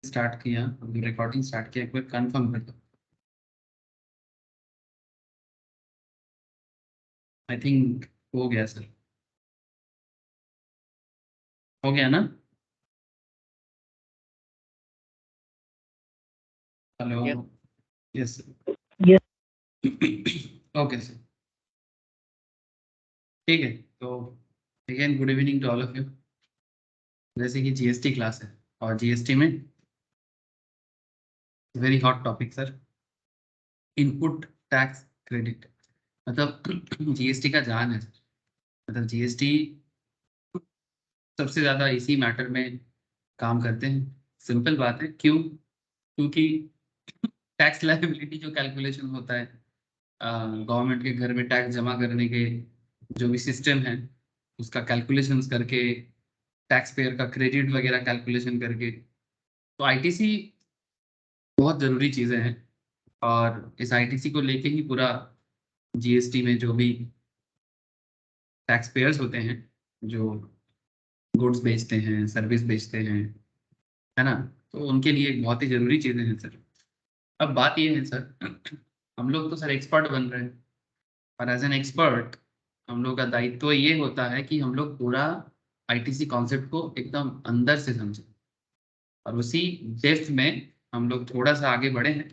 Start किया, अभी recording start किया, एक बार कंफर्म कर दो। आई थिंक हो गया सर, हो गया ना? Hello. Yes. Yes Yes. Okay sir, ठीक है। तो again good evening to all of you. जैसे कि जीएसटी क्लास है, और जीएसटी में very hot topic sir, input tax credit. मतलब जीएसटी का जान है सर। मतलब जीएसटी सबसे ज्यादा इसी मैटर में काम करते हैं। सिंपल बात है, क्यों? क्योंकि टैक्स लायबिलिटी जो कैलकुलेशन होता है, गवर्नमेंट के घर में टैक्स जमा करने के जो भी सिस्टम है, उसका कैलकुलेशंस करके, टैक्स पेयर का क्रेडिट वगैरह कैलकुलेशन करके, तो आईटीसी बहुत ज़रूरी चीज़ें हैं। और इस आईटीसी को लेके ही पूरा जीएसटी में जो भी टैक्स पेयर्स होते हैं, जो गुड्स बेचते हैं, सर्विस बेचते हैं, है ना, तो उनके लिए बहुत ही ज़रूरी चीज़ें हैं सर। अब बात ये है सर, हम लोग तो सर एक्सपर्ट बन रहे हैं, और एज एन एक्सपर्ट हम लोग का दायित्व ये होता है कि हम लोग पूरा आईटीसी कॉन्सेप्ट को एकदम अंदर से समझें, और उसी डेप्थ में हम लोग थोड़ा सा आगे बढ़े हैं।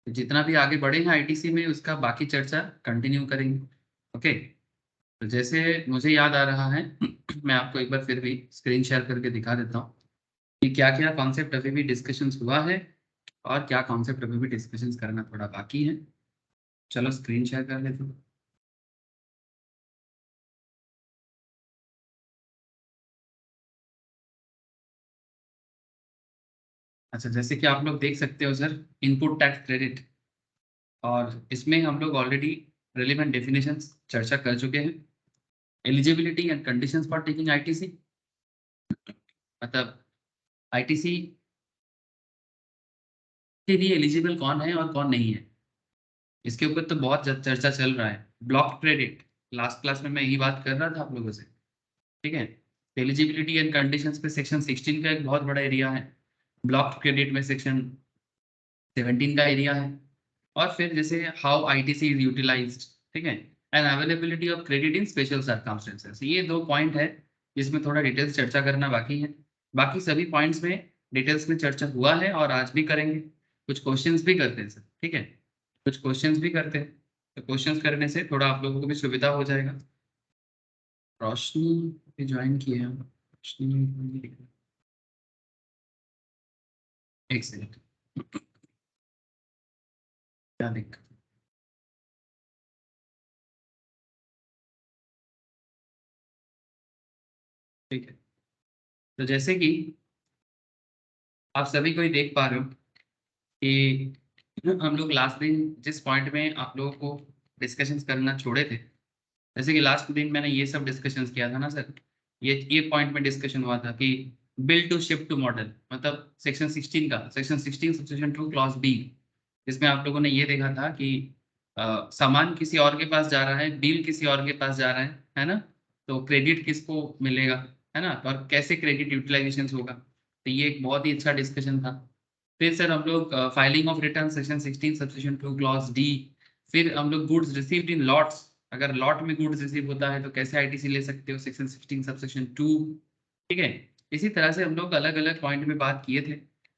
जितना भी आगे बढ़े हैं आईटीसी में, उसका बाकी चर्चा कंटिन्यू करेंगे। ओके, तो जैसे मुझे याद आ रहा है मैं आपको एक बार फिर भी स्क्रीन शेयर करके दिखा देता हूँ कि क्या क्या कॉन्सेप्ट अभी भी डिस्कशंस हुआ है, और क्या कॉन्सेप्ट अभी भी डिस्कशंस करना थोड़ा बाकी है। चलो स्क्रीन शेयर कर लेते हैं। अच्छा, जैसे कि आप लोग देख सकते हो सर, इनपुट टैक्स क्रेडिट, और इसमें हम लोग ऑलरेडी रेलिवेंट डेफिनेशंस चर्चा कर चुके हैं। Eligibility and conditions for taking ITC, मतलब आईटीसी के लिए एलिजिबल कौन है और कौन नहीं है, इसके ऊपर तो बहुत चर्चा चल रहा है। ब्लॉक क्रेडिट, लास्ट क्लास में मैं यही बात कर रहा था आप लोगों से, ठीक है। एलिजिबिलिटी एंड कंडीशंस पे सेक्शन 16 का एक बहुत बड़ा एरिया है, ब्लॉक क्रेडिट में सेक्शन 17 का एरिया है, और फिर जैसे हाउ आईटीसी इज यूटिलाइज्ड, ठीक है, and availability of credit in special circumstances. ये दो पॉइंट है जिसमें थोड़ा डिटेल्स चर्चा करना बाकी है। बाकी सभी पॉइंट्स में डिटेल्स में चर्चा हुआ है, और आज भी करेंगे। कुछ क्वेश्चंस भी करते हैं सर, ठीक है, कुछ क्वेश्चंस भी करते हैं। तो क्वेश्चंस करने से थोड़ा आप लोगों को भी सुविधा हो जाएगा। रोशनी भी ज्वाइन किए हैं, रोशनी, एक सेकंड, क्या दिक्कत? ठीक है, तो जैसे कि आप सभी को ही देख पा रहे हो कि हम लोग लास्ट दिन जिस पॉइंट में आप लोगों को डिस्कशंस करना छोड़े थे, जैसे कि लास्ट दिन मैंने ये सब डिस्कशंस किया था ना सर, ये पॉइंट में डिस्कशन हुआ था कि bill to shift to model, मतलब सेक्शन 16 का, सेक्शन 16 सबसेक्शन 2 क्लॉज बी, जिसमें आप लोगों ने ये देखा था कि सामान किसी और के पास जा रहा है, बिल किसी और के पास जा रहा है ना, तो क्रेडिट किसको मिलेगा, है ना, और कैसे क्रेडिट यूटिलाइजेशन होगा। तो ये एक बहुत ही अच्छा डिस्कशन था। फिर सर हम लोग filing of return section 16 subsection 2 clause D, फिर हम लोग गुड्स रिसीव्ड इन लॉट्स, अगर लॉट में गुड्स रिसीव होता है तो कैसे आईटीसी ले सकते हो, सेक्शन 16 सबसेक्शन 2, ठीक है। इसी तरह से हम लोग अलग अलग पॉइंट में बात किए थे।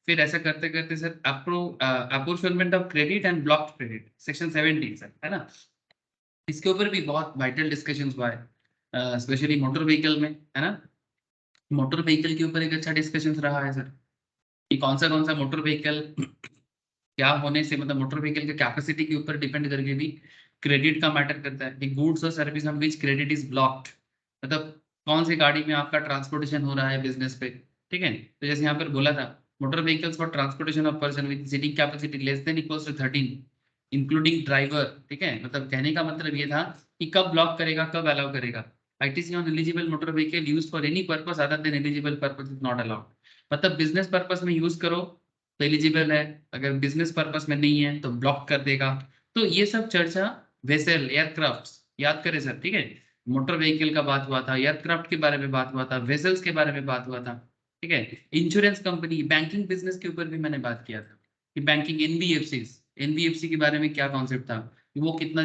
फिर ऐसा करते करते sir apportionment of credit and block credit section 17 sir, है ना, इसके ऊपर भी बहुत वाइटल डिस्कशन हुआ है, स्पेशली मोटर व्हीकल में, है ना। मोटर व्हीकल के ऊपर एक अच्छा डिस्कशन रहा है सर, कि कौन सा मोटर व्हीकल क्या होने से, मतलब मोटर व्हीकल के कैपेसिटी के ऊपर डिपेंड करके भी क्रेडिट का मैटर करता है। गुड्स और service on which credit is blocked, मतलब कौन सी गाड़ी में आपका ट्रांसपोर्टेशन हो रहा है बिजनेस पे, ठीक है। तो जैसे यहाँ पर बोला था, motor vehicles for transportation of person with seating capacity less than equals to 13 including driver, ठीक है। मतलब कहने का मतलब ये था कि कब ब्लॉक करेगा, कब अलाउ करेगा। ITC on eligible motor vehicle used for any purpose other than eligible purpose is not allowed, मतलब बिजनेस पर्पस में यूज करो तो एलिजिबल है, अगर बिजनेस पर्पस में नहीं है तो ब्लॉक कर देगा। तो ये सब चर्चा वेसल एयरक्राफ्ट, याद करें सर, ठीक है। मोटर व्हीकल का बात हुआ था, एयरक्राफ्ट के बारे में बात हुआ था, वेसल्स के बारे में बात हुआ था। ठीक है। इंश्योरेंस कंपनी, बैंकिंग बिजनेस के ऊपर भी मैंने बात किया था कि बैंकिंग एनबीएफसी के बारे में क्या कॉन्सेप्ट था, वो कितना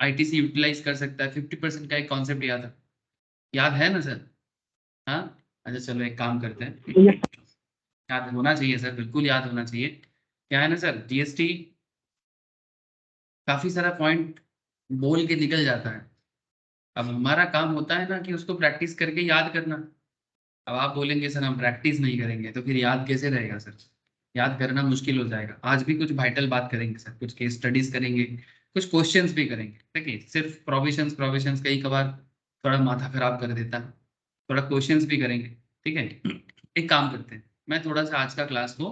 आईटीसी यूटिलाइज कर सकता है, 50% का एक कॉन्सेप्ट याद है ना सर? हाँ। अच्छा चलो एक काम करते हैं, याद होना चाहिए सर, बिल्कुल याद होना चाहिए। क्या है ना सर, जीएसटी काफी सारा पॉइंट बोल के निकल जाता है। अब हमारा काम होता है ना कि उसको प्रैक्टिस करके याद करना। अब आप बोलेंगे सर हम प्रैक्टिस नहीं करेंगे तो फिर याद कैसे रहेगा सर? याद करना मुश्किल हो जाएगा। आज भी कुछ वाइटल बात करेंगे सर, कुछ केस स्टडीज करेंगे, कुछ क्वेश्चंस भी करेंगे। देखिए सिर्फ प्रोविजंस कई कभार थोड़ा माथा खराब कर देता है, थोड़ा क्वेश्चंस भी करेंगे। ठीक है। एक काम करते हैं, मैं थोड़ा सा आज का क्लास को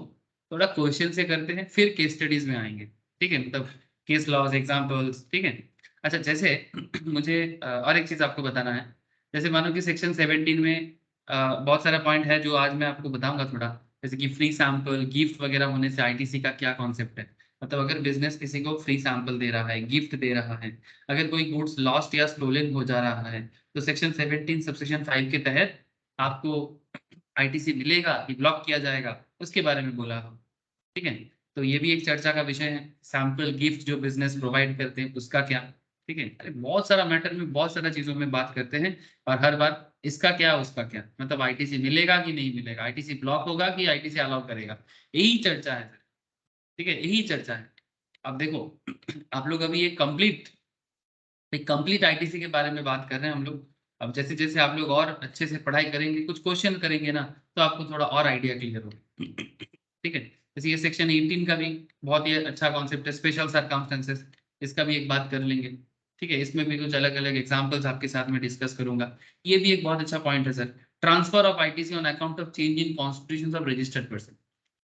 थोड़ा क्वेश्चन से करते हैं, फिर केस स्टडीज में आएंगे। ठीक है, मतलब केस लॉज एग्जाम्पल्स। ठीक है। अच्छा जैसे मुझे और एक चीज आपको बताना है। जैसे मानो कि सेक्शन 17 में बहुत सारा पॉइंट है जो आज मैं आपको बताऊंगा थोड़ा। जैसे कि फ्री सैंपल गिफ्ट वगैरह होने से आईटीसी का क्या कॉन्सेप्ट है। मतलब अगर बिजनेस किसी को फ्री सैंपल दे रहा है, गिफ्ट दे रहा है, अगर कोई गुड्स लॉस्ट या स्टोलन हो जा रहा है, तो सेक्शन 17 सबसेक्शन 5 के तहत आपको आईटीसी मिलेगा कि ब्लॉक किया जाएगा, उसके बारे में बोला हो। ठीक है। तो ये भी एक चर्चा का विषय है। सैंपल गिफ्ट जो बिजनेस प्रोवाइड करते हैं उसका क्या। ठीक है। अरे बहुत सारा मैटर में बहुत सारा चीजों में बात करते हैं, और हर बार इसका क्या उसका क्या, मतलब आईटीसी मिलेगा कि नहीं मिलेगा, आईटीसी ब्लॉक होगा कि आईटीसी अलाउ करेगा, यही चर्चा है सर। ठीक है, यही चर्चा है। अब देखो आप लोग अभी एक कंप्लीट आईटीसी के बारे में बात कर रहे हैं हम लोग। अब जैसे जैसे आप लोग और अच्छे से पढ़ाई करेंगे, कुछ क्वेश्चन करेंगे ना, तो आपको थोड़ा और आइडिया क्लियर होगा। ठीक है। जैसे ये सेक्शन 18 का भी बहुत ही अच्छा कॉन्सेप्ट है, स्पेशल सर्कमस्टेंसेस, इसका भी एक बात कर लेंगे। ठीक है, इसमें भी कुछ अलग अलग एग्जांपल्स आपके साथ में डिस्कस करूंगा। ये भी एक बहुत अच्छा पॉइंट है sir. Transfer of ITC on account of change in constitution of registered person.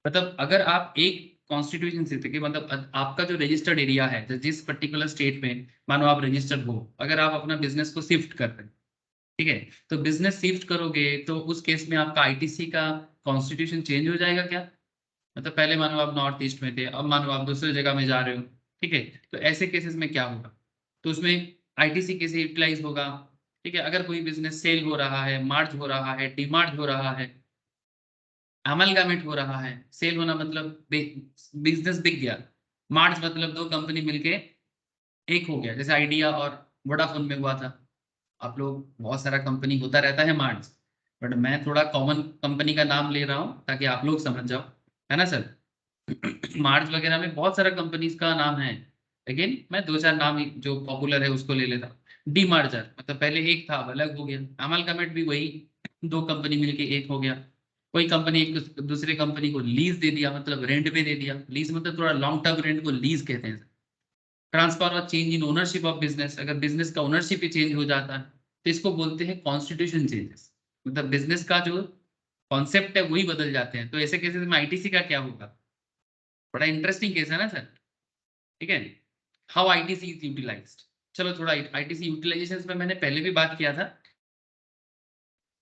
मतलब अगर आप एक कॉन्स्टिट्यूशन से थे कि मतलब आपका जो रजिस्टर्ड एरिया है, जिस पर्टिकुलर स्टेट में मानो आप रजिस्टर्ड हो, अगर आप अपना बिजनेस को शिफ्ट कर रहे हैं, ठीक है, तो बिजनेस शिफ्ट करोगे तो उस केस में आपका आईटीसी का कॉन्स्टिट्यूशन चेंज हो जाएगा क्या? मतलब पहले मानो आप नॉर्थ ईस्ट में थे, अब मानो आप दूसरी जगह में जा रहे हो। ठीक है। तो ऐसे केसेस में क्या होगा, तो उसमें आईटीसी कैसे यूटिलाइज होगा? ठीक है, अगर कोई बिजनेस सेल हो रहा है, मार्ज हो रहा है, डीमार्ज हो रहा है, अमलगामेंट हो रहा है। सेल होना मतलब बिजनेस बिक गया, मार्ज मतलब दो कंपनी मिलके एक हो गया, जैसे आइडिया और वोडाफोन में हुआ था। आप लोग बहुत सारा कंपनी होता रहता है मार्ज, बट मैं थोड़ा कॉमन कंपनी का नाम ले रहा हूँ ताकि आप लोग समझ जाओ, है ना सर? मार्च वगैरह में बहुत सारा कंपनीज का नाम है, लेकिन मैं दो चार नाम जो पॉपुलर है उसको ले लेता हूँ। डी मार्जर मतलब पहले एक था, अब अलग हो गया। अमल कमेट भी वही, दो कंपनी मिलके एक हो गया। कोई कंपनी एक दूसरे कंपनी को लीज दे दिया, मतलब रेंट पे दे दिया। लीज मतलब थोड़ा लॉन्ग टर्म रेंट को लीज कहते हैं। ट्रांसफर और change in ownership of business, अगर बिजनेस का ओनरशिप ही चेंज हो जाता है तो इसको बोलते हैं कॉन्स्टिट्यूशन चेंजेस। मतलब बिजनेस का जो कॉन्सेप्ट है वही बदल जाते हैं। तो ऐसे केसेस में आईटीसी का क्या होगा? बड़ा इंटरेस्टिंग केस है ना सर? ठीक है। How ITC is utilised. चलो थोड़ा आईटीसी यूटिलाइजेशन में मैंने पहले भी बात किया था,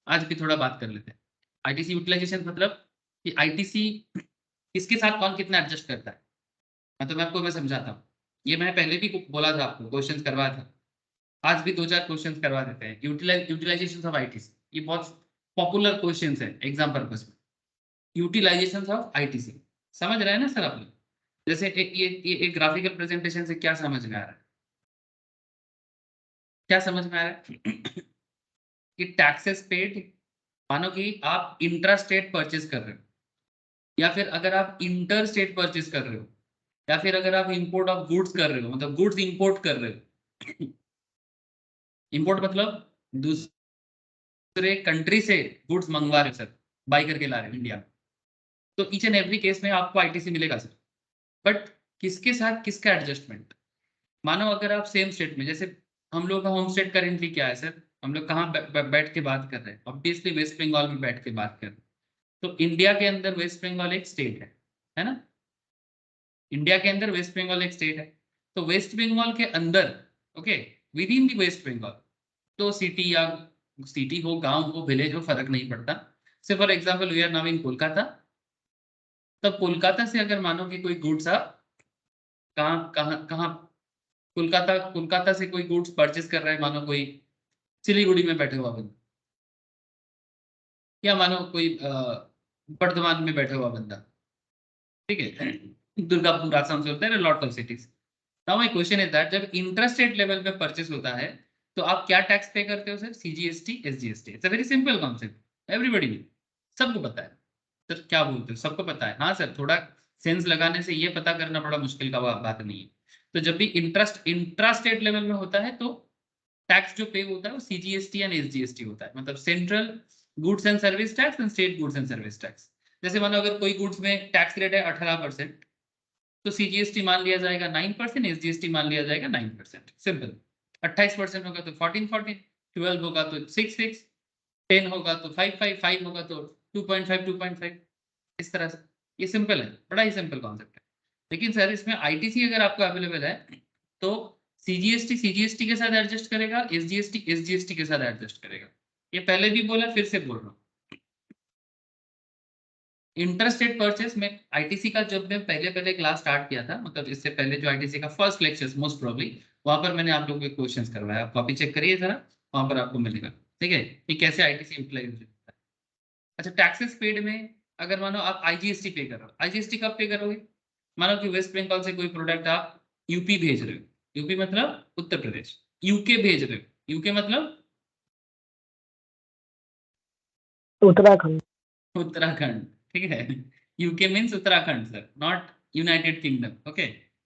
आज भी थोड़ा बात कर लेते हैं। आईटीसी यूटिलाइजेशन मतलब कि आईटीसी किसके साथ कौन कितना एडजस्ट करता है। मतलब मैं समझाता हूँ। ये मैं पहले भी बोला था, आपको क्वेश्चन करवाया था, आज भी दो चार क्वेश्चन करवा देते हैं। यूटिलाइजेशन ऑफ आईटीसी, ये बहुत पॉपुलर क्वेश्चन है एग्जाम पर्पज में। यूटिलाइजेशन ऑफ आईटीसी, समझ रहे हैं ना सर आप लोग? जैसे ये एक ग्राफिकल प्रेजेंटेशन से क्या समझ में आ रहा है? क्या समझ में आ रहा है? कि टैक्सेस पेड, मानो कि आप इंट्रा स्टेट परचेज कर रहे हो, या फिर अगर आप इंटर स्टेट परचेज कर रहे हो, या फिर अगर आप इंपोर्ट ऑफ गुड्स कर रहे हो, मतलब गुड्स इंपोर्ट कर रहे हो। इंपोर्ट मतलब दूसरे कंट्री से गुड्स मंगवा रहे हो सर, बाई करके ला रहे हो इंडिया में। तो ईच एंड एवरी केस में आपको आईटीसी मिलेगा सर। बट किसके साथ किसका एडजस्टमेंट? मानो अगर आप सेम स्टेट में, जैसे हम लोग का होम स्टेट करेंटली क्या है सर, हम लोग कहाँ बैठ के बात कर रहे हैं? ऑब्वियसली वेस्ट बंगाल में बैठ के बात कर रहे हैं। तो इंडिया के अंदर वेस्ट बंगाल एक स्टेट है ना? इंडिया के अंदर वेस्ट बंगाल एक स्टेट है। तो वेस्ट बंगाल के अंदर, okay, within the West Bengal, तो सिटी या सिटी हो, गांव हो, विलेज हो, फर्क नहीं पड़ता। Say for example we are now in Kolkata. तब कोलकाता से अगर मानो कि कोई गुड्स आप कहाँ कहाँ कहाँ, कोलकाता कोलकाता से कोई गुड्स परचेस कर रहा है, मानो कोई सिलीगुड़ी में बैठे हुआ बंदा, या मानो कोई वर्धमान में बैठा हुआ बंदा, ठीक है, दुर्गापुर आसाम से होता है, lot of cities. Now my question is that जब इंट्रा स्टेट लेवल पे परचेस होता है तो आप क्या टैक्स पे करते हो sir? CGST, SGST. It's a very simple concept, everybody know, सबको पता है। सर क्या बोलते हो, सबको पता है? हाँ सर, थोड़ा सेंस लगाने से ये पता करना बड़ा मुश्किल का बात नहीं है। तो जब भी इंट्रा स्टेट लेवल में होता है तो टैक्स जो पे होता है वो सीजीएसटी एंड एसजीएसटी होता है, मतलब central goods and service tax and state goods and service tax. जैसे मानो अगर कोई गुड्स में टैक्स रेट है 18%, तो सीजीएसटी मान लिया जाएगा 9%, एसजीएसटी मान लिया जाएगा 9%। सिंपल। 28% होगा तो 14, 12 होगा तो 6, 10 होगा तो 5 होगा तो 2.5, इस तरह से। ये सिंपल है, बड़ा ही सिंपल कॉन्सेप्ट है। लेकिन सर इसमें आईटीसी अगर आपको अवेलेबल है तो सीजीएसटी सीजीएसटी के साथ एडजस्ट करेगा, एसजीएसटी एसजीएसटी के साथ एडजस्ट करेगा। ये पहले भी बोला, फिर से बोल रहा हूँ। इंटरस्टेट परचेस में आईटीसी का जब मैं पहले पहले क्लास स्टार्ट किया था, मतलब इससे पहले जो आईटीसी का फर्स्ट लेक्चर मोस्ट प्रोबेबली, वहां पर मैंने आप लोगों के क्वेश्चंस करवाया, आप कॉपी चेक करिए जरा, वहां पर आपको मिलेगा। ठीक है, कि कैसे आईटीसी यूटिलाइज होता है। अच्छा, टैक्सेस पेड में अगर मानो आप आईजीएसटी पे कर रहे हो, आईजीएसटी कब पे करोगे? मानो कि वेस्ट बंगाल से कोई प्रोडक्ट आप यूपी भेज रहे हो, यूपी मतलब उत्तर प्रदेश, यूके भेज रहे हो, यूके मतलब उत्तराखंड। उत्तराखंड, ठीक है। UK means Uttarakhand sir, not United kingdom. Okay,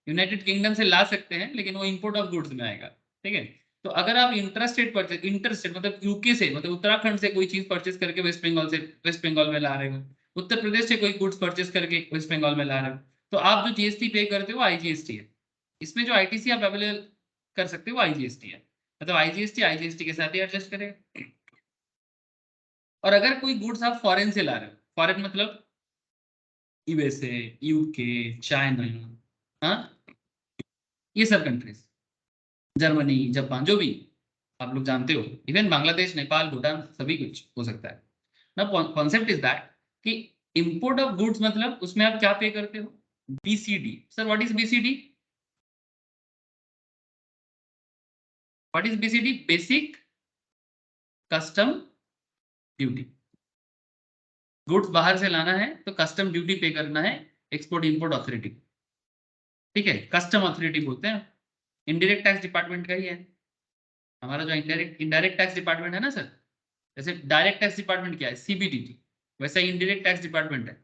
United kingdom से ला सकते हैं लेकिन वो इंपोर्ट ऑफ गुड्स में आएगा। ठीक है, तो अगर आप इंटरस्टेट परचेज, इंटरस्टेट मतलब यूके से, मतलब उत्तराखंड से कोई चीज परचेज करके वेस्ट बंगाल से, वेस्ट बंगाल में ला रहे हो, उत्तर प्रदेश से कोई गुड्स परचेज करके वेस्ट बंगाल में ला रहे हो, तो आप जो जीएसटी पे करते हो आईजीएसटी है। इसमें जो आईटीसी आप अवेलेबल कर सकते हो आईजीएसटी है, मतलब आईजीएसटी आईजीएसटी के साथ ही एडजस्ट करेगा। और अगर कोई गुड्स आप फॉरेन से ला रहे हो, फॉरेन मतलब यूएसए, यूके, चाइना, हाँ, ये सब कंट्रीज, जर्मनी, जापान, जो भी आप लोग जानते हो, इवन बांग्लादेश, नेपाल, भूटान, सभी कुछ हो सकता है ना। कॉन्सेप्ट इज दैट कि इंपोर्ट ऑफ गुड्स मतलब उसमें आप क्या पे करते हो? BCD. Sir what is BCD? What is BCD? Basic custom duty. Goods बाहर से लाना है तो कस्टम ड्यूटी पे करना है एक्सपोर्ट इंपोर्ट अथॉरिटी, ठीक है, कस्टम अथॉरिटी बोलते हैं। इनडायरेक्ट टैक्स डिपार्टमेंट का ही है हमारा जो इनडायरेक्ट इनडायरेक्ट टैक्स डिपार्टमेंट है ना सर। जैसे डायरेक्ट टैक्स डिपार्टमेंट क्या है? सीबीडीटी। वैसा इनडायरेक्ट टैक्स डिपार्टमेंट है।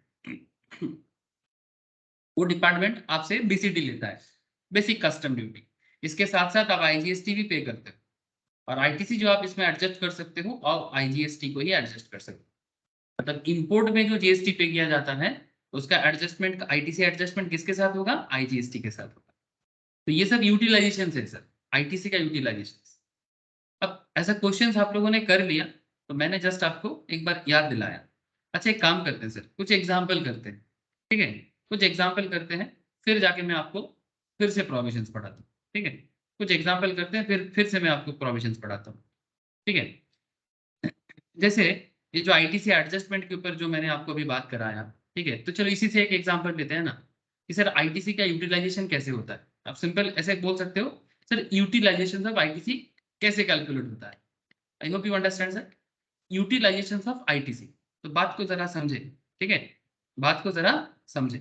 वो डिपार्टमेंट आपसे बीसीडी लेता है, बेसिक कस्टम ड्यूटी। इसके साथ साथ आप आईजीएसटी भी पे करते हो, और आईटीसी जो आप इसमें एडजस्ट कर सकते हो और आईजीएसटी को ही एडजस्ट कर सकते हो। मतलब इंपोर्ट में जो जीएसटी पे किया जाता है उसका एडजस्टमेंट, आईटीसी एडजस्टमेंट किसके साथ होगा? आईजीएसटी के साथ होगा। तो ये सब यूटिलाइजेशन है सर, आईटीसी का यूटिलाइजेशन। अब ऐसा क्वेश्चन आप लोगों ने कर लिया तो मैंने जस्ट आपको एक बार याद दिलाया। अच्छा, एक काम करते हैं सर, कुछ एग्जाम्पल करते हैं, ठीक है, कुछ एग्जाम्पल करते हैं, फिर जाके मैं आपको फिर से प्रोविजंस पढ़ाता हूँ। ठीक है, कुछ एग्जाम्पल करते हैं, फिर से मैं आपको प्रोविजंस पढ़ाता हूँ। ठीक है, जैसे ये जो आईटीसी एडजस्टमेंट के ऊपर जो मैंने आपको अभी बात कराया, ठीक है, तो चलो इसी से एक एग्जाम्पल लेते हैं ना कि सर आईटीसी का यूटिलाइजेशन कैसे होता है। आप सिंपल ऐसे बोल सकते हो, सर यूटिलाइजेशन ऑफ आईटीसी कैसे कैलकुलेट होता है। I hope you understand sir, utilisation of ITC. तो बात को जरा समझे, ठीक है, बात को जरा समझे।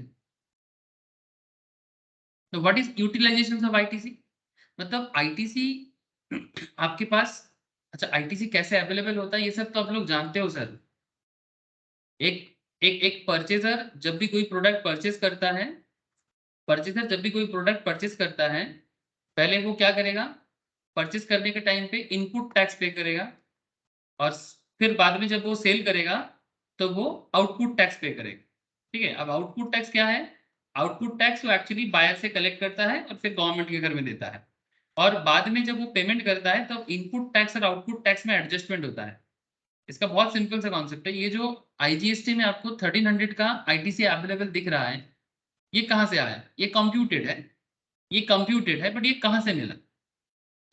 तो what is utilisation of ITC? मतलब आईटीसी आपके पास, अच्छा आईटीसी कैसे अवेलेबल होता है ये सब तो आप लोग जानते हो सर। एक एक परचेजर जब भी कोई प्रोडक्ट परचेज करता है, परचेजर जब भी कोई प्रोडक्ट परचेज करता है, पहले वो क्या करेगा? परचेज करने के टाइम पे इनपुट टैक्स पे करेगा, और फिर बाद में जब वो सेल करेगा तो वो आउटपुट टैक्स पे करेगा। ठीक है, अब आउटपुट टैक्स क्या है? आउटपुट टैक्स वो एक्चुअली बायर से कलेक्ट करता है और फिर गवर्नमेंट के घर में देता है, और बाद में जब वो पेमेंट करता है तब इनपुट टैक्स और आउटपुट टैक्स में एडजस्टमेंट होता है। इसका बहुत सिंपल सा कॉन्सेप्ट है। ये जो आईजीएसटी में आपको 1300 का आईटीसी अवेलेबल दिख रहा है, ये कहाँ से आया? ये कंप्यूटेड है, ये कंप्यूटेड है, बट ये कहाँ से मिला?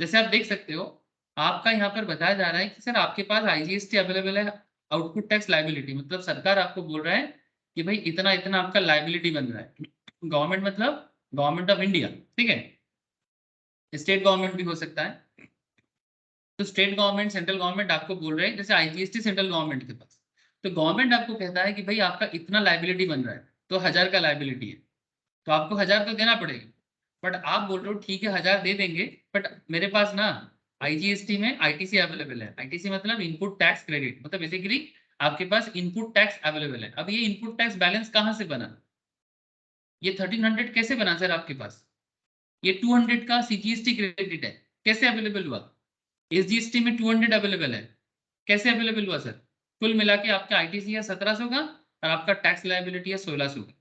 जैसे आप देख सकते हो, आपका यहाँ पर बताया जा रहा है कि सर आपके पास आईजीएसटी अवेलेबल है, आउटपुट टैक्स लाइबिलिटी, मतलब सरकार आपको बोल रहा है कि भाई इतना इतना आपका लाइबिलिटी बन रहा है। गवर्नमेंट मतलब गवर्नमेंट ऑफ इंडिया, ठीक है, स्टेट गवर्नमेंट भी हो सकता है। तो स्टेट गवर्नमेंट, सेंट्रल गवर्नमेंट आपको बोल रहे हैं, जैसे आईजीएसटी सेंट्रल गवर्नमेंट के पास, तो गवर्नमेंट आपको कहता है कि भाई आपका इतना लाइबिलिटी बन रहा है, तो 1000 का लाइबिलिटी है, तो आपको 1000 तो देना पड़ेगा। बट आप बोल रहे हो ठीक है 1000 दे देंगे, बट मेरे पास ना आईजीएसटी में आईटीसी अवेलेबल है। आईटीसी मतलब इनपुट टैक्स क्रेडिट, मतलब बेसिकली आपके पास इनपुट टैक्स अवेलेबल है। अब ये इनपुट टैक्स बैलेंस कहाँ से बना, ये 1300 कैसे बना सर आपके पास? ये 200 का सीजीएसटी क्रेडिट है, कैसे अवेलेबल हुआ? एसजीएसटी में 200 अवेलेबल है, कैसे अवेलेबल हुआ सर? कुल मिला के आपका आईटीसी है 1700 का और आपका टैक्स लायबिलिटी है 1600 का।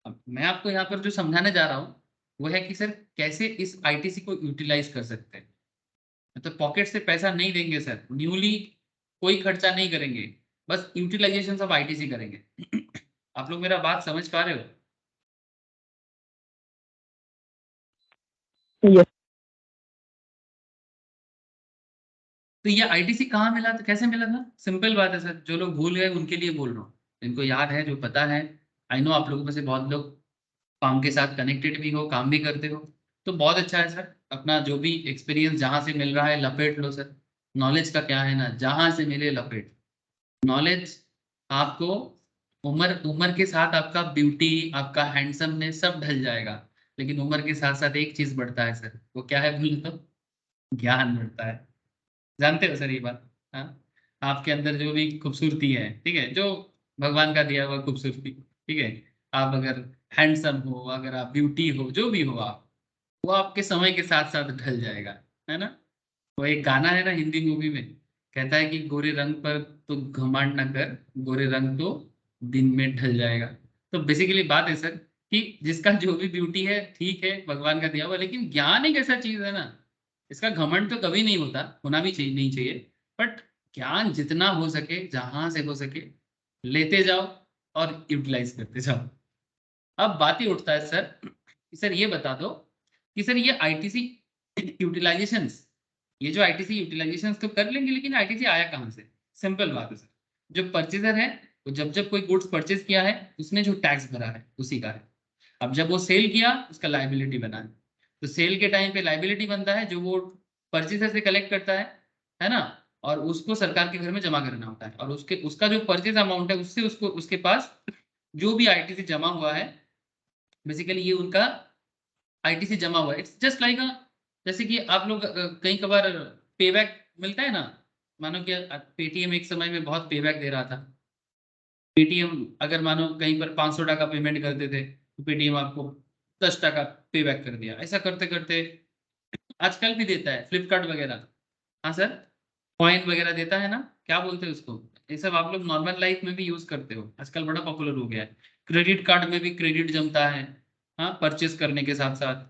अब मैं आपको यहाँ पर जो समझाने जा रहा हूँ वो है कि सर कैसे इस आईटीसी को यूटिलाइज कर सकते हैं। मतलब पॉकेट से पैसा नहीं देंगे सर, न्यूली कोई खर्चा नहीं करेंगे, बस यूटिलाइजेशन ऑफ आईटीसी करेंगे। आप लोग मेरा बात समझ पा रहे हो? यस तो ये आईटीसी कहाँ मिला था, कैसे मिला था? सिंपल बात है सर, जो लोग भूल गए उनके लिए बोल रहा हूँ, जिनको याद है, जो पता है। आई नो आप लोगों में से बहुत लोग काम के साथ कनेक्टेड भी हो, काम भी करते हो, तो बहुत अच्छा है सर। अपना जो भी एक्सपीरियंस जहाँ से मिल रहा है लपेट लो सर। नॉलेज का क्या है ना, जहाँ से मिले लपेट। नॉलेज आपको उम्र उम्र के साथ आपका ब्यूटी, आपका हैंडसमनेस सब ढल जाएगा, लेकिन उम्र के साथ साथ एक चीज बढ़ता है सर, वो क्या है बोले तो? ज्ञान बढ़ता है। जानते हो सर ये बात? हाँ, आपके अंदर जो भी खूबसूरती है, ठीक है, जो भगवान का दिया हुआ खूबसूरती, ठीक है, आप अगर हैंडसम हो, अगर आप ब्यूटी हो, जो भी हो आप, वो आपके समय के साथ साथ ढल जाएगा, है ना? वो एक गाना है ना हिंदी मूवी में, कहता है कि गोरे रंग पर तो घमंड न कर, गोरे रंग तो दिन में ढल जाएगा। तो बेसिकली बात है सर कि जिसका जो भी ब्यूटी है ठीक है, भगवान का दिया हुआ, लेकिन ज्ञान एक ऐसा चीज है ना, इसका घमंड तो कभी नहीं होता, होना भी चाहिए, नहीं चाहिए, बट ज्ञान जितना हो सके, जहां से हो सके, लेते जाओ और यूटिलाइज करते जाओ। अब बात ही उठता है सर कि सर ये बता दो कि सर ये आईटीसी यूटिलाइजेशंस, ये जो आईटीसी यूटिलाइजेशंस तो कर लेंगे, लेकिन आईटीसी आया कहाँ से? सिंपल बात है सर, जो परचेजर है वो जब जब कोई गुड्स परचेज किया है उसने जो टैक्स भरा है उसी का है। अब जब वो सेल किया उसका लाइबिलिटी बना है, तो सेल के टाइम पे लाइबिलिटी बनता है जो वो परचेजर से कलेक्ट करता है ना, और उसको सरकार के घर में जमा करना होता है, और उसके उसका जो परचेज अमाउंट है उससे उसको उसके पास जो भी आईटीसी जमा हुआ है, बेसिकली ये उनका आईटीसी जमा हुआ है। इट्स जस्ट लाइक जैसे कि आप लोग कई कबार पेबैक मिलता है ना, मानो कि पेटीएम एक समय में बहुत पेबैक दे रहा था। पेटीएम अगर मानो कहीं पर 500 का पेमेंट करते थे तो पेटीएम आपको 10 पे बैक कर दिया, ऐसा करते करते आजकल भी देता है फ्लिपकार्ट वगैरह। हाँ सर, कॉइन वगैरह देता है ना, क्या बोलते हैं उसको? ये सब आप लोग नॉर्मल लाइफ में भी यूज करते हो, आजकल बड़ा पॉपुलर हो गया है। क्रेडिट कार्ड में भी क्रेडिट जमता है, हाँ, परचेस करने के साथ साथ।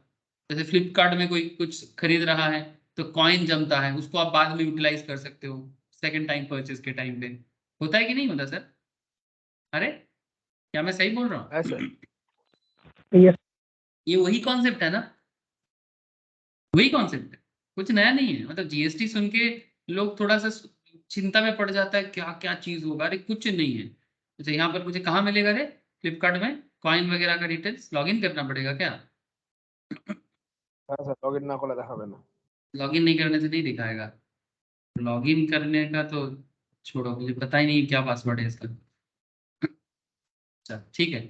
जैसे फ्लिपकार्ट में कोई कुछ खरीद रहा है तो कॉइन जमता है, उसको आप बाद में यूटिलाइज कर सकते हो सेकेंड टाइम परचेस के टाइम पे। होता है कि नहीं होता सर? अरे क्या मैं सही बोल रहा है सर। हूँ? यस ये वही कॉन्सेप्ट है ना, वही कॉन्सेप्ट है, कुछ नया नहीं है। मतलब जीएसटी सुन के लोग थोड़ा सा चिंता में पड़ जाता है, क्या क्या चीज होगा, अरे कुछ नहीं है। अच्छा यहाँ पर मुझे कहाँ मिलेगा रे फ्लिपकार्ट में कॉइन वगैरह का डिटेल्स? लॉगिन करना पड़ेगा क्या? हाँ सर, लॉगिन ना खोला दिखावे ना। लॉगिन नहीं करने से नहीं दिखाएगा? लॉगिन करने का तो छोड़ो, मुझे पता ही नहीं क्या पासवर्ड है इसका। अच्छा ठीक है,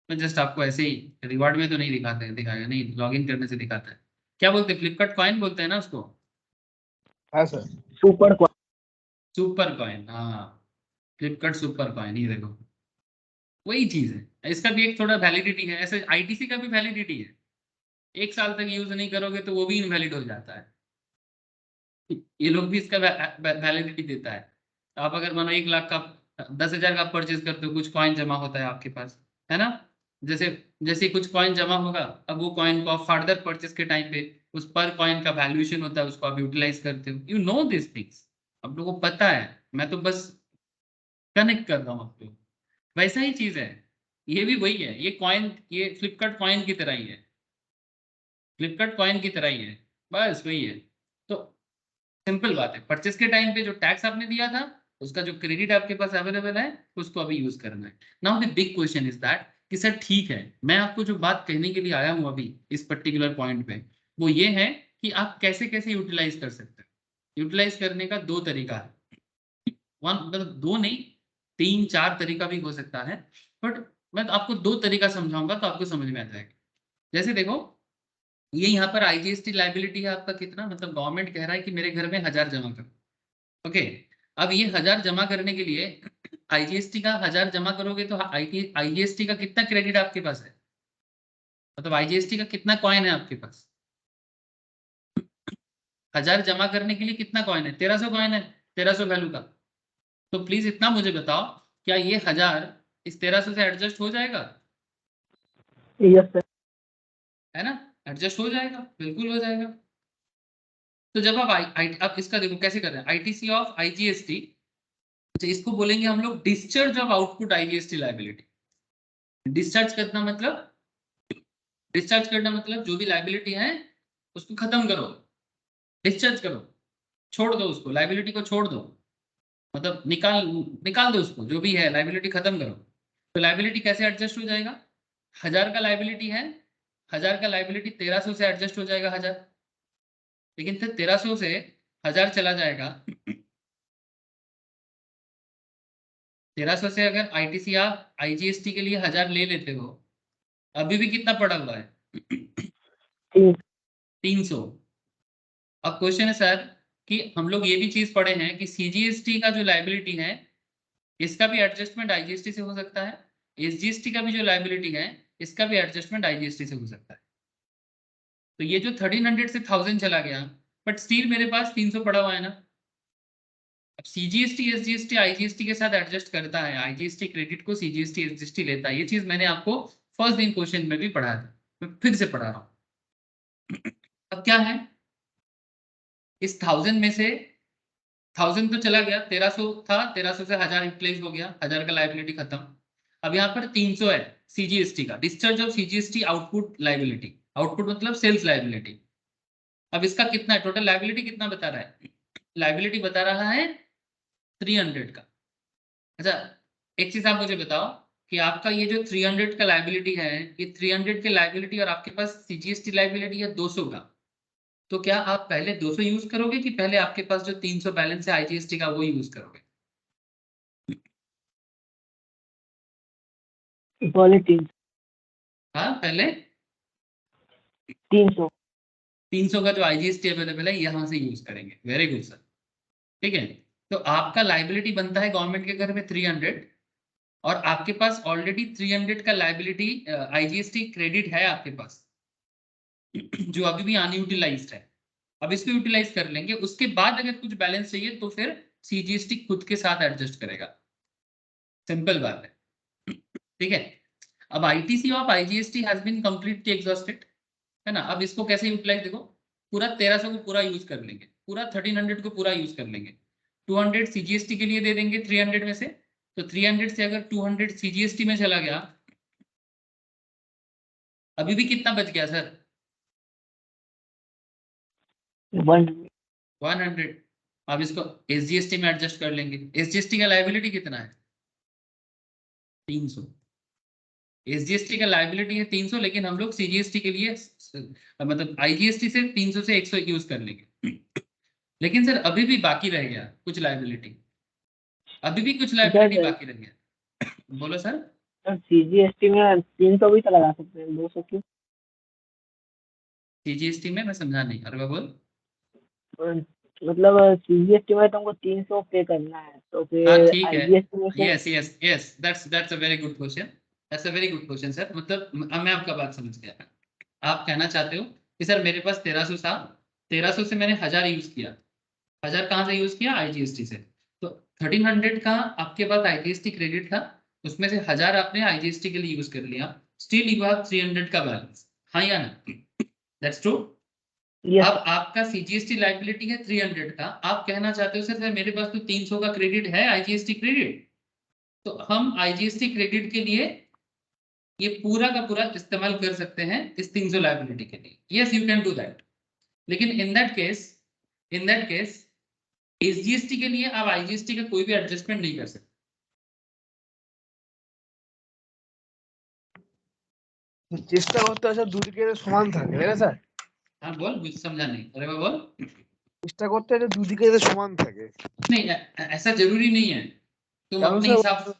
मैं जस्ट आपको ऐसे ही रिवार्ड में तो नहीं दिखाते, दिखाएगा नहीं, लॉगिन करने से दिखाता है। क्या बोलते हैं, फ्लिपकार्ट कॉइन बोलते हैं ना उसको? है सर। सुपर सुपर कॉइन, हाँ, फ्लिपकार्ट सुपर कॉइन, ये देखो वही चीज है। इसका भी एक थोड़ा वैलिडिटी है, ऐसे आईटीसी का भी वैलिडिटी है, 1 साल तक यूज नहीं करोगे तो वो भी इनवैलिड हो जाता है। ये लोग भी इसका वैलिडिटी देता है। आप अगर मानो 1 लाख का 10,000 का परचेज करते हो, कुछ कॉइन जमा होता है आपके पास, है ना? जैसे जैसे कुछ कॉइन जमा होगा, अब वो कॉइन को आप फर्दर परचेज के टाइम पे उस पर कॉइन का वैल्यूएशन होता है, उसको आप यूटिलाइज करते हो। यू नो दिस थिंग्स, आप लोगों को पता है, मैं तो बस कनेक्ट कर रहा हूँ आपको। वैसा ही चीज है, ये भी वही है, ये कॉइन, ये फ्लिपकार्ट कॉइन की तरह ही है, फ्लिपकार्ट कॉइन की तरह ही है, बस वही है। तो सिंपल बात है, परचेस के टाइम पे जो टैक्स आपने दिया था उसका जो क्रेडिट आपके पास अवेलेबल है उसको अभी यूज करना है। Now the big question is that कि सर ठीक है, मैं आपको जो बात कहने के लिए आया हूं अभी इस पर्टिकुलर पॉइंट पे, वो ये है कि आप कैसे कैसे यूटिलाइज कर सकते हैं। यूटिलाइज करने का दो तरीका है, वन मतलब दो नहीं, 3 4 तरीका भी हो सकता है, बट मैं आपको 2 तरीका समझाऊंगा तो आपको समझ में आ जाएगा। जैसे देखो, ये यहाँ पर आईजीएसटी लाइबिलिटी है आपका कितना, मतलब गवर्नमेंट कह रहा है कि मेरे घर में 1000 जमा करो। ओके, अब ये 1000 जमा करने के लिए आईजीएसटी का 1000 जमा करोगे तो आईजीएसटी का कितना क्रेडिट आपके पास है, मतलब आईजीएसटी का कितना कॉइन है आपके पास। 1000 जमा करने के लिए कितना कॉइन है, 1300 कॉइन है, 1300 वैल्यू का। तो प्लीज इतना मुझे बताओ, क्या ये 1000 इस 1300 से एडजस्ट हो जाएगा? Yes sir. है ना, एडजस्ट हो जाएगा, बिल्कुल हो जाएगा। तो जब आप इसका देखो कैसे कर रहे हैं, आईटीसी ऑफ आईजीएसटी, अच्छा इसको बोलेंगे हम लोग discharge of output IGST liability. Discharge करना मतलब, डिस्चार्ज करना मतलब जो भी लायबिलिटी है उसको खत्म करो, डिस्चार्ज करो, छोड़ दो उसको, लायबिलिटी को छोड़ दो, मतलब निकाल निकाल दो उसको, जो भी है लायबिलिटी खत्म करो। तो लायबिलिटी कैसे एडजस्ट हो जाएगा, 1000 का लायबिलिटी है, 1000 का लायबिलिटी 1300 से एडजस्ट हो जाएगा 1000, लेकिन फिर 1300 से 1000 चला जाएगा। 1300 से अगर आईटीसी आप आईजीएसटी के लिए 1000 ले लेते हो, अभी भी कितना पड़ा हुआ है 300। अब क्वेश्चन है सर कि हम लोग ये भी चीज पढ़े हैं कि सीजीएसटी का जो लायबिलिटी है इसका भी एडजस्टमेंट आईजीएसटी से हो सकता है, एसजीएसटी का भी जो लायबिलिटी है इसका भी एडजस्टमेंट आईजीएसटी से हो सकता है। तो ये जो 1300 से 1000 चला गया, बट स्टिल मेरे पास 300 पड़ा हुआ है ना। अब सीजीएसटी एसजीएसटी आईजीएसटी के साथ एडजस्ट करता है, आईजीएसटी क्रेडिट को सीजीएसटी एसजीएसटी लेता है, ये चीज मैंने आपको फर्स्ट दिन क्वेश्चन में भी पढ़ा था, मैं फिर से पढ़ा रहा हूँ। अब क्या है, इस 1000 में से 1000 तो चला गया, 1300 था, 1300 से 1000 यूटिलाइज हो गया, 1000 का लायबिलिटी खत्म। अब यहाँ पर 300 है सीजीएसटी का, discharge of CGST output liability, output मतलब सेल्स लायबिलिटी। अब इसका कितना है, टोटल लायबिलिटी कितना बता रहा है, लायबिलिटी बता रहा है 300 का। अच्छा एक चीज आप मुझे बताओ कि आपका ये जो 300 का लायबिलिटी है, ये 300 के लायबिलिटी और आपके पास सीजीएसटी लायबिलिटी है 200 का, तो क्या आप पहले 200 यूज करोगे कि पहले आपके पास जो 300 बैलेंस है आईजीएसटी का वो यूज करोगे? पहले 300। हाँ पहले 300। 300 का जो आईजीएसटी अवेलेबल है यहाँ से यूज करेंगे, वेरी गुड सर। ठीक है, तो आपका लायबिलिटी बनता है गवर्नमेंट के घर में 300, और आपके पास ऑलरेडी 300 का लायबिलिटी आईजीएसटी क्रेडिट है आपके पास, जो अभी भी अनयूटिलाइज्ड है। अब इसको यूटिलाइज कर लेंगे, उसके बाद अगर कुछ बैलेंस चाहिए तो फिर सीजीएसटी खुद के साथ एडजस्ट करेगा, सिंपल बात है। ठीक है, अब ITC of IGST has been completely exhausted, है ना। अब इसको कैसे यूटिलाइज, देखो पूरा 1300 को पूरा यूज कर लेंगे, पूरा 1300 को पूरा यूज कर लेंगे, 200 सीजीएसटी के लिए दे देंगे 300 में से, तो 300 से अगर 200 सीजीएसटी में चला गया, अभी भी कितना बच गया सर, 100। अब इसको एसजीएसटी में एडजस्ट कर लेंगे, एसजीएसटी का लायबिलिटी कितना है 300, एसजीएसटी का लायबिलिटी है 300, लेकिन हम लोग सीजीएसटी के लिए मतलब आईजीएसटी से 300 से 100 यूज कर लेंगे। लेकिन सर अभी भी बाकी रह गया कुछ लायबिलिटी, अभी भी कुछ लायबिलिटी बाकी रह गया। बोलो सर। सीजीएसटी में 300 भी तो लगा सकते हैं, 200 क्यों? सीजीएसटी में मैं समझा नहीं, अरे बोल। मतलब सीजीएसटी में तुमको 300 पे करना है, तो हाँ फिर ठीक है, आईजीएसटी में से yes yes yes, that's a very good question, that's a very good question sir. मतलब मैं आपका बात समझ गया, आप कहना चाहते हो कि सर मेरे पास 1300 था, 1300 से मैंने 1000 यूज किया, 1000 कहाँ से यूज किया, आईजीएसटी से, तो 1300 का आपके पास आईजीएसटी क्रेडिट था, उसमें से 1000 आपने आईजीएसटी के लिए यूज कर लिया, स्टिल यू हैव 300 का बैलेंस, हाँ या ना, दैट्स ट्रू। यस अब आपका सीजीएसटी लायबिलिटी है 300 का, आप कहना चाहते हो सर मेरे पास तो 300 का क्रेडिट है आईजीएसटी क्रेडिट, तो हम आईजीएसटी क्रेडिट के लिए ये पूरा का पूरा इस्तेमाल कर सकते हैं इस 300 लायबिलिटी के लिए, yes you can do that. लेकिन इन दैट केस एसजीएसटी के लिए आप आईजीएसटी का कोई भी एडजस्टमेंट नहीं कर सकते। চেষ্টা করতে আছে দুই দিকে সমান থাকে, তাই না স্যার? हाँ बोल, मुझे समझा नहीं, अरे बोल। চেষ্টা করতে আছে দুই দিকে সমান থাকে। नहीं ऐसा जरूरी नहीं है, तुम কেন अपने স্যার हिसाब से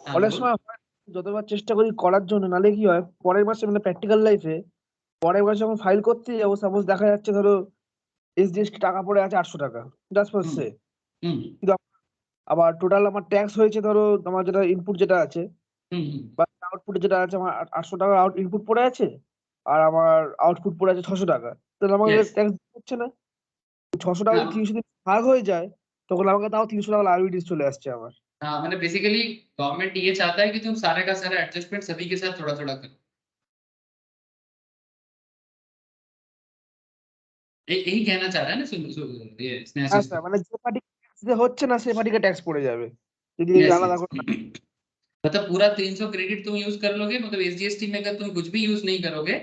हाँ অনেক बोल সময় হয়, যতবার চেষ্টা করি করার জন্য, নালে কি হয় পরের মাসে মানে প্র্যাকটিক্যাল লাইফে পরের মাসে যখন ফাইল করতে যাবো, সাপোজ দেখা যাচ্ছে ধরো এসজিএসটি টাকা পড়ে আছে 800 টাকা, জাস্ট ফর সে, हम्म কিন্তু আবার টোটাল আমার ট্যাক্স হয়েছে ধরো, আমার যেটা ইনপুট যেটা আছে हम्म বা আউটপুট যেটা আছে, আমার 800 টাকা আউট ইনপুট পড়ে আছে আর আমার আউটপুট পড়ে আছে 600 টাকা, তাহলে আমাকে यस ট্যাক্স হচ্ছে না। 600 টাকা हाँ যদি 300 দিন ভাগ হয়ে যায়, তখন আমাকে তাও 300 টাকা লাইবিলিটিস চলে আসছে আমার। हाँ मतलब बेसिकली गवर्नमेंट ये चाहता है कि तुम सारे का सारा एडजस्टमेंट सभी के साथ थोड़ा थोड़ा करो यही कहना चाह रहा है ना ये হ্যাঁ स्नेहाशीष স্যার, को মানে যে পার্টি হচ্ছে না সেই পার্টিকে ট্যাক্স পড়ে যাবে যদি এই यस আলাদা यस করে না। मतलब पूरा 300 क्रेडिट तुम यूज कर लोगे मतलब एसजीएसटी में अगर तुम कुछ भी यूज नहीं करोगे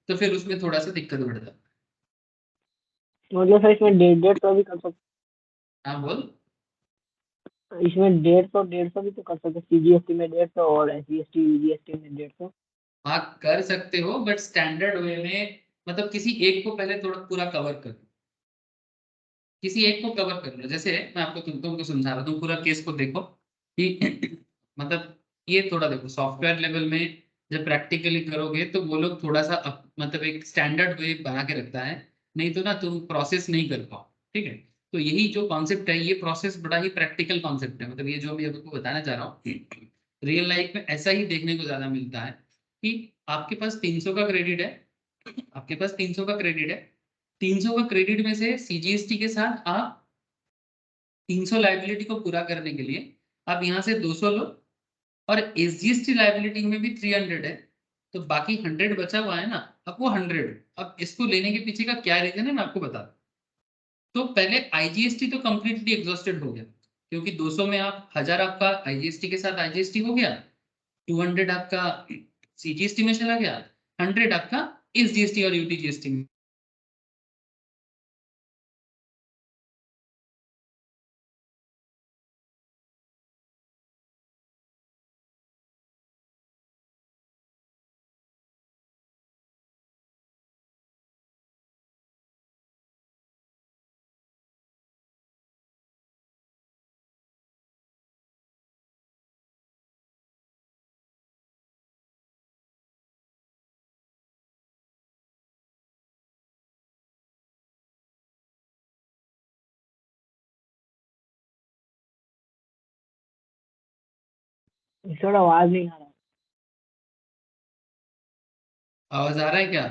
तो फिर उसमें थोड़ा सा दिक्कत बढ़ता है मतलब सर इसमें 150 भी कर सकते, हाँ बोल इसमें 150 भी तो कर सकते, सीजीएसटी में 150 और एसजीएसटी यूजीएसटी में 150। हाँ कर सकते हो बट स्टैंडर्ड वे में मतलब किसी एक को पहले थोड़ा पूरा कवर कर किसी एक को कवर कर लो जैसे मैं आपको तुमको समझा रहा हूँ तुम पूरा केस को देखो कि मतलब ये थोड़ा देखो सॉफ्टवेयर लेवल में जब प्रैक्टिकली करोगे तो वो लोग थोड़ा सा मतलब एक स्टैंडर्ड वे बना के रखता है नहीं तो ना तुम प्रोसेस नहीं कर पाओ ठीक है तो यही जो कॉन्सेप्ट है ये प्रोसेस बड़ा ही प्रैक्टिकल कॉन्सेप्ट है मतलब ये जो मैं आपको बताना चाह रहा हूँ रियल लाइफ में ऐसा ही देखने को ज्यादा मिलता है कि आपके पास 300 का क्रेडिट है आपके पास 300 का क्रेडिट है 300 का क्रेडिट में से सीजीएसटी के साथ आप 300 लाइबिलिटी को पूरा करने के लिए आप यहाँ से 200 लो और एसजीएसटी लाइबिलिटी में भी 300 है तो बाकी 100 बचा हुआ है ना अब वो 100 अब इसको लेने के पीछे का क्या रीजन है मैं आपको बता दूं तो पहले आईजीएसटी तो कंप्लीटली एग्जॉस्टेड हो गया क्योंकि 200 में आप 1000 आपका आईजीएसटी के साथ आईजीएसटी हो गया 200 आपका सीजीएसटी में चला गया 100 आपका एसजीएसटी और यूटीजीएसटी में थोड़ा आवाज नहीं आ रहा। आवाज आ रहा है क्या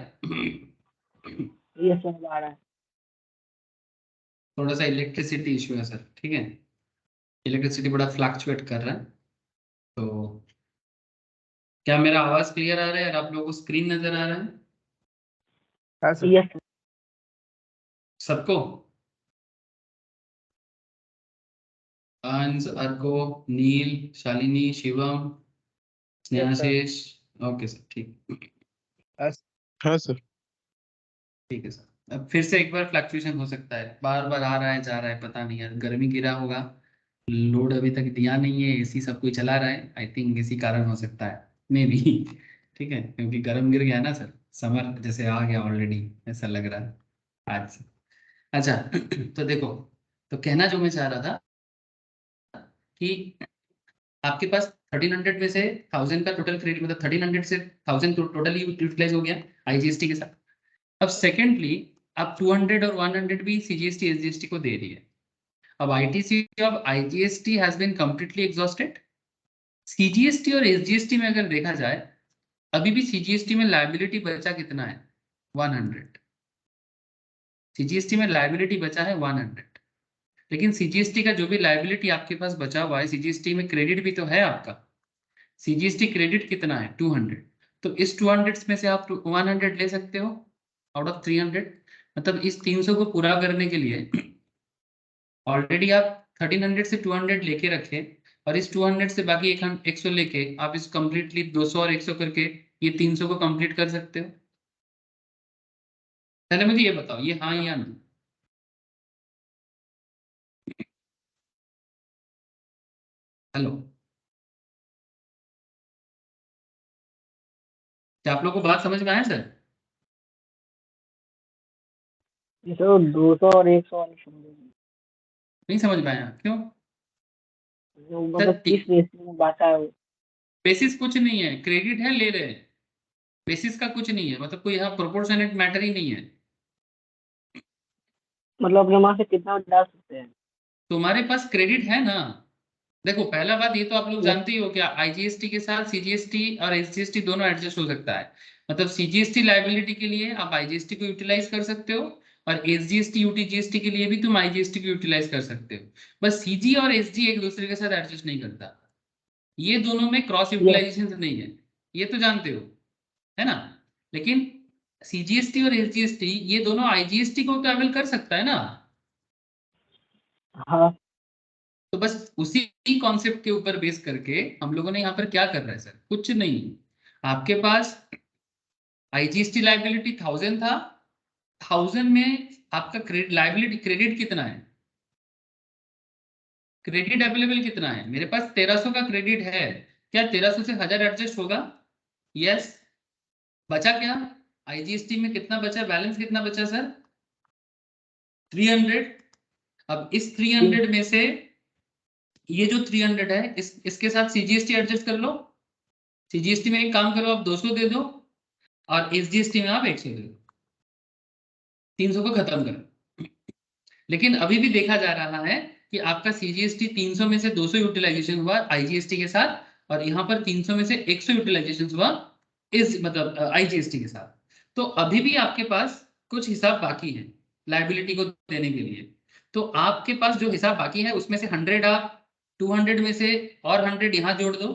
ये सब आ रहा है। थोड़ा सा इलेक्ट्रिसिटी इशू है सर ठीक है इलेक्ट्रिसिटी बड़ा फ्लक्चुएट कर रहा है तो क्या मेरा आवाज क्लियर आ रहा है और आप लोगों को स्क्रीन नजर आ रहा है হ্যাঁ স্যার। यस सबको अंश अर्को नील शालिनी शिवम स्नेहाशीष ओके सर ठीक হ্যাঁ স্যার। ठीक है सर अब फिर से एक बार फ्लक्चुएशन हो सकता है बार बार आ रहा है जा रहा है पता नहीं यार गर्मी गिरा होगा लोड अभी तक दिया नहीं है एसी सब कोई चला रहा है आई थिंक इसी कारण हो सकता है मे बी ठीक है क्योंकि गर्म गिर गया ना सर समर जैसे आ गया ऑलरेडी ऐसा लग रहा है आज से अच्छा तो देखो तो कहना जो मैं चाह रहा था कि आपके पास 1300 में से 1000 का टोटल क्रेडिट मतलब 1300 से 1000 टोटली यूटिलाइज हो गया आईजीएसटी के साथ अब सेकेंडली आप 200 और 100 भी सीजीएसटी एसजीएसटी को दे रही है अब ITC of IGST has been completely exhausted CGST और एसजीएसटी में अगर देखा जाए अभी भी सीजीएसटी में लायबिलिटी बचा कितना है 100 सीजीएसटी में लायबिलिटी बचा है 100 लेकिन सीजीएसटी का जो भी लायबिलिटी आपके पास बचा हुआ है सीजीएसटी में क्रेडिट भी तो है आपका सीजीएसटी क्रेडिट कितना है 200 तो इस 200 में से आप 100 ले सकते हो आउट ऑफ 300 मतलब इस 300 को पूरा करने के लिए ऑलरेडी आप 1300 से 200 लेके रखे और इस 200 से बाकी 100 लेके आप इस कंप्लीटली 200 और 100 करके ये 300 को कंप्लीट कर सकते हो पहले मुझे ये बताओ ये हाँ या ना हेलो क्या आप लोग को बात समझ में आया सर ये तो 200 और 100 वाली समझ। नहीं समझ में आया क्यों मतलब सर किस बेसिस में बांटा है वो? बेसिस कुछ नहीं है, क्रेडिट है, ले रहे हैं, बेसिस का कुछ नहीं है, मतलब कोई यहाँ प्रोपोर्शनेट मैटर ही नहीं है। मतलब अपने वहां से कितना डाल सकते हैं? तुम्हारे पास क्रेडिट है ना। देखो पहला बात ये तो आप लोग यस। जानते ही हो क्या, आईजीएसटी के साथ सीजीएसटी और एसजीएसटी दोनों एडजस्ट हो सकता है। मतलब सीजीएसटी लाइबिलिटी के लिए आप आईजीएसटी को यूटिलाइज कर सकते हो, और एसजीएसटी यूटीजीएसटी के लिए भी तुम आईजीएसटी को यूटिलाइज कर सकते हो। बस सीजी और एसजी एक दूसरे के साथ एडजस्ट नहीं करता, ये दोनों में क्रॉस यस। यूटिलाइजेशन नहीं है, ये तो जानते हो, है ना। लेकिन सीजीएसटी और एसजीएसटी ये दोनों आईजीएसटी को तो अवेल कर सकता है ना। हाँ। तो बस उसी कॉन्सेप्ट के ऊपर बेस करके हम लोगों ने यहाँ पर क्या कर रहा है सर, कुछ नहीं। आपके पास आईजीएसटी लाइबिलिटी 1000 था, 1000 में आपका क्रेडिट लाइबिलिटी क्रेडिट कितना है, क्रेडिट अवेलेबल कितना है, मेरे पास 1300 का क्रेडिट है, क्या 1300 से 1000 एडजस्ट होगा? यस। बचा क्या, आईजीएसटी में कितना बचा, बैलेंस कितना बचा सर, 300। अब इस 300 में से ये जो 300 है इसके साथ सीजीएसटी एडजस्ट कर लो, सीजीएसटी में एक काम करो आप 200 दे दो, और एसजीएसटी में आप 100 दे दो, 300 को खत्म करो। लेकिन अभी भी देखा जा रहा है कि आपका सीजीएसटी 300 में से 200 यूटिलाइजेशन हुआ आईजीएसटी के साथ, और यहाँ पर 300 में से 100 यूटिलाइजेशन हुआ इस मतलब आईजीएसटी के साथ। तो अभी भी आपके पास कुछ हिसाब बाकी है लाइबिलिटी को देने के लिए। तो आपके पास जो हिसाब बाकी है उसमें से 100 आप 200 में से और 100 यहाँ जोड़ दो,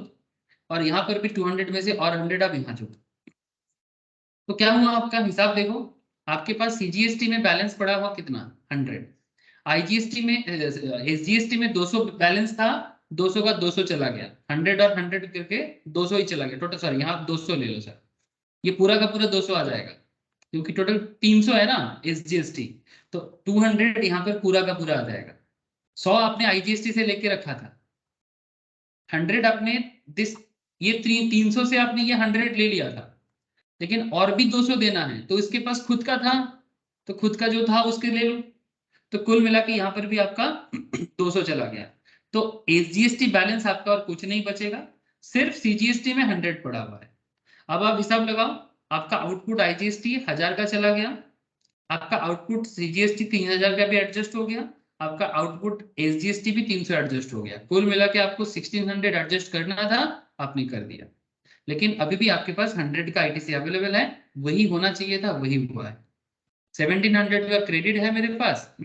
और यहाँ पर भी 200 में से और 100 आप यहाँ जोड़ दो। तो क्या हुआ आपका हिसाब देखो, आपके पास सीजीएसटी में बैलेंस पड़ा हुआ कितना, 100, आईजीएसटी में एसजीएसटी में 200 बैलेंस था, 200 का 200 चला गया, 100 और 100 करके 200 ही चला गया टोटल, सॉरी यहाँ 200 ले लो सर, ये पूरा का पूरा 200 आ जाएगा, क्योंकि टोटल 300 है ना एसजीएसटी, तो 200 यहाँ पर पूरा का पूरा आ जाएगा। 100 आपने आईजीएसटी से लेके रखा था, 100 आपने दिस ये 300 से आपने ये 100 ले लिया था, लेकिन और भी 200 देना है, तो इसके पास खुद का था, तो खुद का जो था उसके ले लो, तो कुल मिला के यहाँ पर भी आपका 200 चला गया। तो एसजीएसटी बैलेंस आपका और कुछ नहीं बचेगा, सिर्फ सीजीएसटी में 100 पड़ा हुआ है। अब आप हिसाब लगाओ, आपका आउटपुट आईजीएसटी 1000 का चला गया, आपका आउटपुट सीजीएसटी 3000 का भी एडजस्ट हो गया, आपका आउटपुट एसजीएसटी भी 300 एडजस्ट हो गया, कुल मिला के आपको 1600 एडजस्ट करना था, आपने कर दिया। लेकिन अभी भी आपके पास 100 का आईटीसी अवेलेबल है, वही होना चाहिए था, वही हुआ है। 1700 का क्रेडिट है मेरे पास,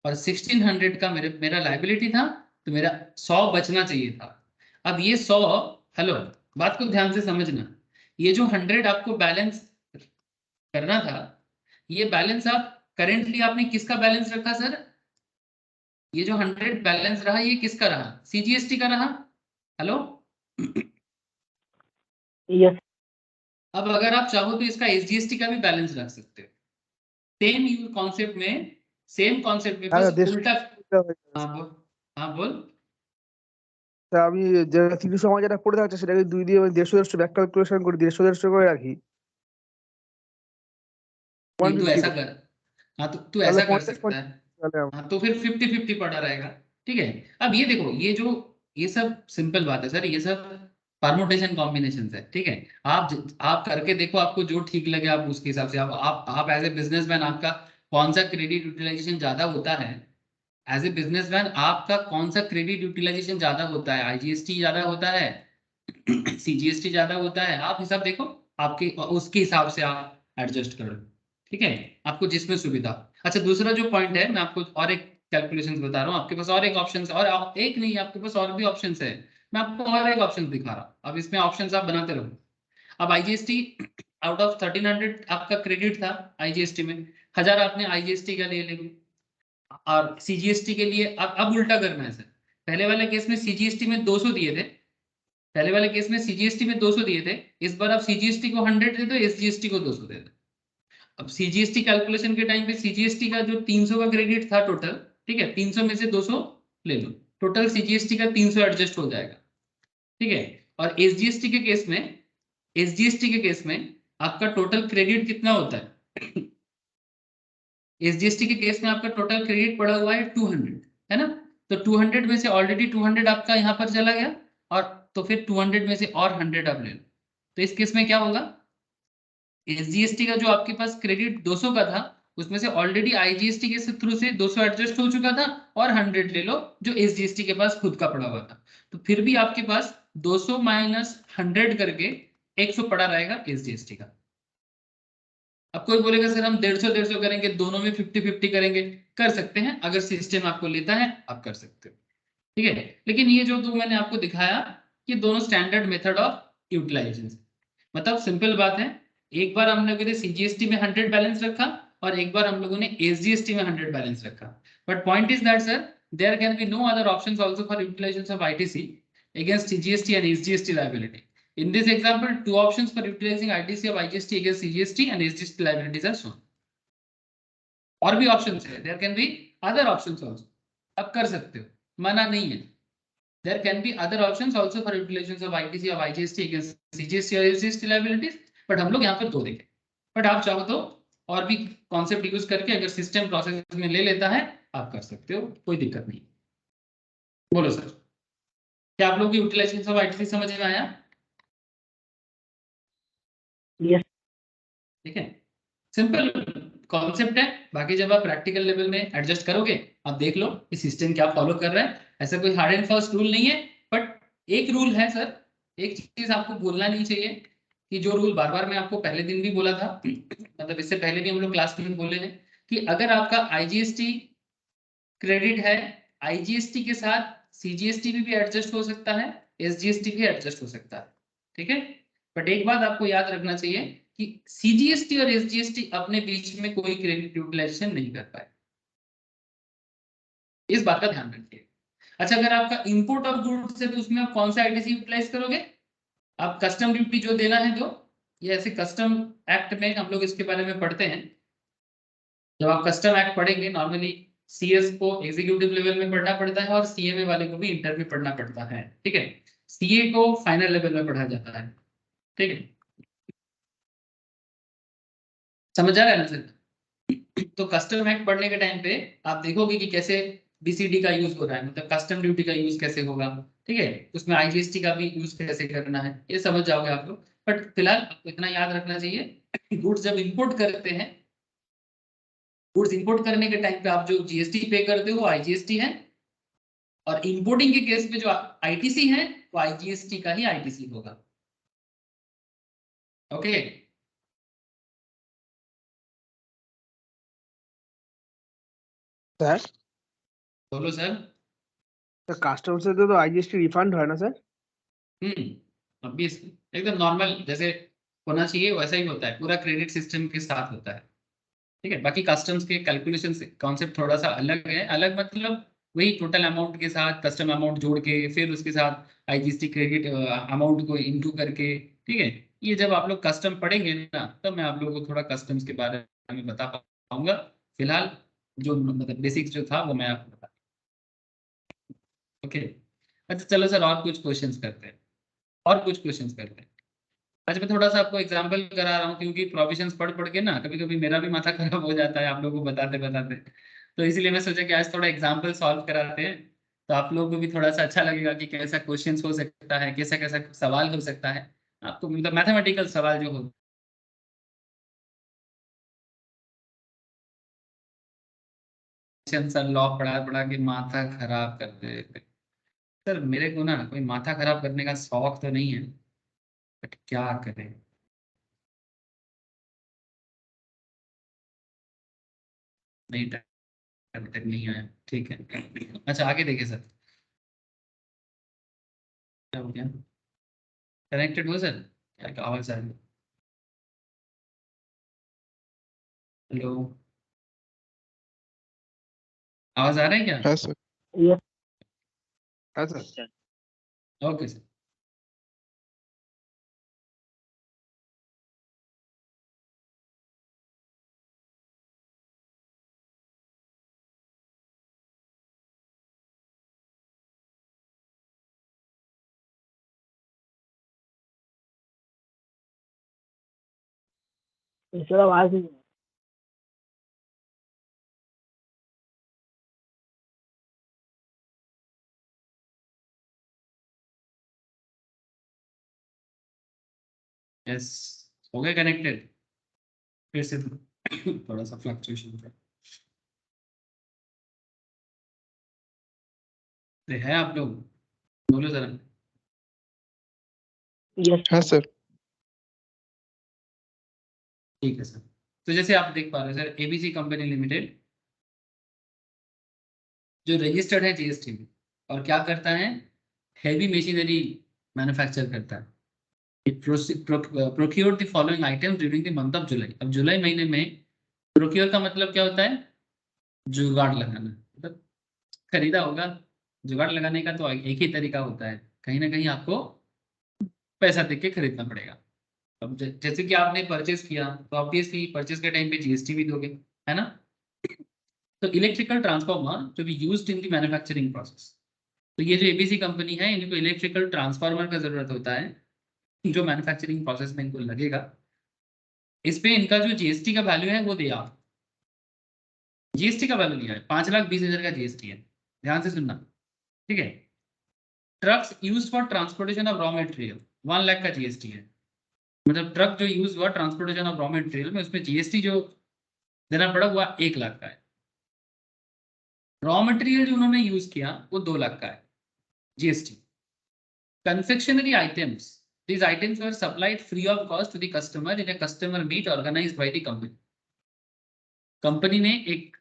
और 1600 का मेरा लाइबिलिटी था, तो मेरा 100 बचना चाहिए था। अब ये 100, हेलो, बात को ध्यान से समझना, ये जो 100 आपको बैलेंस करना था, ये बैलेंस आप करेंटली आपने किसका बैलेंस रखा सर, ये जो 100 बैलेंस रहा ये किसका रहा, सीजीएसटी का रहा, हेलो। यस। अब अगर आप चाहो तो इसका एसजीएसटी का भी बैलेंस रख सकते हो, सेम कॉन्सेप्ट में, सेम कॉन्सेप्ट में, হ্যাঁ बस দেড়শো उल्टा। হয়ে যাবে। हाँ बोल, हाँ बोल। তা আমি যে 300 আমার যেটা পড়ে থাকছে সেটাকে 2 দিয়ে আমি 150 ব্যাক ক্যালকুলেশন করি 150 করে রাখি नहीं तू 150 ऐसा করে। कर, हाँ तो तू তাহলে ऐसा कर 50 सकता है, তাহলে আমার हाँ तो फिर 50-50 पड़ा रहेगा। ठीक है, अब ये देखो, ये सब सिंपल बात है सर, ये सब परमुटेशन कॉम्बिनेशन है, ठीक है। आप करके देखो, आपको जो ठीक लगे आप उसके हिसाब से आप एज ए बिजनेसमैन आपका कौन सा क्रेडिट यूटिलाइजेशन ज्यादा होता है, एज ए बिजनेसमैन आपका कौन सा क्रेडिट यूटिलाइजेशन ज्यादा होता है, आईजीएसटी ज्यादा होता है, सीजीएसटी ज्यादा होता है, आप हिसाब देखो, आपके उसके हिसाब से आप एडजस्ट करो, ठीक है, आपको जिसमें सुविधा। अच्छा दूसरा जो पॉइंट है, मैं आपको और एक कैलकुलेशन बता रहा हूँ, आपके पास और एक ऑप्शन, और एक नहीं, आपके पास और भी ऑप्शन है, मैं आपको और एक ऑप्शन दिखा रहा हूँ, अब इसमें ऑप्शन आप बनाते रहो। अब आईजीएसटी आउट ऑफ 1300 आपका क्रेडिट था आईजीएसटी में, 1000 आपने आईजीएसटी का ले लेंगे, और सीजीएसटी के लिए अब उल्टा करना है सर, पहले वाले केस में सीजीएसटी में 200 दिए थे, पहले वाले केस में सीजीएसटी में 200 दिए थे, इस बार आप सीजीएसटी को 100 दे दो, एसजीएसटी को 200 दे दो। अब सीजीएसटी कैलकुलेशन के टाइम पे सीजीएसटी का जो 300 का क्रेडिट था टोटल, ठीक है, 300 में से 200 ले लो, टोटल सीजीएसटी का 300 एडजस्ट हो जाएगा, ठीक है। और एसजीएसटी के केस में, एसजीएसटी के केस में आपका टोटल क्रेडिट कितना होता है, एसजीएसटी के केस में आपका टोटल क्रेडिट पड़ा हुआ है 200, है ना। तो 200 में से ऑलरेडी 200 आपका यहाँ पर चला गया, और तो फिर 200 में से और 100 आप ले लो। तो इस केस में क्या होगा, एसजीएसटी का जो आपके पास क्रेडिट 200 का था, उसमें से ऑलरेडी आईजीएसटी के थ्रू से 200 एडजस्ट हो चुका था, और 100 ले लो जो एसजीएसटी के पास खुद का पड़ा हुआ था। तो फिर भी आपके पास 200 माइनस 100 करके 100 पड़ा रहेगा एसजीएसटी का। अब कोई बोलेगा सर हम 150 करेंगे, दोनों में 50-50 करेंगे, कर सकते हैं, अगर सिस्टम आपको लेता है आप कर सकते हो, ठीक है। लेकिन ये जो दो मैंने आपको दिखाया, ये दोनों स्टैंडर्ड मेथड ऑफ यूटिलाइजेशन, मतलब सिंपल बात है, एक बार हम लोगों ने सीजीएसटी में 100 बैलेंस रखा, और एक बार हम लोगों ने एसजीएसटी में 100 बैलेंस रखा। But point is that sir there can be no other options also for utilisation of ITC against CGST and SGST liability. In this example, two options for utilizing ITC of IGST against CGST and SGST liabilities are shown. और भी options है, there can be other options also, आप कर सकते हो, मना नहीं है। There can be other options also for utilisation of ITC of IGST against CGST और एसजीएसटी लायबिलिटीज, बट हम लोग यहाँ पर दो देखें। बट आप चाहो तो और भी कॉन्सेप्ट यूज करके अगर सिस्टम प्रोसेस में ले लेता है आप कर सकते हो, कोई दिक्कत नहीं। बोलो सर, क्या आप लोग की यूटिलाइजेशन ऑफ आईटीसी समझ में आया? यस। ठीक है, सिंपल कॉन्सेप्ट है। बाकी जब आप प्रैक्टिकल लेवल में एडजस्ट करोगे, आप देख लो कि सिस्टम क्या फॉलो कर रहा है। ऐसा कोई हार्ड एंड फास्ट रूल नहीं है, बट एक रूल है सर, एक चीज आपको भूलना नहीं चाहिए, कि जो रूल बार बार मैं आपको पहले दिन भी बोला था, मतलब इससे पहले भी हम लोग क्लास में बोले हैं, कि अगर आपका आईजीएसटी क्रेडिट है, आईजीएसटी के साथ सीजीएसटी भी एडजस्ट हो सकता है, एसजीएसटी भी एडजस्ट हो सकता है, ठीक है। बट एक बात आपको याद रखना चाहिए कि सीजीएसटी और एसजीएसटी अपने बीच में कोई क्रेडिट यूटिलाइजेशन नहीं कर पाए, इस बात का ध्यान रखिए। अच्छा, अगर आपका इंपोर्ट ऑफ गुड्स है तो उसमें आप कौन सा आईटीसी यूटिलाइज करोगे? आप कस्टम ड्यूटी जो देना है दो, ये ऐसे कस्टम एक्ट में हम लोग इसके बारे में पढ़ते हैं। जब आप कस्टम एक्ट पढ़ेंगे, नॉर्मली सीएस को एग्जीक्यूटिव लेवल में पढ़ना पड़ता है, और सीएमए वाले को भी इंटर में पढ़ना पड़ता है, ठीक है। सीए को फाइनल लेवल में पढ़ा जाता है, ठीक है। समझ आ रहा है ना सर? तो कस्टम एक्ट पढ़ने के टाइम पे आप देखोगे कि कैसे बीसीडी का यूज हो रहा है, मतलब कस्टम ड्यूटी का यूज कैसे होगा, ठीक है। उसमें आईजीएसटी का भी यूज कैसे करना है, ये समझ जाओगे आप लोग। बट फिलहाल आपको इतना याद रखना चाहिए, गुड्स जब इंपोर्ट करते हैं, गुड्स इंपोर्ट करने के टाइम पे आप जो जीएसटी पे करते हो वो आईजीएसटी है, और इंपोर्टिंग के केस में जो आईटीसी है वो आईजीएसटी का ही आईटीसी होगा, ओके। सर बोलो सर। तो कस्टम से तो आईजीएसटी रिफंड है ना सर? अभी एकदम नॉर्मल जैसे होना चाहिए वैसा ही होता है, पूरा क्रेडिट सिस्टम के साथ होता है, ठीक है। बाकी कस्टम्स के कैलकुलेशन कॉन्सेप्ट थोड़ा सा अलग है, अलग मतलब वही टोटल अमाउंट के साथ कस्टम अमाउंट जोड़ के फिर उसके साथ आईजीएसटी क्रेडिट अमाउंट को इनटू करके, ठीक है। ये जब आप लोग कस्टम पढ़ेंगे ना, तब मैं आप लोगों को थोड़ा कस्टम्स के बारे में बता पाऊंगा। फिलहाल जो मतलब बेसिक्स जो था वो मैं आपको बता, ओके। अच्छा चलो सर, और कुछ क्वेश्चंस करते हैं, और कुछ क्वेश्चंस करते हैं। अच्छा मैं थोड़ा सा आपको एग्जांपल करा रहा हूँ, क्योंकि प्रोविजंस पढ़ पढ़ के ना कभी कभी मेरा भी माथा खराब हो जाता है आप लोगों को बताते बताते। तो इसलिए मैं सोचा कि आज थोड़ा एग्जांपल सॉल्व कराते हैं, तो आप लोगों को भी थोड़ा सा अच्छा लगेगा कि कैसा क्वेश्चंस हो सकता है, कैसा कैसा सवाल हो सकता है आपको, मतलब मैथमेटिकल सवाल जो हो। सर लॉ पढ़ा पढ़ा के माथा खराब कर देते। सर मेरे को ना कोई माथा खराब करने का शौक तो नहीं है, बट क्या करें। नहीं, टाइम तक नहीं आया, ठीक है। अच्छा आगे देखिए सर, क्या हो गया, कनेक्टेड हो सर? क्या आवाज आ रही है? हेलो, आवाज आ रहा है क्या? है सर। यस। है सर। Okay sir. सर आवाज नहीं यस, हो गए कनेक्टेड? फिर से थोड़ा सा फ्लक्चुएशन है आप लोग, बोलो जरा। यस हाँ सर। ठीक है सर। तो जैसे आप देख पा रहे हैं सर, एबीसी कंपनी लिमिटेड जो रजिस्टर्ड है जीएसटी में, और क्या करता है, हैवी मशीनरी मैन्युफैक्चर करता है। It procure the following items during the month of July. अब जुलाई महीने में प्रोक्योर का मतलब क्या होता है, जुगाड़ लगाना, मतलब खरीदा होगा। जुगाड़ लगाने का तो एक ही तरीका होता है, कहीं ना कहीं आपको पैसा दे के खरीदना पड़ेगा। अब जैसे कि आपने परचेज किया तो ऑब्वियसली परचेज के टाइम पे जीएसटी भी दोगे, है ना। तो electrical transformer to be used in the manufacturing process, तो ये जो एबीसी कंपनी है इनको इलेक्ट्रिकल ट्रांसफार्मर का जरूरत होता है जो मैन्युफैक्चरिंग प्रोसेस में इनको लगेगा। इस पे इनका जो जीएसटी का वैल्यू है वो दिया, जीएसटी का वैल्यू दिया है 5,20,000 का जीएसटी है, ध्यान से सुनना, ठीक है। Trucks use for transportation of raw material 1 lakh का जीएसटी है, मतलब ट्रक जो यूज हुआ ट्रांसपोर्टेशन ऑफ रॉ मटेरियल में, उसमें जीएसटी जो देना पड़ा हुआ 1 लाख का है। रॉ मटेरियल जो उन्होंने यूज किया वो 2 लाख का है GST. Confectionery items. These items were supplied free of cost to the customer in a customer meet organized by the company. Company ने एक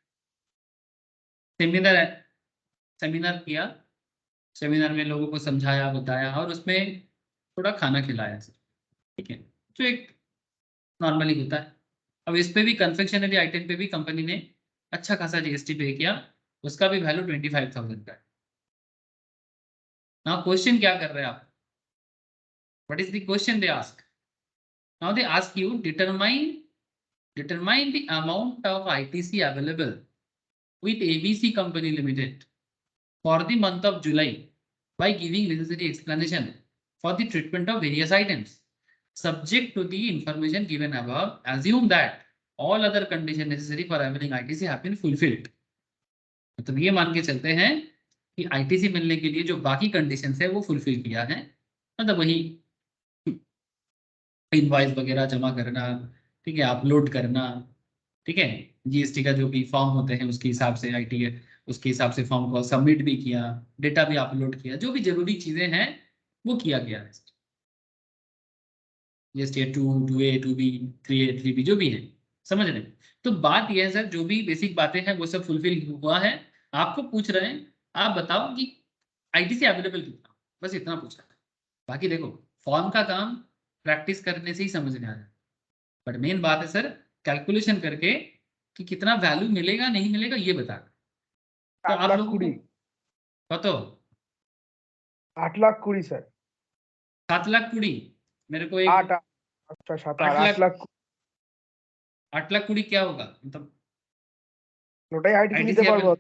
सेमिनार किया, सेमिनार में लोगों को समझाया बताया और उसमें थोड़ा खाना खिलाया, ठीक है, जो एक नॉर्मली होता है। अब इस पे भी कन्फेक्शनरी आइटम पे भी कंपनी ने अच्छा खासा जीएसटी पे किया, उसका भी वैल्यू 25,000 का है। नाउ क्वेश्चन क्या कर रहे हैं आप, what is the question they ask? Now they ask you determine the amount of ITC available with ABC Company Limited for the month of July by giving necessary explanation for the treatment of various items. Subject to the information given above, assume that all other conditions necessary for availing ITC have been fulfilled. मतलब ये मान के चलते हैं कि ITC मिलने के लिए जो बाकी कंडीशंस है वो फुलफिल किया है, मतलब वही इनवॉइस वगैरह जमा करना, ठीक है, अपलोड करना, ठीक है, जीएसटी का जो भी फॉर्म होते हैं उसके हिसाब से आईटी है, उसके हिसाब से फॉर्म को सबमिट भी किया, डेटा भी अपलोड किया, जो भी जरूरी चीजें हैं वो किया गया है। GST 2A 2B 3A 3B जो भी है, समझ रहे हैं। तो बात यह है सर, जो भी बेसिक बातें हैं वो सब फुलफिल हुआ है। आपको पूछ रहे हैं आप बताओ कि आईटीसी अवेलेबल कितना, बस इतना पूछा है। बाकी देखो फॉर्म का काम प्रैक्टिस करने से ही समझ में आ जाए, बट मेन बात है सर कैलकुलेशन करके कि कितना वैल्यू मिलेगा नहीं मिलेगा ये बता। तो आप लोगों को कतो 8,20,000 सर। 7,20,000 मेरे को एक 8 अच्छा 7 8 लाख 8,20,000 क्या होगा, मतलब ওটাই আইটিসি নিতে পারবো,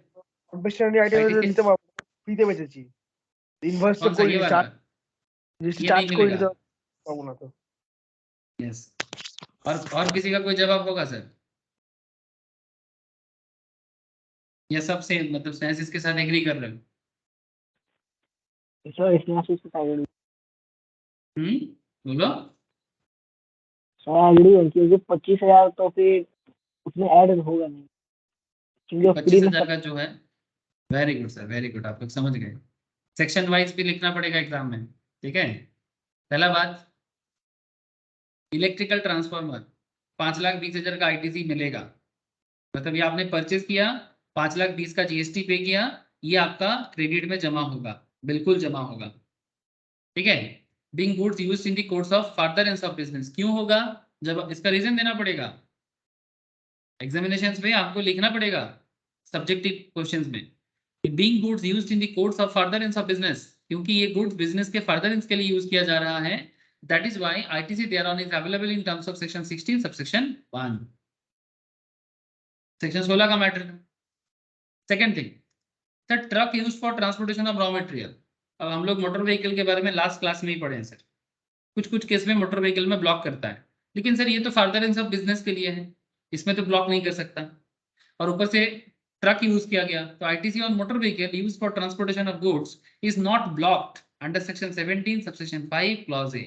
কনভেনশনারি আইটেম নিতে পারবো, ফ্রিতে বেচেছি, ইনভয়েস তো করি, চার্জ করে নিতে পারবো না তো। यस, और किसी का कोई जवाब होगा सर? ये सब से मतलब साइंस के साथ एग्री कर रहे हो? सर इसमें आप इसके साथ एग्री, बोलो सर एग्री है क्योंकि 25,000 तो फिर उसमें ऐड होगा नहीं, क्योंकि 25,000 का जो है, very good sir, very good, आप लोग समझ गए। सेक्शन वाइज भी लिखना पड़ेगा एग्जाम में, ठीक है। पहला बात, इलेक्ट्रिकल ट्रांसफार्मर 5,20,000 का आईटीसी मिलेगा, मतलब ये आपने परचेज किया 5,20,000 का जीएसटी पे किया, ये आपका क्रेडिट में जमा होगा, बिल्कुल जमा होगा, ठीक है। Being goods used in the course of furtherance of business, क्यों होगा, जब इसका रीजन देना पड़ेगा एग्जामिनेशंस में, आपको लिखना पड़ेगा सब्जेक्टिव क्वेश्चंस में, being goods used in the course of furtherance of business, क्योंकि ये गुड्स बिजनेस के फर्दरेंस के लिए यूज किया जा रहा है। That is why ITC thereon is available in terms of section 16 subsection 1, section 16 का matter. Second thing, the truck used for transportation of raw material. अब हम लोग मोटर व्हीकल के बारे में लास्ट क्लास में ही पढ़े हैं सर, कुछ केस में मोटर व्हीकल में ब्लॉक करता है, लेकिन सर ये तो फर्दरेंस ऑफ बिजनेस के लिए है, इसमें तो ब्लॉक नहीं कर सकता। और ऊपर से ट्रक यूज किया गया, तो ITC on motor vehicle use for transportation of goods is not blocked under section 17 subsection 5 clause A.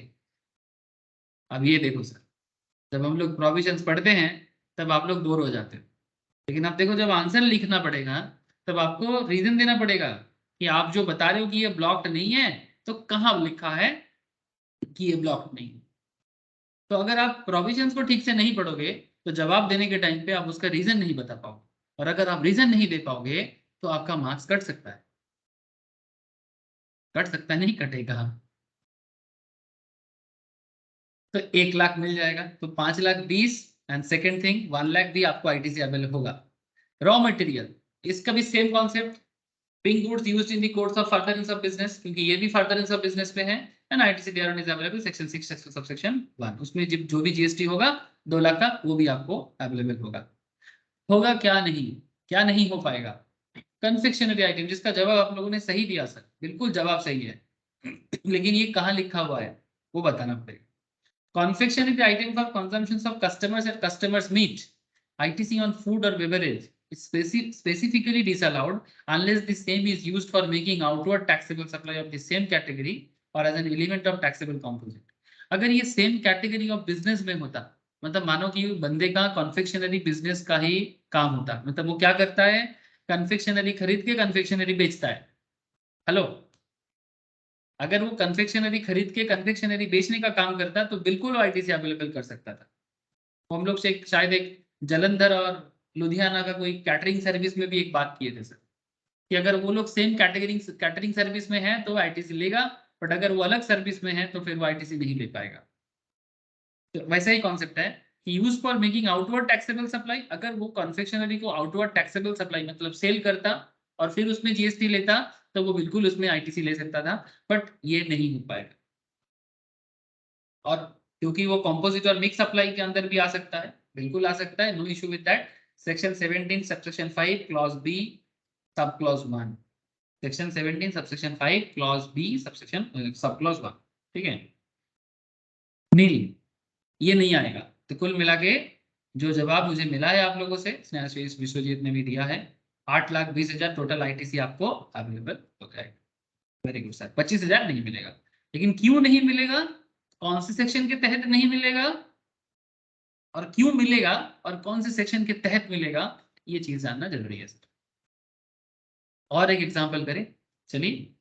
अब ये देखो सर, जब हम लोग प्रोविजंस पढ़ते हैं तब आप लोग बोर हो जाते हो, लेकिन अब देखो जब आंसर लिखना पड़ेगा तब आपको रीजन देना पड़ेगा कि आप जो बता रहे हो कि ये ब्लॉक्ड नहीं है, तो कहाँ लिखा है कि ये ब्लॉक्ड नहीं है। तो अगर आप प्रोविजंस को ठीक से नहीं पढ़ोगे तो जवाब देने के टाइम पे आप उसका रीजन नहीं बता पाओगे, और अगर आप रीजन नहीं दे पाओगे तो आपका मार्क्स कट सकता है। कट सकता है, नहीं कटेगा। तो 1 लाख मिल जाएगा, तो 5,20,000 एंड सेकेंड थिंग 1 लाख भी आपको आईटीसी अवेलेबल होगा। रॉ मटेरियल, इसका भी same concept, being goods used in the course of furtherance of business, क्योंकि ये भी furtherance of business में है, and ITC thereon is available section 6 subsection 1, उसमें जो भी जीएसटी होगा 2 लाख का वो भी आपको अवेलेबल होगा। होगा क्या नहीं, क्या नहीं हो पाएगा? कन्फेक्शनरी आइटम, जिसका जवाब आप लोगों ने सही दिया सर, बिल्कुल जवाब सही है, लेकिन ये कहाँ लिखा हुआ है वो बताना पड़ेगा। Confectionery item for consumptions of customers at customers meet. ITC on food or beverage is specifically disallowed unless the same is used for making outward taxable supply of the same category or as an element of taxable composite. अगर ये same category of business में होता, मतलब मानो कि बंदे का confectionery business का ही काम होता, मतलब वो क्या करता है, कन्फेक्शनरी खरीद के कन्फेक्शनरी बेचता है। हेलो, अगर वो कन्फेक्शनरी खरीद के कन्फेक्शनरी बेचने का काम करता तो बिल्कुल आईटीसी अवेलेबल कर सकता था। हम लोग से शायद एक जलंधर और लुधियाना का कोई कैटरिंग सर्विस में भी एक बात किए थे सर, कि अगर वो लोग सेम कैटरिंग सर्विस में है तो आईटीसी लेगा, बट अगर वो अलग सर्विस में है तो फिर वो आईटीसी नहीं ले पाएगा। तो वैसा ही कॉन्सेप्ट है कि use for making outward taxable supply, अगर वो कन्फेक्शनरी को आउटवर्ड टैक्सेबल सप्लाई मतलब सेल करता और फिर उसमें जीएसटी लेता तो वो बिल्कुल उसमें आईटीसी ले सकता था, बट ये नहीं हो पाएगा। और क्योंकि वो कंपोजिट और मिक्स सप्लाई के अंदर भी आ सकता है, बिल्कुल आ सकता है, no issue with that. Section 17 subsection 5 clause B sub clause 1, section 17 subsection 5 clause B subsection sub clause 1, ठीक है। नील, ये नहीं आएगा। तो कुल मिला के जो जवाब मुझे मिला है आप लोगों से, स्नेहाशीष विश्वजीत ने भी दिया है, 8,20,000 टोटल आईटीसी आपको अवेलेबल हो जाएगा। Very good sir. 25,000 नहीं मिलेगा, लेकिन क्यों नहीं मिलेगा, कौन से सेक्शन के तहत नहीं मिलेगा और क्यों मिलेगा और कौन से सेक्शन के तहत मिलेगा, ये चीज जानना जरूरी है सर। और एक एग्जांपल करें, चलिए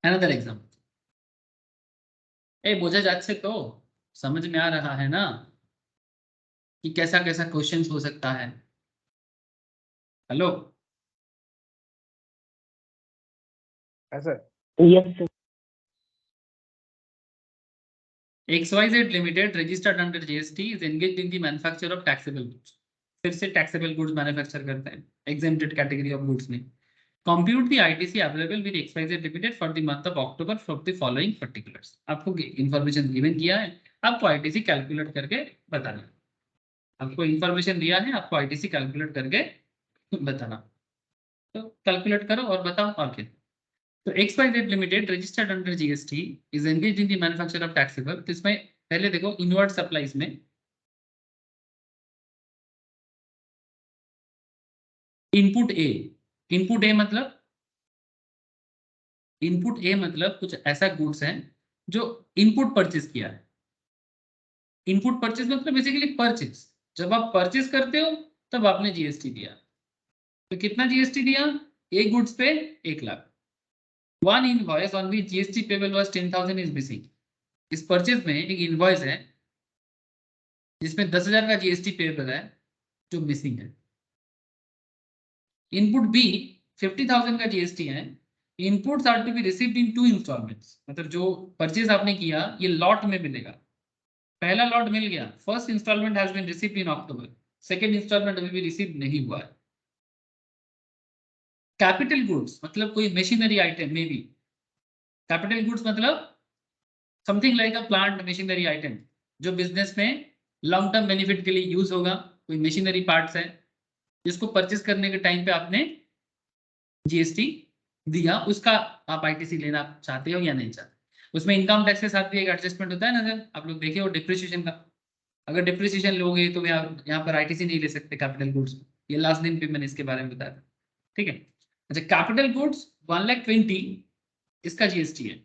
अनदर एग्जांपल। बोझा जात से तो समझ में आ रहा है ना कि कैसा कैसा क्वेश्चन हो सकता है। हेलो, ऐसा yes sir. XYZ Limited registered under GST is engaged in the manufacture of taxable goods. फिर से taxable goods मैन्युफैक्चर करते हैं exempted category of goods में। Compute the ITC available with XYZ Limited for the month of October for the following particulars. आपको information given किया है, आपको ITC calculate करके बताना है। आपको information दिया है, आपको ITC कैलकुलेट करके बताना। तो कैलकुलेट करो और बताओ और क्या। तो XYZ Limited registered under GST is engaged in the manufacture of taxable। तो इसमें पहले देखो इनवर्ड सप्लाईज में इनपुट ए मतलब कुछ ऐसा गुड्स है जो इनपुट परचेज किया है। इनपुट परचेज मतलब बेसिकली परचेज, जब आप परचेज करते हो तब आपने जीएसटी दिया। तो कितना जीएसटी दिया, एक गुड्स पे 1 lakh. One invoice on which GST payable was 10,000 is missing. इस परचेज में एक इनवॉइस है जिसमें 10,000 का जीएसटी पेबल है जो मिसिंग है। इनपुट बी 50,000 का जीएसटी है। Inputs are to be received in 2 instalments, मतलब जो परचेज आपने किया ये लॉट में मिलेगा। पहला लॉट मिल गया, first instalment has been received in October, second instalment अभी भी रिसीव नहीं हुआ है। कैपिटल गुड्स मतलब कोई मशीनरी आइटम में भी, कैपिटल गुड्स मतलब something like a plant machinery item जो बिजनेस में लॉन्ग टर्म बेनिफिट के लिए यूज होगा। कोई मशीनरी पार्ट्स है जिसको परचेज करने के टाइम पे आपने जीएसटी दिया, उसका आप आईटीसी लेना चाहते हो या नहीं चाहते। उसमें इनकम टैक्स के साथ भी एक एडजस्टमेंट होता है ना सर, आप लोग देखे हो डिप्रिसिएशन का। अगर डिप्रिसिएशन लोगे तो यहाँ पर आईटीसी नहीं ले सकते कैपिटल गुड्स। ये लास्ट दिन पे मैंने इसके बारे में बताया, ठीक है। अच्छा, कैपिटल गुड्स 1,20,000 इसका जीएसटी है,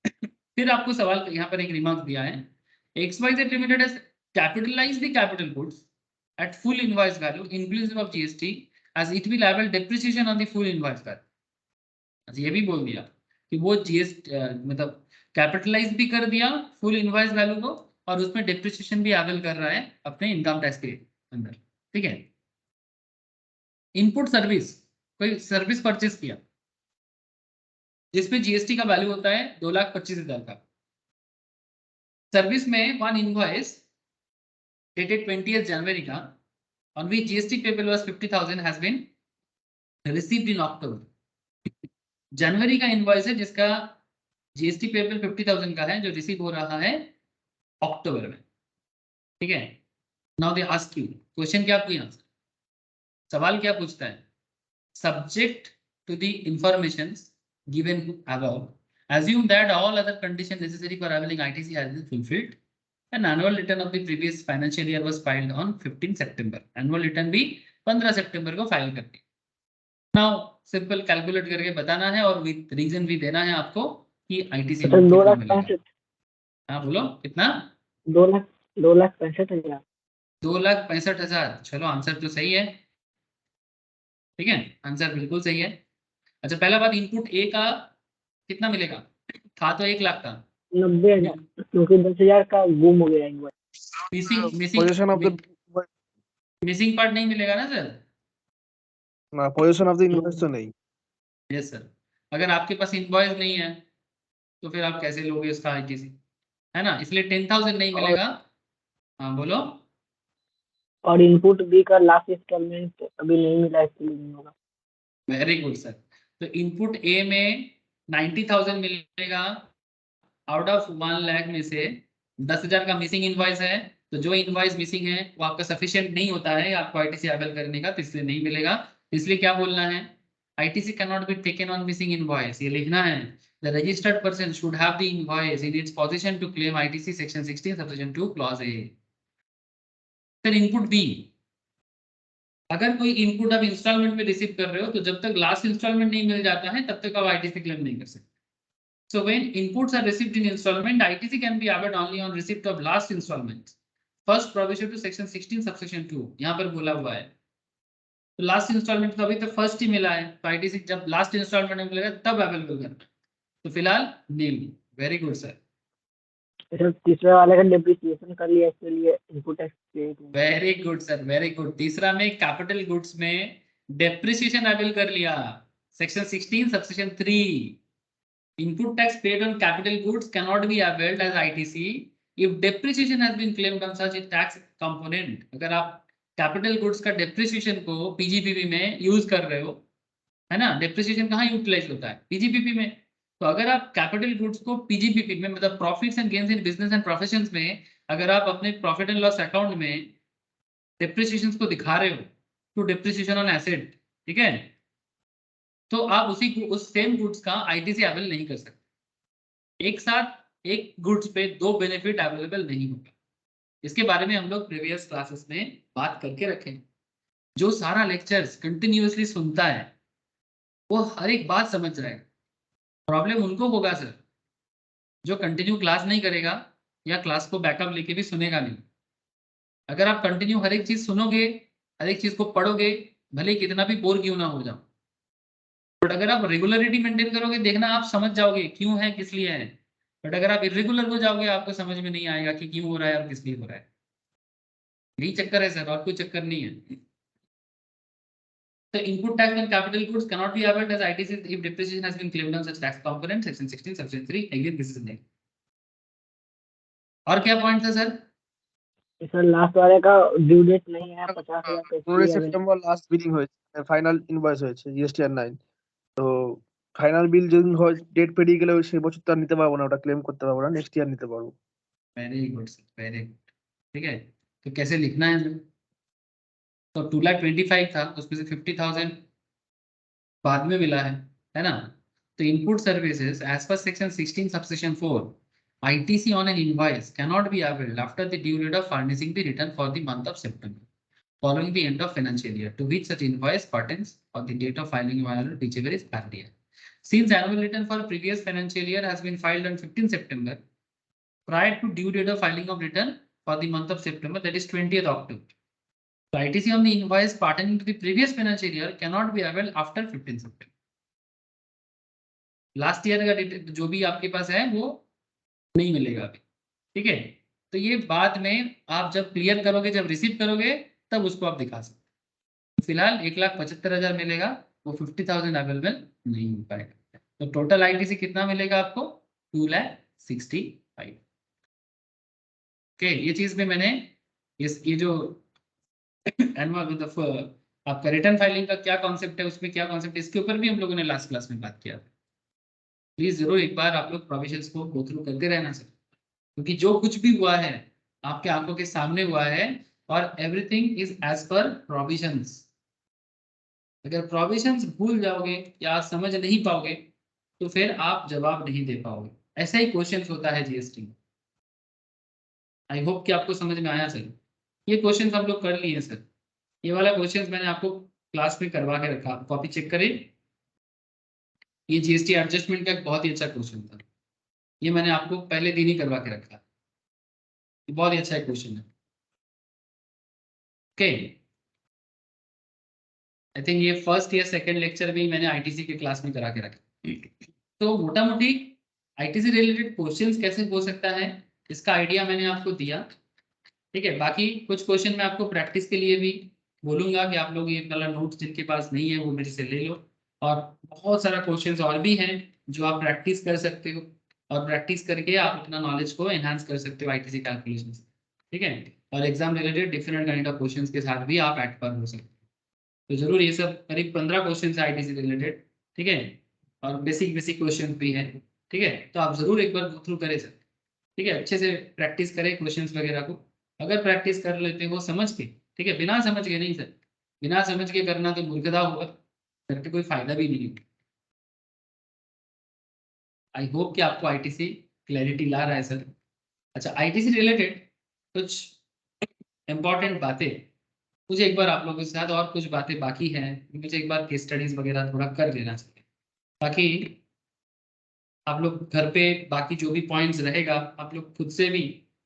फिर आपको सवाल यहाँ पर एक रिमार्क दिया है, XYZ limited has capitalized the capital goods at full invoice value inclusive of GST as it will liable depreciation on the full invoice value. अच्छा, ये भी बोल दिया कि वो जीएसटी मतलब कैपिटलाइज भी कर दिया फुल इनवॉइस वैल्यू को, और उसमें डिप्रिसिएशन भी अवेल कर रहा है अपने इनकम टैक्स के अंदर। ठीक है। इनपुट सर्विस, कोई सर्विस परचेस किया जिसमें जीएसटी का वैल्यू होता है 2,25,000 का। सर्विस में one invoice dated 20th January का on which GST payable was 50,000 has been received in October. जनवरी का इनवॉइस है जिसका जीएसटी पेबल 50,000 का है, जो रिसीव हो रहा है अक्टूबर में। ठीक है। Now they ask you question, क्या आपको आंसर, सवाल क्या पूछता है, subject to the informations given above assume that all other conditions necessary for availing ITC has been fulfilled. An annual return of the previous financial year was filed on 15 September. Annual return भी 15 सितंबर को file कर दी। Now simple calculate करके बताना है और with reason भी देना है आपको कि आईटीसी सर 2,65,000। हाँ बोलो कितना? 2,65,000। 2,65,000। चलो आंसर तो सही है। ठीक है, आंसर बिल्कुल सही है। अच्छा, पहला बात, इनपुट ए का कितना मिलेगा? था तो 1 लाख का, 90,000, क्योंकि 10,000 का गुम हो गया invoice. Position of the missing part नहीं मिलेगा ना सर? ना, पोजीशन ऑफ द इनवॉइस तो नहीं। Yes sir. अगर आपके पास इनवॉइस नहीं है तो फिर आप कैसे लोगे इसका आईटीसी, है ना? इसलिए 10,000 नहीं मिलेगा। हाँ बोलो। और इनपुट बी का लास्ट इंस्टॉलमेंट अभी नहीं मिला, इसलिए नहीं होगा। Very good sir. तो इनपुट ए में 90,000 मिलेगा, आउट ऑफ 1 लाख में से 10,000 का मिसिंग इनवॉइस है, तो जो इनवॉइस मिसिंग है वो आपका सफिशिएंट नहीं होता है आपको आईटीसी अवेल करने का, तो इसलिए नहीं मिलेगा। इसलिए क्या बोलना है, ITC can not be taken on missing invoice, ये लिखना है। The registered person should have the invoice in its position to claim ITC section 16 subsection 2 clause A. फिर इनपुट बी, अगर कोई इनपुट आप इंस्टॉलमेंट में रिसीव कर रहे हो तो जब तक लास्ट इंस्टॉलमेंट नहीं मिल जाता है तब तक आप आईटीसी क्लेम नहीं कर सकते। So when inputs are received in installment, ITC can be added only on receipt of last installment. First provision to section 16 subsection 2 यहाँ पर बोला हुआ है। तो लास्ट इंस्टॉलमेंट तो अभी तक फर्स्ट ही मिला है, तो आईटीसी जब लास्ट इंस्टॉलमेंट मिलेगा तब अवेलेबल करना। तो फिलहाल nil. Very good sir. Sir तीसरा वाले का डेप्रिसिएशन कर लिया, इसलिए इनपुट टैक्स पे। Very good sir, very good. तीसरा में कैपिटल गुड्स में डेप्रिसिएशन अवेल कर लिया, section 16 subsection 3। Input tax paid on capital goods cannot be availed as ITC if depreciation has been claimed on such a tax component. अगर आप capital goods का depreciation को PGPP में use कर रहे हो, है ना? डेप्रिसिएशन कहाँ यूटिलाइज होता है? पीजीपीपी में। तो अगर आप कैपिटल गुड्स को पीजीपीपी में, मतलब profits and gains in business and professions में, अगर आप अपने प्रॉफिट एंड लॉस अकाउंट में डेप्रिसिएशन को दिखा रहे हो टू डेप्रिसिएशन ऑन एसेट, ठीक है, तो आप उस सेम गुड्स का आईटीसी अवेल नहीं कर सकते। एक साथ एक गुड्स पे 2 बेनिफिट अवेलेबल नहीं होगा। इसके बारे में हम लोग प्रीवियस क्लासेस में बात करके रखे। जो सारा लेक्चर्स कंटिन्यूअसली सुनता है वो हर एक बात समझ रहा है। प्रॉब्लम उनको होगा सर जो कंटिन्यू क्लास नहीं करेगा या क्लास को बैकअप लेके भी सुनेगा नहीं। अगर आप कंटिन्यू हर एक चीज सुनोगे, हर एक चीज को पढ़ोगे, भले कितना भी बोर क्यों ना हो जाओ, बट अगर आप रेगुलरिटी मेंटेन करोगे, देखना आप समझ जाओगे क्यों है, किस लिए है। बट अगर आप इरेगुलर हो जाओगे आपको समझ में नहीं आएगा कि क्यों हो रहा है और किस लिए हो रहा है। यही चक्कर है सर, और कोई चक्कर नहीं है। तो input tax on capital goods can not be availed as ITC if depreciation has been claimed on such tax component section 16 subsection 3। Again this is name. और क्या पॉइंट था सर? सर लास्ट वाले का ड्यू डेट नहीं है, 50,000 का, 15 इसलिए September last billing হয়েছে, ফাইনাল ইনভয়েস হয়েছে জিএসটি আর 9। তো ফাইনাল বিল যেদিন হয় ডেট পেরিয়ে গেলে সেই বছর তো আর নিতে পারবো না, ওটা ক্লেম করতে পারবো না, নেক্সট ইয়ার নিতে পারবো। Very good sir, very good. ठीक है, तो कैसे लिखना है सर? तो 2,25,000 था, उसमें से 50,000 बाद में मिला है ना? तो input services as per section 16 subsection 4 ITC on an invoice cannot be availed after the due date of furnishing the return for the month of September following the end of financial year to which such invoice pertains or the date of filing whichever is earlier. Since annual return for previous financial year has been filed on 15 September, prior to due date of filing of return for the month of September, that is 20th October. So ITC on the invoice pertaining to the previous financial year cannot be availed after 15 September. Last year का जो भी आपके पास है वो नहीं मिलेगा अभी, ठीक है। तो ये बाद में आप जब क्लियर करोगे, जब रिसीव करोगे, तब उसको आप दिखा सकते। फिलहाल 1,75,000 मिलेगा, वो 50,000 अवेलेबल नहीं हो पाएगा। तो टोटल आईटीसी कितना मिलेगा आपको? 2,65,000। ओके, ये चीज में मैंने ये जो आपका रिटर्न फाइलिंग का क्या कॉन्सेप्ट है, उसमें क्या कॉन्सेप्ट है, इसके ऊपर भी हम लोगों ने लास्ट क्लास में बात किया था। प्लीज जरूर एक बार आप लोग प्रोविजंस को गो थ्रू करते रहना सर, क्योंकि जो कुछ भी हुआ है आपके आंखों के सामने हुआ है और everything is as per provisions. अगर प्रोविजंस भूल जाओगे या समझ नहीं पाओगे तो फिर आप जवाब नहीं दे पाओगे। ऐसा ही क्वेश्चन होता है जीएसटी में। आई होप कि आपको समझ में आया सर। ये क्वेश्चन हम लोग कर लिए सर, ये वाला क्वेश्चन मैंने आपको क्लास में करवा के रखा, कॉपी चेक करें। ये जीएसटी एडजस्टमेंट का एक बहुत ही अच्छा क्वेश्चन था, ये मैंने आपको पहले दिन ही करवा के रखा, ये बहुत ही अच्छा क्वेश्चन है। ओके, आई थिंक ये फर्स्ट या सेकंड लेक्चर भी मैंने आईटीसी के क्लास में करा के रखा। तो मोटा मोटी आईटीसी रिलेटेड क्वेश्चंस कैसे हो सकता है इसका आइडिया मैंने आपको दिया, ठीक है। बाकी कुछ क्वेश्चन मैं आपको प्रैक्टिस के लिए भी बोलूंगा कि आप लोग ये वाला नोट्स जिनके पास नहीं है वो मेरे से ले लो, और बहुत सारा क्वेश्चंस और भी हैं जो आप प्रैक्टिस कर सकते हो, और प्रैक्टिस करके आप अपना नॉलेज को एनहांस कर सकते हो आईटीसी कैलकुलेशन से, ठीक है। और exam related different kind of questions के साथ भी आप एट पर हो सकते हो। तो जरूर ये सब करीब 15 क्वेश्चन है आईटीसी रिलेटेड, ठीक है, और बेसिक क्वेश्चन भी है, ठीक है। तो आप जरूर एक बार गो थ्रू करें सर, ठीक है, अच्छे से प्रैक्टिस करें क्वेश्चन वगैरह को। अगर प्रैक्टिस कर लेते हो समझ के, ठीक है, बिना समझ के नहीं सर, बिना समझ के करना तो मूर्खता होगा, करके कोई फायदा भी नहीं। आई होप कि आपको आईटीसी क्लैरिटी ला रहा है सर। अच्छा, आईटीसी रिलेटेड कुछ इंपॉर्टेंट बातें मुझे एक बार आप लोगों के साथ, और कुछ बातें बाकी हैं, मुझे एक बार केस स्टडीज वगैरह थोड़ा कर लेना चाहिए, ताकि आप लोग घर पे बाकी जो भी पॉइंट्स रहेगा आप लोग खुद से भी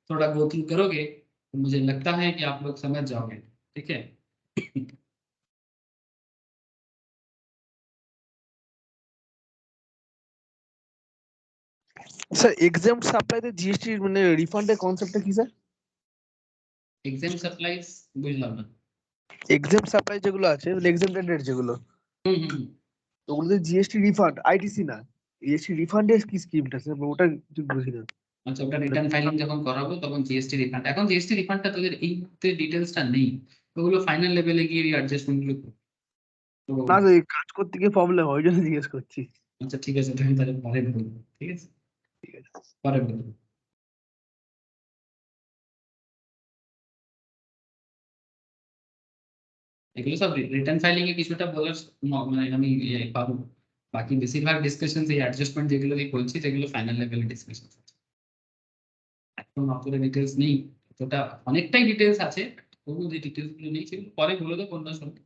थोड़ा गो थ्रू करोगे तो मुझे लगता है कि आप लोग समझ जाओगे, ठीक है। স্যার এক্সাম সাপ্লাইতে জিএসটি মানে রিফান্ডের কনসেপ্টটা কি স্যার? এক্সাম সাপ্লাইজ বুঝলাম না। এক্সাম সাপ্লাই যেগুলো আছে মানে এক্সামটেড রেট যেগুলো, ওগুলোতে জিএসটি রিফান্ড, আইটিসি না, জিএসটি রিফান্ডের কি স্কিমটা স্যার? ওটা ঠিক বুঝি না। আচ্ছা, ওটা রিটার্ন ফাইলিং যখন করাবো তখন জিএসটি রিফান্ড, এখন জিএসটি রিফান্ডটা তোদের এই মুহূর্তে ডিটেলসটা নেই, ওগুলো ফাইনাল লেভেলে গিয়ে অ্যাডজাস্টমেন্ট গুলো করবো। তো না তো এই কাজ করতে গিয়ে প্রবলেম হয়, ওই জন্য জিজ্ঞেস করছি। আচ্ছা ঠিক আছে, তুমি তাহলে পরে বলবো, ঠিক আছে, ঠিক আছে পরে বলবো। এগুলো সব রিটার্ন ফাইলিং এ কিছুটা বলার মানে আমি পাবো, বাকি বেশিরভাগ ডিসকাশন এই অ্যাডজাস্টমেন্ট যেগুলো বলছি যেগুলো ফাইনাল লেভেলে ডিসকাশন আছে, এখন অতটা ডিটেলস নেই, ওটা অনেকটাই ডিটেলস আছে, তবু যে ডিটেলস গুলো নেই সেগুলো পরে বলে দেবো অন্য সময়।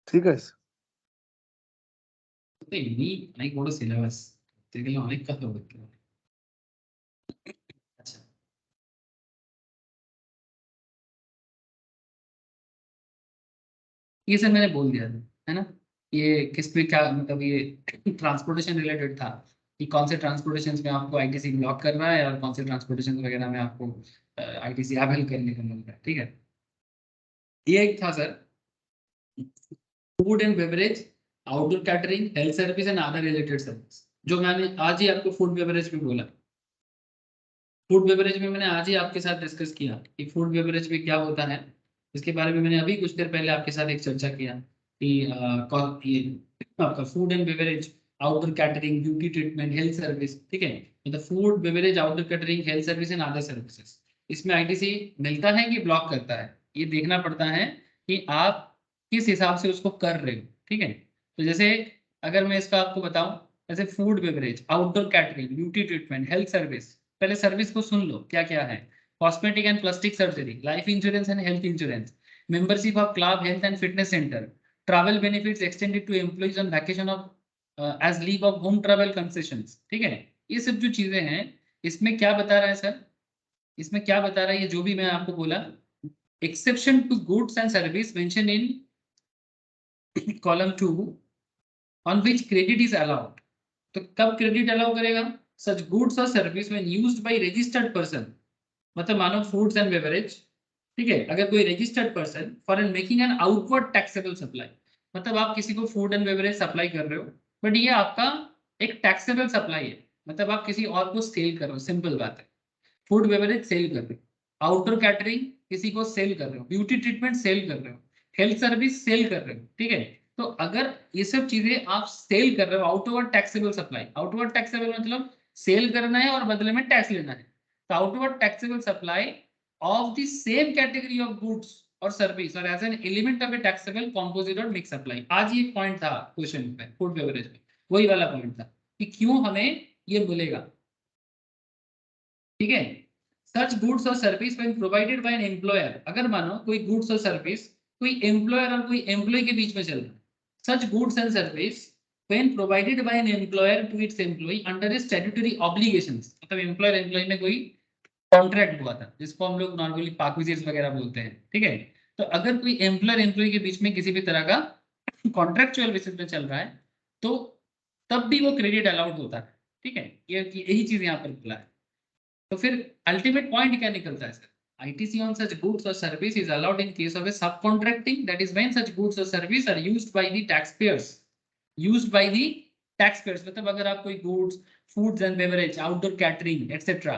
ঠিক আছে। তো এমনি অনেক বড় সিলেবাস, গেলে অনেক কথা বলতে হবে। अच्छा, ये सब मैंने बोल दिया था, है ना। ये किस पे क्या मतलब, ये ट्रांसपोर्टेशन रिलेटेड था कि कौन से ट्रांसपोर्टेशन में आपको आईटीसी ब्लॉक कर रहा है और कौन से ट्रांसपोर्टेशन वगैरह में आपको आईटीसी अवेल करने को मिल रहा है, ठीक है। ये एक था sir, food and beverage, outdoor catering, health service and other related service, जो मैंने आज ही आपको फूड बेवरेज में बोला। फूड बेवरेज में मैंने आज ही आपके साथ डिस्कस किया कि फूड बेवरेज में क्या होता है, इसके बारे में मैंने अभी कुछ देर पहले आपके साथ एक चर्चा किया कि ये आपका food and beverage, outdoor catering, beauty treatment, health service, ठीक है। मतलब food beverage, outdoor catering, health service and other services, इसमें आईटीसी मिलता है कि ब्लॉक करता है, ये देखना पड़ता है कि आप किस हिसाब से उसको कर रहे हो, ठीक है। तो जैसे अगर मैं इसका आपको बताऊं, जैसे food beverage, outdoor catering, beauty treatment, health service, पहले सर्विस को सुन लो क्या क्या है। Cosmetic and plastic surgery, life insurance and health insurance, membership of club health and fitness centre, travel benefits extended to employees on vacation of as leave of home travel concessions, ठीक है। ये सब जो चीजें हैं इसमें क्या बता रहा है सर, इसमें क्या बता रहा है, ये जो भी मैं आपको बोला, exception to goods and service mention in column 2 on which credit is allowed. तो कब क्रेडिट अलाउ करेगा, सच गुड्स और service when used by registered person, मतलब मानो फूड्स एंड बेवरेज, ठीक है। अगर कोई registered person for an making an outward taxable supply, मतलब आप किसी को फूड एंड बेवरेज सप्लाई कर रहे हो, बट ये आपका एक टैक्सेबल सप्लाई है, मतलब आप किसी और को सेल कर रहे हो, सिंपल बात है। फूड बेवरेज सेल कर रहे हो, आउटडोर कैटरिंग किसी को सेल कर रहे हो, ब्यूटी ट्रीटमेंट सेल कर रहे हो, हेल्थ सर्विस सेल कर रहे हो, ठीक है। तो अगर ये सब चीजें आप सेल कर रहे हो, outward taxable supply, outward taxable मतलब सेल करना है और बदले में टैक्स लेना है, तो outward taxable supply of the same category of goods or service or as an element of a taxable composite or mixed supply। आज ये पॉइंट था क्वेश्चन में, फूड बेवरेज में वही वाला पॉइंट था कि क्यों हमें ये मिलेगा, ठीक है। सच गुड्स और service when provided by an employer, अगर मानो कोई गुड्स और सर्विस कोई एम्प्लॉयर और कोई एम्प्लॉय के बीच में चल रहा है, such goods and service when provided by an employer to its employ under statutory obligations, मतलब एम्प्लॉयर एम्प्लॉय में कोई कॉन्ट्रैक्ट हुआ था जिसको हम लोग नॉर्मली पार्क्विजिट्स वगैरह बोलते हैं, ठीक है। तो अगर कोई एम्प्लॉयर एम्प्लॉय के बीच में किसी भी तरह का कॉन्ट्रैक्चुअल बेसिस पे चल रहा है तो तब भी वो क्रेडिट अलाउड होता है, ठीक है। ये यही चीज यहाँ पर बोला है। तो फिर अल्टीमेट पॉइंट क्या निकलता है sir, ITC on such goods or service is allowed in case of a subcontracting, that is when such goods or service are used by the taxpayers, मतलब अगर आप कोई goods, foods and beverage, outdoor catering etcetera,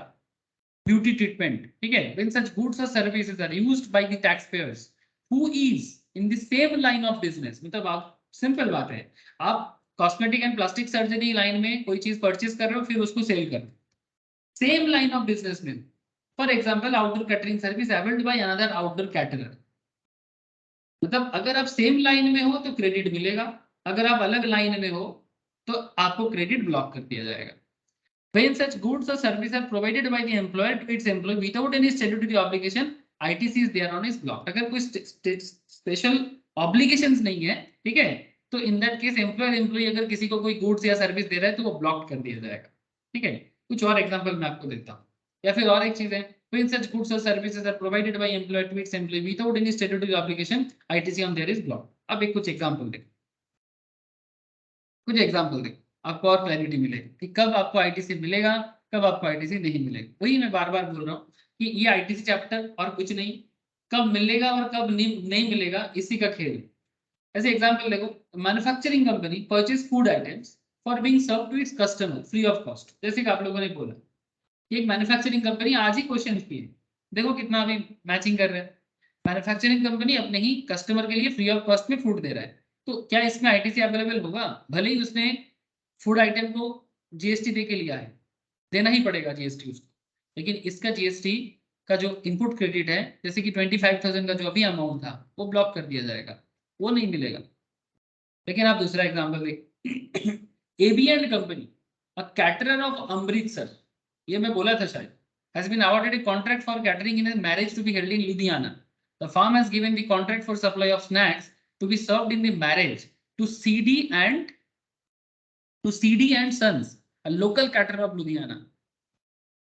beauty treatment, ठीक है, when such goods or services are used by the taxpayers who is in the same line of business, मतलब आप simple बात है, आप cosmetic and plastic surgery line में कोई चीज परचेज कर रहे हो फिर उसको सेल कर रहे हो, सेम लाइन ऑफ बिजनेस में, for example outdoor catering service availed by another outdoor caterer, मतलब अगर आप सेम लाइन में हो तो क्रेडिट मिलेगा, अगर आप अलग लाइन में हो तो आपको क्रेडिट ब्लॉक कर दिया जाएगा। When such goods or services are provided by the employer to its employee without any statutory obligation, ITC is thereon is blocked। अगर कोई स्पेशल ऑब्लिगेशंस नहीं है, ठीक है, तो in that case employer employee अगर किसी को कोई गुड्स या सर्विस दे रहा है तो वो ब्लॉक कर दिया जाएगा, ठीक है। कुछ और एग्जांपल मैं आपको देता हूँ, या फिर और एक चीज है, when such goods or services are provided by employer to its employee without any statutory obligation, ITC on there is blocked। अब एक कुछ एग्जांपल देखो, कुछ एग्जांपल देखो, आपको और क्लैरिटी मिलेगी कि कब आपको आईटीसी मिलेगा, कब आपको आईटीसी नहीं मिलेगा। वही मैं बार बार बोल रहा हूँ कि ये आईटीसी चैप्टर और कुछ नहीं, कब मिलेगा और कब नहीं मिलेगा इसी का खेल। ऐसे एग्जांपल देखो, manufacturing company purchase food items for being serve to its customer free of cost, जैसे कि आप लोगों ने बोला कि एक मैन्युफैक्चरिंग कंपनी आज ही क्वेश्चन की है, देखो कितना अभी मैचिंग कर रहे हैं। मैन्युफैक्चरिंग कंपनी अपने ही कस्टमर के लिए फ्री ऑफ कॉस्ट में फूड दे रहा है, तो क्या इसमें आईटीसी अवेलेबल होगा? भले ही उसने फूड आइटम को जीएसटी दे के लिया है, देना ही पड़ेगा जीएसटी उसको, लेकिन इसका जीएसटी का जो इनपुट क्रेडिट है, जैसे कि 25,000 का जो अभी अमाउंट था वो ब्लॉक कर दिया जाएगा, वो नहीं मिलेगा। लेकिन आप दूसरा एग्जांपल देख, ABN company a caterer of Amritsar, ये मैं बोला था शायद, has been awarded a contract for catering in a marriage to be held in Ludhiana. The firm has given the contract for supply of snacks to be served in the marriage to CD and Sons, a local caterer of Ludhiana।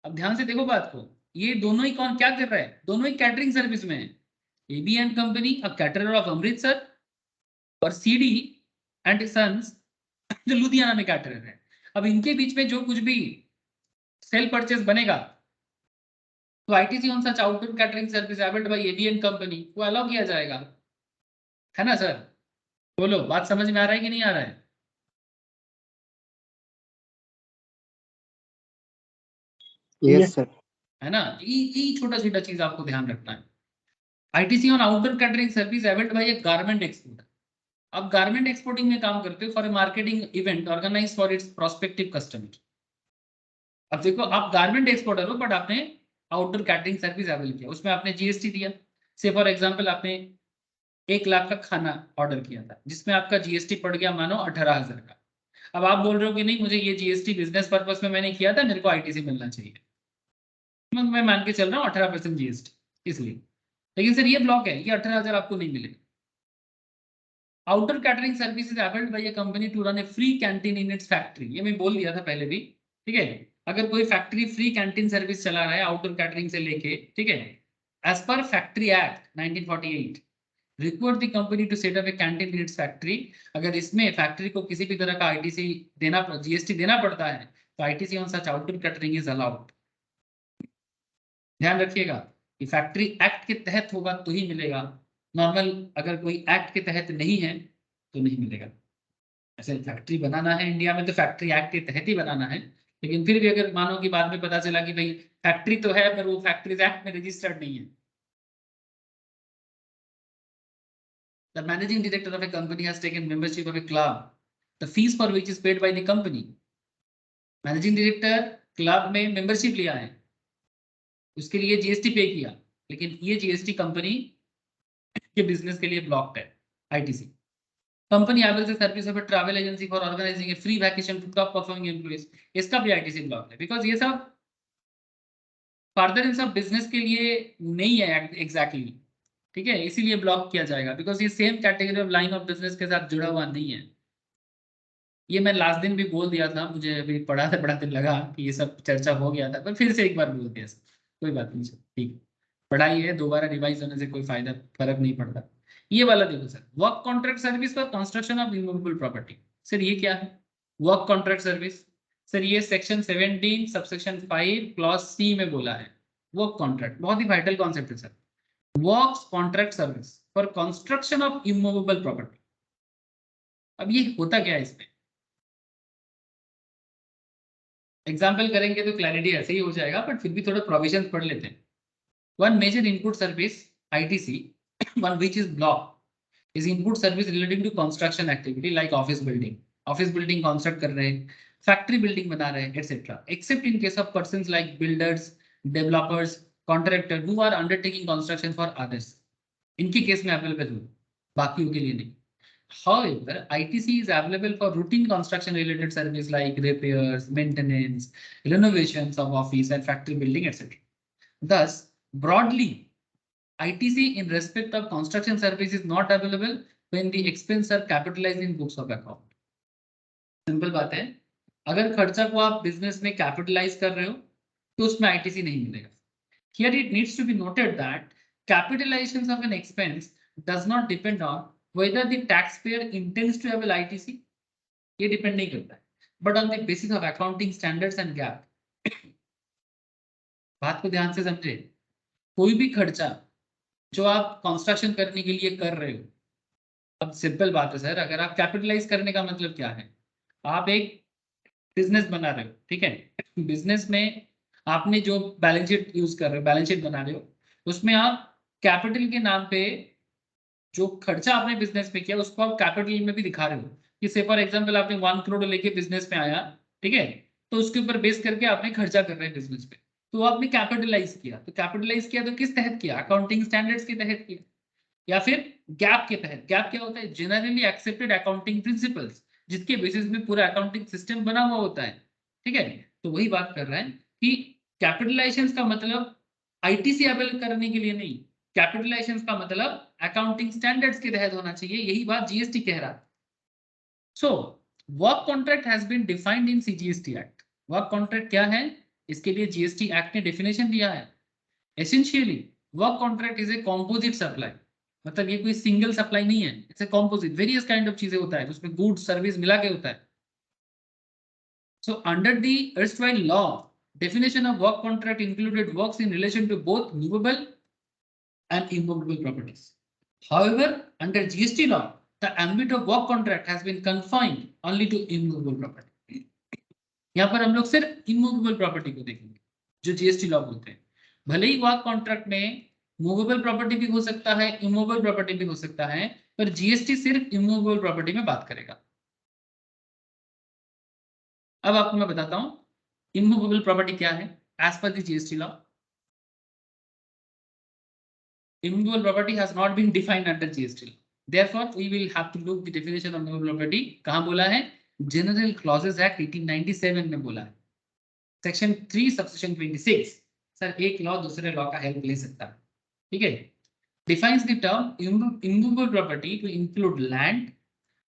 अब ध्यान से देखो बात को, ये दोनों ही कौन क्या कर रहा है, दोनों ही कैटरिंग सर्विस में है। ABN company a caterer of Amritsar और सीडी एंड सन्स जो लुधियाना में कैटरर है। अब इनके बीच में जो कुछ भी सेल परचेस बनेगा तो ITC on such outdoor catering service availed bye ABN company को अलाउ किया जाएगा, है ना सर? बोलो, बात समझ में आ रहा है कि नहीं आ रहा है? Yes sir. है ना? ये छोटा छोटा चीज आपको ध्यान रखना है। ITC on outdoor catering service availed by a garment exporter. अब गारमेंट एक्सपोर्टिंग में काम करते हो for a marketing event organise for its prospective customer. अब देखो, आप गारमेंट एक्सपोर्टर हो बट आपने आउटडोर कैटरिंग सर्विस अवेल किया, उसमें आपने जीएसटी दिया। से फॉर एग्जांपल आपने 1 लाख का खाना ऑर्डर किया था जिसमें आपका जीएसटी पड़ गया मानो 18,000 का। अब आप बोल रहे हो कि नहीं, मुझे ये जीएसटी बिजनेस पर्पस में मैंने किया था, मेरे को आईटीसी मिलना चाहिए, मैं मान के चल रहा हूँ 18% जीएसटी इसलिए। लेकिन सर ये ब्लॉक है, ये 18,000 आपको नहीं मिलेगा। Outdoor catering service is availed by a company to run a free canteen in its factory. ये मैं बोल दिया था पहले भी, ठीक है। अगर कोई फैक्ट्री फ्री कैंटीन सर्विस चला रहा है आउटडोर कैटरिंग से लेके, ठीक है, as per factory act 1948 required the company to set up a canteen in its factory. अगर इसमें फैक्ट्री को किसी भी तरह का आईटीसी देना, जीएसटी देना पड़ता है, तो ITC on such outdoor catering is allowed. ध्यान रखिएगा कि फैक्ट्री एक्ट के तहत होगा तो ही मिलेगा, नॉर्मल अगर कोई एक्ट के तहत नहीं है तो नहीं मिलेगा। ऐसे फैक्ट्री बनाना है इंडिया में तो फैक्ट्री एक्ट के तहत ही बनाना है, लेकिन फिर भी अगर मानो कि बाद में पता चला कि भाई फैक्ट्री तो है पर वो फैक्ट्रीज एक्ट में रजिस्टर्ड नहीं है। The managing director of a company has taken membership of a club, the fees for which is paid by the company. Managing director club में मेंबरशिप लिया है, उसके लिए जीएसटी पे किया, लेकिन ये जीएसटी कंपनी के बिजनेस के लिए ब्लॉक्ड है आईटीसी। कंपनी एबल से service of a travel agency for organising a free vacation to top performing employees, इसका भी आईटीसी ब्लॉक है, बिकॉज ये सब फर्दर इन सब बिजनेस के लिए नहीं है एग्जैक्टली, ठीक है, इसीलिए ब्लॉक किया जाएगा, बिकॉज ये same category of line of business के साथ जुड़ा हुआ नहीं है। ये मैं लास्ट दिन भी बोल दिया था, मुझे अभी पढ़ाते लगा कि ये सब चर्चा हो गया था, पर फिर से एक बार बोल दिया सर, कोई बात नहीं सर, ठीक है, पढ़ाई है, दोबारा रिवाइज होने से कोई फायदा फर्क नहीं पड़ता। ये वाला देखो sir, work contract service for construction of immovable property. Sir ये क्या है वर्क कॉन्ट्रैक्ट सर्विस? सर ये सेक्शन 17 सबसेक्शन 5 क्लॉज सी में बोला है वर्क कॉन्ट्रैक्ट, बहुत ही वाइटल कॉन्सेप्ट है sir. Work contract service for construction of immovable property. अब ये होता क्या है इसमें, एग्जाम्पल करेंगे तो क्लैरिटी ऐसे ही हो जाएगा, बट फिर भी थोड़ा प्रोविजन पढ़ लेते हैं। One major input service ITC, one which is block, is input service relating to construction activity like office building construct कर रहे हैं, फैक्ट्री बिल्डिंग बना रहे हैं etcetera, except in case of persons like builders, developers, contractor who are undertaking construction for others, इनके case में available हो, बाकियों के लिए नहीं। However, ITC is available for routine construction related service like repairs, maintenance, renovations of office and factory building, etc. Thus, broadly, ITC in respect of construction service is not available when the expenses are capitalized in books of account. Simple बात है, अगर खर्चा को आप business में capitalise कर रहे हो तो उसमें ITC नहीं मिलेगा। Here it needs to be noted that capitalization of an expense does not depend on whether the taxpayer intends to have a ITC, ये डिपेंड नहीं करता है, but on the basis of accounting standards and GAAP। बात को ध्यान से समझे, कोई भी खर्चा जो आप कंस्ट्रक्शन करने के लिए कर रहे हो, अब सिंपल बात है सर, अगर आप कैपिटलाइज करने का मतलब क्या है, आप एक बिजनेस बना रहे हो, ठीक है, बिजनेस में आपने जो बैलेंस शीट यूज कर रहे हो, बैलेंस शीट बना रहे हो, उसमें आप कैपिटल के नाम पे जो खर्चा आपने बिजनेस में किया उसको आप कैपिटल में भी दिखा रहे हो, कि से फॉर एग्जांपल आपने 1 करोड़ लेके बिजनेस में आया, ठीक है, तो उसके ऊपर बेस करके आपने खर्चा कर रहे हैं बिजनेस पे, तो आपने कैपिटलाइज किया, तो कैपिटलाइज किया तो किस तहत किया, अकाउंटिंग स्टैंडर्ड्स के तहत किया, या फिर गैप के तहत। गैप क्या होता है, जनरली एक्सेप्टेड अकाउंटिंग प्रिंसिपल्स, जिसके बेसिस में पूरा अकाउंटिंग सिस्टम बना हुआ होता है, ठीक है। तो वही बात कर रहे हैं कि कैपिटलाइजेशन का मतलब आईटीसी अवेल करने के लिए नहीं, कैपिटलाइजेशन का मतलब अकाउंटिंग स्टैंडर्ड्स के तहत होना चाहिए, यही बात जीएसटी कह रहा है। So work contract has been defined in CGST act. Work contract क्या है, इसके लिए जीएसटी एक्ट ने डेफिनेशन दिया है, essentially work contract is A composite supply, मतलब ये कोई सिंगल सप्लाई नहीं है, it's a composite, various kind of चीजें होता है, उसमें गुड्स सर्विस मिला के होता है। So under the erstwhile law, definition of work contract included works in relation to both movable and immovable properties. However, under GST law, the ambit of work contract has been confined only to immovable property. यहाँ पर हम लोग सिर्फ immovable property को देखेंगे जो GST law बोलते हैं। भले ही वर्क कॉन्ट्रैक्ट में मूवेबल प्रॉपर्टी भी हो सकता है, इमूवेबल प्रॉपर्टी भी हो सकता है, पर जीएसटी सिर्फ इमूवेबल प्रॉपर्टी में बात करेगा। अब आपको मैं बताता हूं इमूवेबल प्रॉपर्टी क्या है as per the GST law. Immovable property has not been defined under GST law. Therefore, we will have to look the definition of movable property. कहाँ बोला है? General Clauses Act 1897 में बोला है। Section 3 subsection 26। सर एक law दूसरे law का help ले सकता है, ठीक है। defines the term immovable property to include land,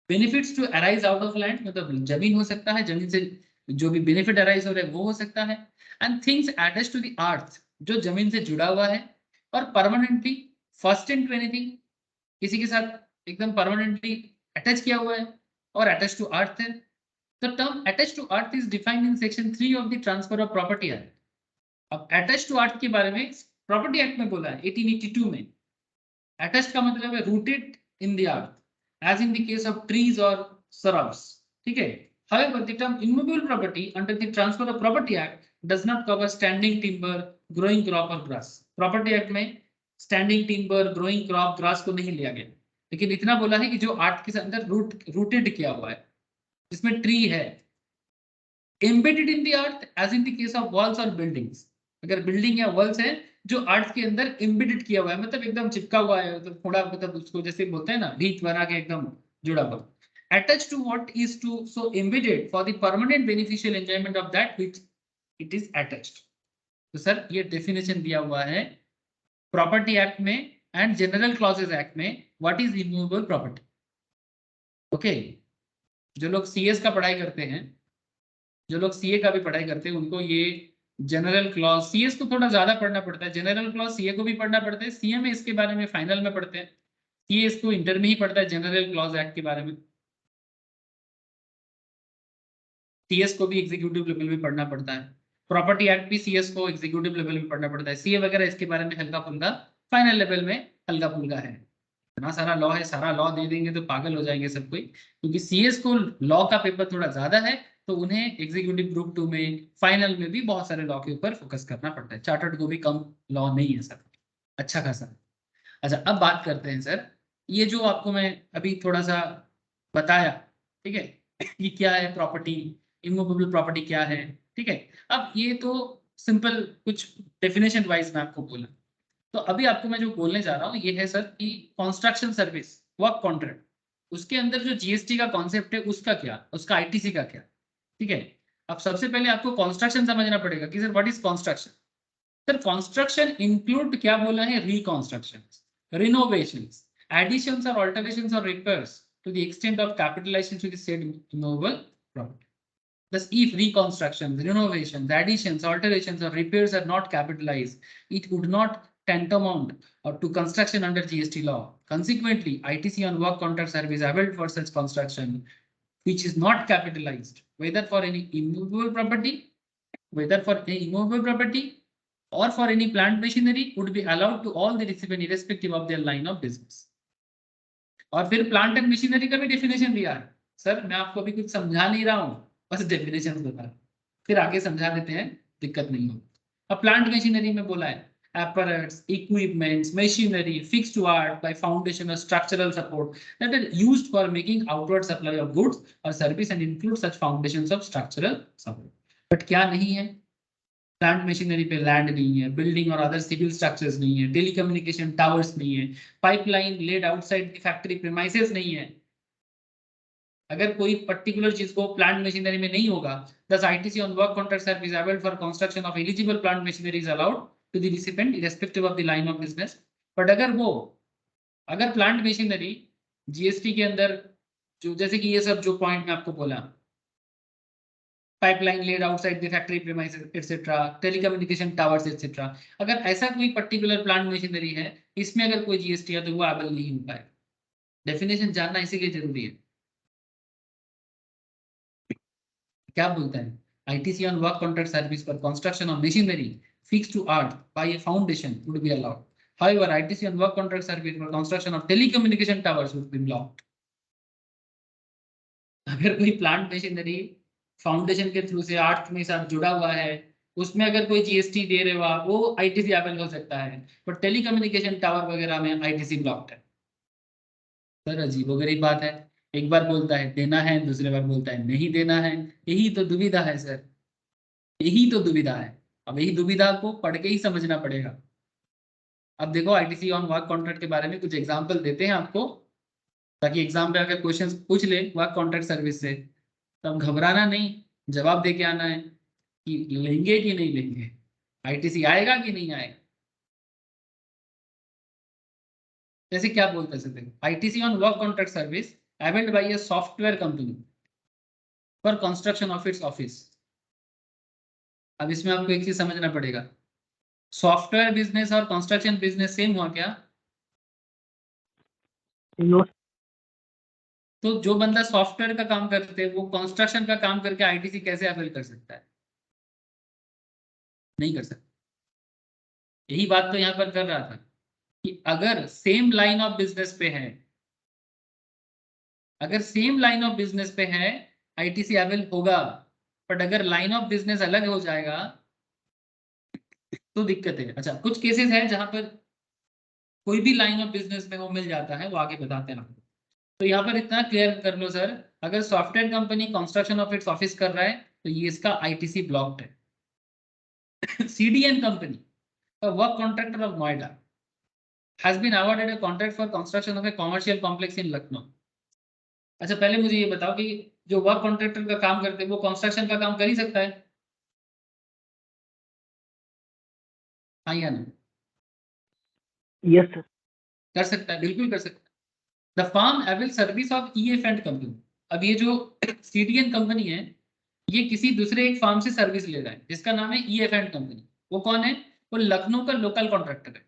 benefits to arise out of land, मतलब जमीन हो सकता है, जमीन से जो भी बेनिफिट अराइज हो रहा है वो हो सकता है, and things attached to the earth, जो जमीन से जुड़ा हुआ है, और परमानेंटली फर्स्ट टू एनीथिंग, किसी के साथ एकदम परमानेंटली अटैच किया हुआ है और अटैच टू अर्थ है. The term attached to earth is defined in section 3 of the Transfer of Property Act. अब attached to earth के बारे में प्रॉपर्टी एक्ट में बोला है 1882 में. Attached का मतलब है rooted in the earth, as in the case of trees or shrubs. ठीक है. However, the term immovable property under the Transfer of Property Act does not cover standing timber, growing crop or grass. Property Act में standing timber, growing crop, grass को नहीं लिया गया, लेकिन इतना बोला है कि जो अर्थ के अंदर रूटेड किया हुआ है, जिसमें ट्री है, embedded in the earth as in the case of walls और बिल्डिंग्स. अगर बिल्डिंग या वॉल्स है जो अर्थ के अंदर एम्बेडेड किया हुआ है, मतलब एकदम चिपका हुआ है, मतलब थोड़ा मतलब उसको जैसे बोलते हैं ना भीत बना के एकदम जुड़ा हुआ. Attached to what is to so embedded for the permanent beneficial enjoyment of that which it is attached. तो सर ये डेफिनेशन दिया हुआ है प्रॉपर्टी एक्ट में एंड जनरल क्लॉजेस एक्ट में, what is immovable property. Okay. जो लोग CS का पढ़ाई करते हैं, जो लोग सीए का भी पढ़ाई करते हैं, उनको ये जनरल क्लॉज, सीएस को थोड़ा ज्यादा पढ़ना पड़ता है, जनरल क्लॉज सीए को भी पढ़ना पड़ता है, सीए में इसके बारे में फाइनल में पढ़ते हैं, सीए इसको इंटर में ही पढ़ता है जनरल क्लॉज एक्ट के बारे में. सीएस को भी एग्जीक्यूटिव लेवल में पढ़ना पड़ता है, प्रॉपर्टी एक्ट भी सीएस को एग्जीक्यूटिव लेवल में पढ़ना पड़ता है, सीए वगैरह इसके बारे में हल्का फुल्का फाइनल लेवल में हल्का फुल्का है. इतना सारा लॉ है, सारा लॉ दे देंगे तो पागल हो जाएंगे सब कोई, क्योंकि सीएस को लॉ का पेपर थोड़ा ज्यादा है, तो उन्हें एग्जीक्यूटिव ग्रुप 2 में फाइनल में भी बहुत सारे लॉ के ऊपर फोकस करना पड़ता है. चार्टर्ड को भी कम लॉ नहीं है सर, अच्छा खासा. अच्छा, अब बात करते हैं सर, ये जो आपको मैं अभी थोड़ा सा बताया, ठीक है, ये क्या है प्रॉपर्टी, इमूवेबल प्रॉपर्टी क्या है, ठीक है. अब ये तो सिंपल कुछ डेफिनेशन वाइज मैं आपको बोला. तो अभी आपको मैं जो बोलने जा रहा हूँ ये है सर कि कंस्ट्रक्शन सर्विस वर्क कॉन्ट्रैक्ट, उसके अंदर जो जीएसटी का कॉन्सेप्ट है उसका क्या, उसका आईटीसी का क्या. ठीक है. अब सबसे पहले आपको कंस्ट्रक्शन समझना पड़ेगा कि sir what is construction. Sir construction include क्या बोला है, रिकंस्ट्रक्शन, रिनोवेशंस, एडिशंस और अल्टरेशंस और repairs to the extent of capitalisation to the said immovable property. Thus, if reconstructions, renovations, additions, alterations, or repairs are not capitalized, it would not tantamount to construction under GST law. Consequently, ITC on work contract service availed for such construction, which is not capitalized, whether for any immovable property, or for any plant machinery, would be allowed to all the recipient irrespective of their line of business. और फिर plant and machinery का भी definition दिया है. Sir मैं आपको अभी कुछ समझा नहीं रहा हूँ, बस डेफिनेशन बता, फिर आगे समझा देते हैं, दिक्कत नहीं होगी. अब प्लांट मशीनरी में बोला है apparatus, equipments, machinery fixed to earth by foundation or structural support that are used for making outward supply of goods or service and include such foundations of structural support. But क्या नहीं है, plant machinery पे land नहीं है, building और other civil structures नहीं है, telecommunication towers नहीं है, pipeline laid outside the factory premises नहीं है. अगर कोई पर्टिकुलर चीज को प्लांट मशीनरी में नहीं होगा, thus ITC on work contract service available for construction of eligible plant machinery is allowed to the recipient irrespective of the line of business. But अगर प्लांट मशीनरी जीएसटी के अंदर जो, जैसे कि ये सब जो पॉइंट मैं आपको बोला, pipeline laid outside the factory premises etcetera, telecommunication towers etcetera, अगर ऐसा कोई पर्टिकुलर प्लांट मशीनरी है, इसमें अगर कोई जीएसटी है तो वो अवेल नहीं हो पाएगा. डेफिनेशन जानना इसीलिए जरूरी है. क्या बोलता है, ITC on work contract service for construction of machinery fixed to earth by a foundation would be allowed. However, ITC on work contract service for construction of telecommunication towers would be blocked. अगर कोई plant machinery foundation के through से अर्थ में साथ जुड़ा हुआ है, उसमें अगर कोई जीएसटी दे रहे हुआ, वो आईटीसी अवेल हो सकता है, बट टेलीकम्युनिकेशन टावर वगैरह में आईटीसी ब्लॉक्ड है. सर अजीबोगरीब बात है, एक बार बोलता है देना है, दूसरी बार बोलता है नहीं देना है. यही तो दुविधा है सर, यही तो दुविधा है. अब यही दुविधा को पढ़ के ही समझना पड़ेगा. अब देखो आईटीसी ऑन वर्क कॉन्ट्रैक्ट के बारे में कुछ एग्जांपल देते हैं आपको, ताकि एग्जाम पे अगर क्वेश्चंस पूछ ले वर्क कॉन्ट्रैक्ट सर्विस से, तब घबराना नहीं, जवाब दे के आना है कि लेंगे कि नहीं लेंगे, आईटीसी आएगा कि नहीं आएगा. जैसे क्या बोलते सकते हैं, ITC on work contract service availed by a software company for construction of its office. अब इसमें आपको एक चीज समझना पड़ेगा, सॉफ्टवेयर बिजनेस और कंस्ट्रक्शन बिजनेस सेम हुआ क्या? नो तो जो बंदा सॉफ्टवेयर का काम करते हैं वो कंस्ट्रक्शन का काम करके आईटीसी कैसे अवेल कर सकता है? नहीं कर सकता। यही बात तो यहाँ पर कर रहा था कि अगर सेम लाइन ऑफ बिजनेस पे है, अगर सेम लाइन ऑफ बिजनेस पे है आईटीसी अवेल होगा, बट अगर लाइन ऑफ बिजनेस अलग हो जाएगा तो दिक्कत है। अच्छा, कुछ केसेस है जहां पर कोई भी लाइन ऑफ बिजनेस में वो मिल जाता है, वो आगे बताते हैं आपको। तो यहाँ पर इतना क्लियर कर लो सर, अगर software company construction of its office कर रहा है तो ये इसका आईटीसी ब्लॉक्ड है। CDN company, a work contractor of Noida, has been awarded a contract for construction of a commercial complex in Lucknow. अच्छा, पहले मुझे ये बताओ कि जो वर्क कॉन्ट्रैक्टर का काम करते हैं वो कंस्ट्रक्शन का काम कर ही सकता है? हाँ या नहीं? Yes sir. कर सकता है, बिल्कुल कर सकता है। The firm avail service of EF and company. अब ये जो सीडीएन कंपनी है ये किसी दूसरे एक फर्म से सर्विस ले रहा है जिसका नाम है ईएफ एंड कंपनी। वो कौन है? वो लखनऊ का लोकल कॉन्ट्रैक्टर है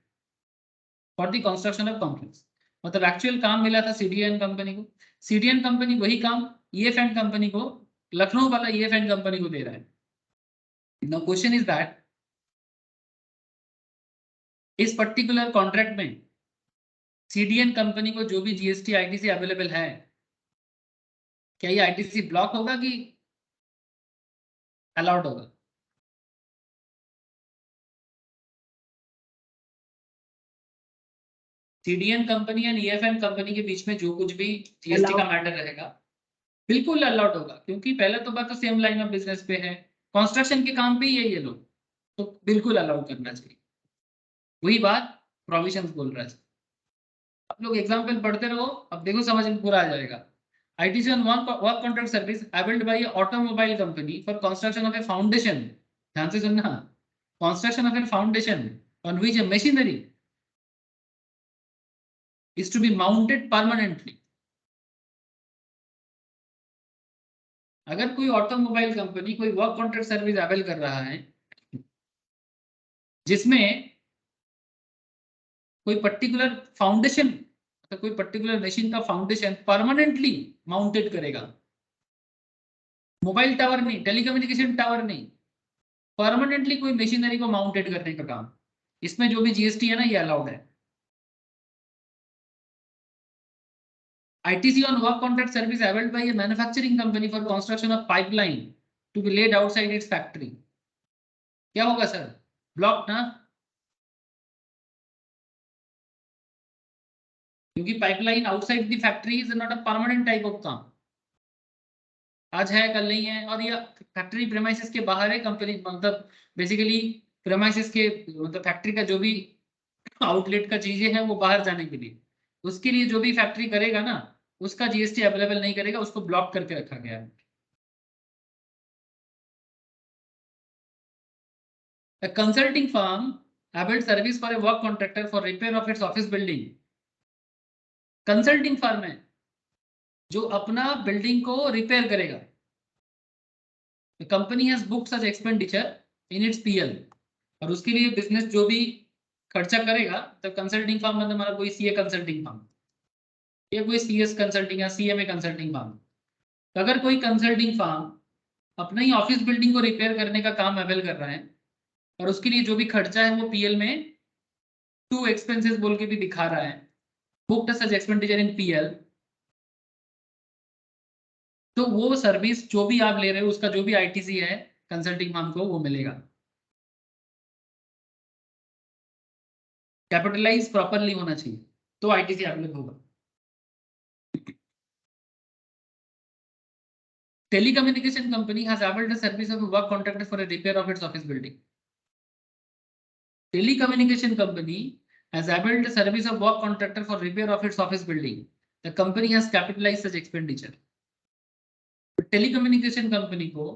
for the construction of complex. मतलब एक्चुअल काम मिला था सीडीएन कंपनी को, सीडीएन कंपनी वही काम ईएफ एंड कंपनी को, लखनऊ वाला ईएफ एंड कंपनी को दे रहा है। नाउ क्वेश्चन इज दैट इस पर्टिकुलर कॉन्ट्रैक्ट में सीडीएन कंपनी को जो भी जीएसटी आईटीसी अवेलेबल है, क्या ये आईटीसी ब्लॉक होगा कि अलाउड होगा? सीडीएन कंपनी एंड ईएफएन कंपनी के बीच में जो कुछ भी जीएसटी का मैटर रहेगा बिल्कुल अलाउड होगा, क्योंकि पहले तो बात तो सेम लाइन ऑफ बिजनेस पे है, कंस्ट्रक्शन के काम पे ही है ये लोग, तो बिल्कुल अलाउड करना चाहिए। वही बात प्रोविजंस बोल रहा है। आप लोग एग्जांपल पढ़ते रहो, अब देखो समझ में पूरा आ जाएगा। ITC on work contract service availed bye automobile company for construction of a foundation, ध्यान से सुनना, construction of a foundation on which A machinery is to be mounted permanently। अगर कोई ऑटोमोबाइल कंपनी कोई वर्क कॉन्ट्रैक्ट सर्विस अवेल कर रहा है जिसमें कोई पर्टिकुलर फाउंडेशन, तो कोई पर्टिकुलर मशीन का फाउंडेशन परमानेंटली माउंटेड करेगा, मोबाइल टावर नहीं, टेलीकम्युनिकेशन टावर नहीं, परमानेंटली कोई मशीनरी को माउंटेड करने का काम, इसमें जो भी जीएसटी है ना ये अलाउड है। ITC on work contract service availed by a manufacturing company for construction of pipeline to be laid outside its factory। क्या होगा सर? ब्लॉक ना, क्योंकि pipeline outside the factory is not a permanent type of काम, आज है कल नहीं है, और ये फैक्ट्री प्रेमाइसिस के बाहर है कंपनी, मतलब बेसिकली प्रेमाइसिस के मतलब फैक्ट्री का जो भी आउटलेट का चीजें हैं वो बाहर जाने के लिए, उसके लिए जो भी फैक्ट्री करेगा ना उसका जीएसटी अवेलेबल नहीं करेगा, उसको ब्लॉक करके रखा गया है। A consulting firm availed service for a work contractor for repair of its office building। Consulting firm है जो अपना बिल्डिंग को रिपेयर करेगा। The company has booked such expenditure in its PL, और उसके लिए बिजनेस जो भी खर्चा करेगा, तो कंसल्टिंग फर्म मतलब हमारा कोई सीए कंसल्टिंग फर्म या कोई सीएस कंसल्टिंग या सीएमए कंसल्टिंग फर्म, तो अगर कोई कंसल्टिंग फर्म अपना ही ऑफिस बिल्डिंग को रिपेयर करने का काम अवेल कर रहा है और उसके लिए जो भी खर्चा है वो पीएल में टू एक्सपेंसेस बोल के भी दिखा रहा है, booked such expenditure in PL, तो वो सर्विस जो भी आप ले रहे हो उसका जो भी आईटीसी है कंसल्टिंग फर्म को वो मिलेगा। कैपिटलाइज प्रॉपरली होना चाहिए तो आईटीसी अवेलेबल होगा। Telecommunication company has availed the service of a work contractor for a repair of its office building। Telecommunication company has availed the service of work contractor for repair of its office building। The company has capitalized such expenditure। Telecommunication company को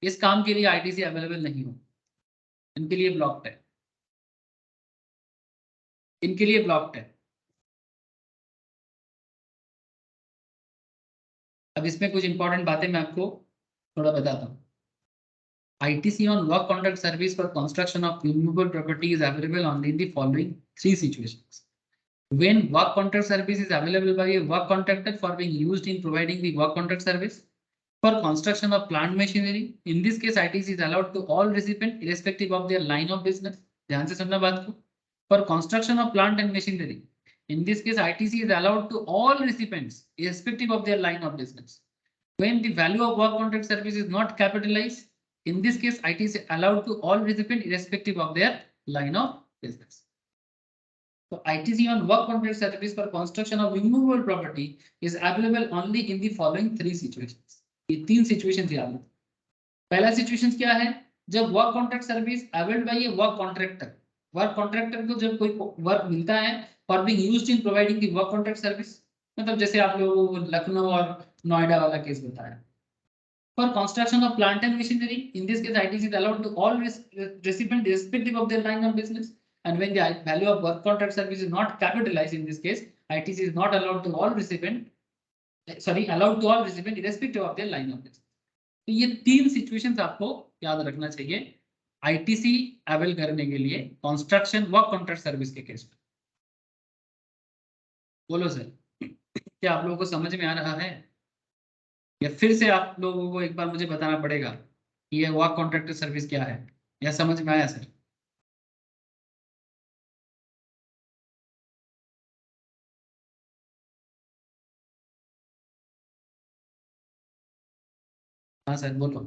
इस काम के लिए ITC available नहीं हो, इनके लिए blocked है, इनके लिए ब्लॉक्ड है। अब इसमें कुछ इंपॉर्टेंट बातें मैं आपको थोड़ा बताता हूँ। ITC on work contract service for construction of immovable property is available only in the following three situations. When work contract service is available by a work contractor for being used in providing the work contract service for construction of plant machinery. In this case, ITC is allowed to all recipients irrespective of their line of business. ध्यान से सुनना बात को. For construction of plant and machinery. In this case, ITC is allowed to all recipients irrespective of their line of business. When the value of work contract service is not capitalized, in this case, ITC is allowed to all recipients irrespective of their line of business. So ITC on work contract service for construction of immovable property is available only in the following three situations. ये तीन situation याद रखो. पहला situation क्या है? जब work contract service availed by A work contractor को जब कोई वर्क मिलता है for being used in providing the work contract service, मतलब जैसे आप लोग लखनऊ और नोएडा वाला केस बताया. For construction of plant and machinery, in this case ITC is allowed to all recipient respective of their line of business. And when the value of work contract service is not capitalized, in this case, ITC is not allowed to all recipient, allowed to all recipient irrespective of their line of business. तो ये तीन situations आपको याद रखना चाहिए ITC avail करने के लिए कंस्ट्रक्शन वर्क कॉन्ट्रैक्ट सर्विस के केस में. बोलो सर, क्या आप लोगों को समझ में आ रहा है या फिर से आप लोगों को एक बार मुझे बताना पड़ेगा कि ये वर्क कॉन्ट्रैक्ट सर्विस क्या है, या समझ में आया सर? हाँ सर बोलो.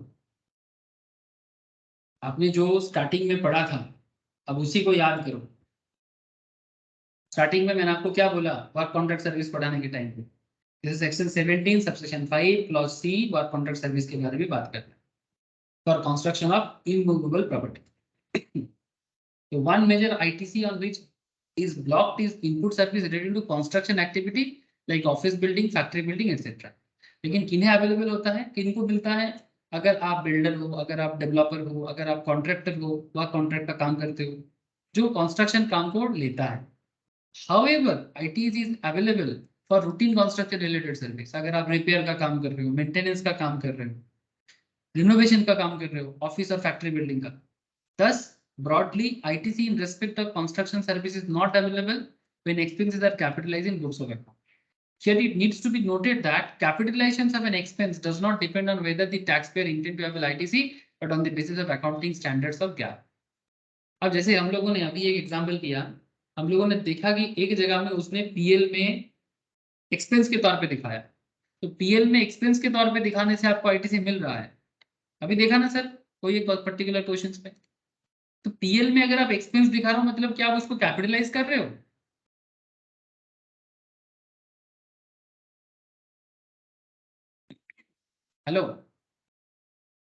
आपने जो स्टार्टिंग में पढ़ा था अब उसी को याद करो. स्टार्टिंग में मैंने आपको क्या बोला वर्क कॉन्ट्रैक्ट सर्विस पढ़ाने के टाइम पे? जैसे section 17 subsection 5 clause C work contract service के बारे में बात करते हैं for construction of immovable property. तो one major ITC on which is blocked is input service related to construction activity like office building, factory building etc. लेकिन किन्हें available होता है, किनको मिलता है? अगर आप बिल्डर हो, अगर आप डेवलपर हो, अगर आप कॉन्ट्रैक्टर हो, वह कॉन्ट्रैक्ट का काम करते हो जो कंस्ट्रक्शन काम को लेता है. However, ITC is available for routine construction related service. अगर आप रिपेयर का काम कर रहे हो, मेंटेनेंस का काम कर रहे हो, रिनोवेशन का काम कर रहे हो, ऑफिस और फैक्ट्री बिल्डिंग का. Thus, broadly, ITC in respect of construction service is not available when expenses are capitalized in books of account. Here it needs to be noted that capitalization of an expense does not depend on whether the taxpayer intend to avail ITC, but on the basis of accounting standards of GAAP. अब जैसे हम लोगों ने अभी एक example किया, हम लोगों ने देखा कि एक जगह में उसने PL में एक्सपेंस के तौर पे दिखाया, तो PL में एक्सपेंस के तौर पे दिखाने से आपको ITC मिल रहा है. अभी देखा ना सर कोई एक पर्टिकुलर क्वेश्चंस पे, तो PL में अगर आप एक्सपेंस दिखा रहे हो मतलब क्या आप उसको कैपिटलाइज कर रहे हो? Hello.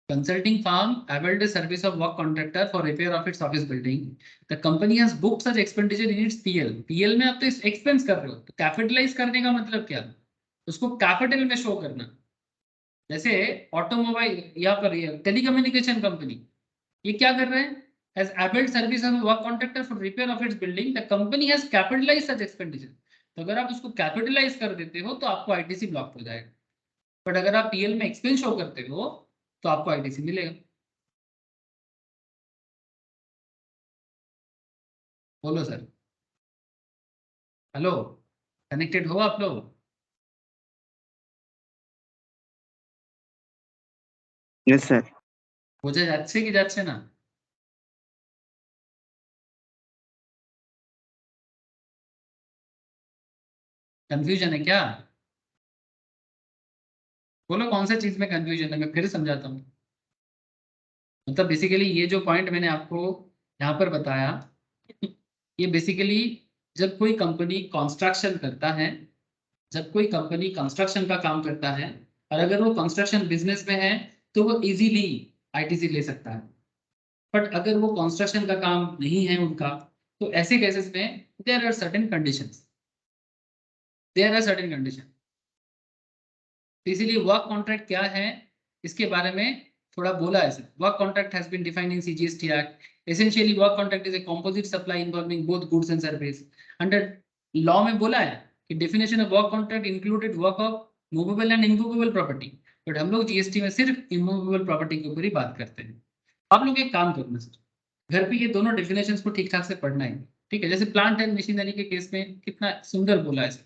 Consulting firm availed a service of work contractor for repair of its office building. The company has booked such expenditure in its PL. PL में आप तो एक्सपेंस कर रहे हो, तो कैपिटलाइज करने का मतलब क्या? उसको कैपिटल में शो करना. जैसे ऑटोमोबाइल या पर टेलीकम्युनिकेशन कंपनी ये क्या कर रहे हैं? Has availed service of a work contractor for repair of its building. The company has capitalized such expenditure. तो अगर आप उसको कैपिटलाइज कर देते हो तो आपको ITC ब्लॉक हो जाएगा. बट अगर आप PL में एक्सपेंस शो करते हो तो आपको ITC मिलेगा. बोलो सर. हेलो, कनेक्टेड हो आप लोग? Yes sir. বোঝা যাচ্ছে কি যাচ্ছে না? कंफ्यूजन है क्या? बोलो कौन सा चीज में कंफ्यूजन है, मैं फिर समझाता हूँ. मतलब बेसिकली ये जो पॉइंट मैंने आपको यहाँ पर बताया, ये बेसिकली जब कोई कंपनी कंस्ट्रक्शन करता है, जब कोई कंपनी कंस्ट्रक्शन का काम करता है और अगर वो कंस्ट्रक्शन बिजनेस में है तो वो इजीली ITC ले सकता है. बट अगर वो कंस्ट्रक्शन का काम नहीं है उनका, तो ऐसे केसेस में देयर आर सर्टेन कंडीशंस. इसीलिए वर्क कॉन्ट्रैक्ट क्या है इसके बारे में थोड़ा बोला है sir. Work contract has been defined in CGST act. Essentially work contract is a composite supply involving both goods and service. Under law में बोला है कि definition of work contract included work of movable and immovable property, but हम लोग GST में सिर्फ immovable property के ऊपर ही बात करते हैं। आप लोग एक काम करना सर, घर पे ये दोनों डेफिनेशंस को ठीक ठाक से पढ़ना है, ठीक है। जैसे प्लांट एंड मशीनरी के केस में कितना सुंदर बोला है सर,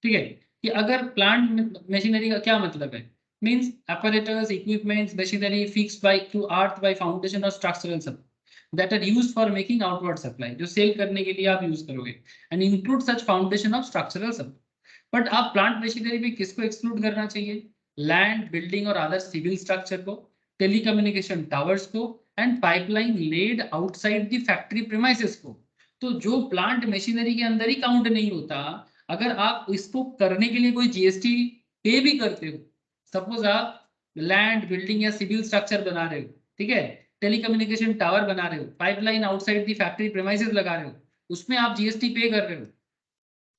ठीक है, कि अगर प्लांट मशीनरी का क्या मतलब है, means apparatus, equipments, machinery fixed by to earth by foundation or structural support that are used for making outward supply, जो सेल करने के लिए आप यूज करोगे, and include such foundation of structural support। But आप प्लांट मशीनरी में किसको exclude करना चाहिए, लैंड, बिल्डिंग और अदर सिविल स्ट्रक्चर को, टेलीकम्युनिकेशन टावर्स को, and pipeline laid outside the factory premises को। तो जो प्लांट मशीनरी के अंदर ही काउंट नहीं होता, अगर आप इसको करने के लिए कोई जीएसटी पे भी करते हो, सपोज आप लैंड, बिल्डिंग या सिविल स्ट्रक्चर बना रहे हो, ठीक है, टेलीकम्युनिकेशन टावर बना रहे हो, pipeline outside the factory premises लगा रहे हो, उसमें आप जीएसटी पे कर रहे हो,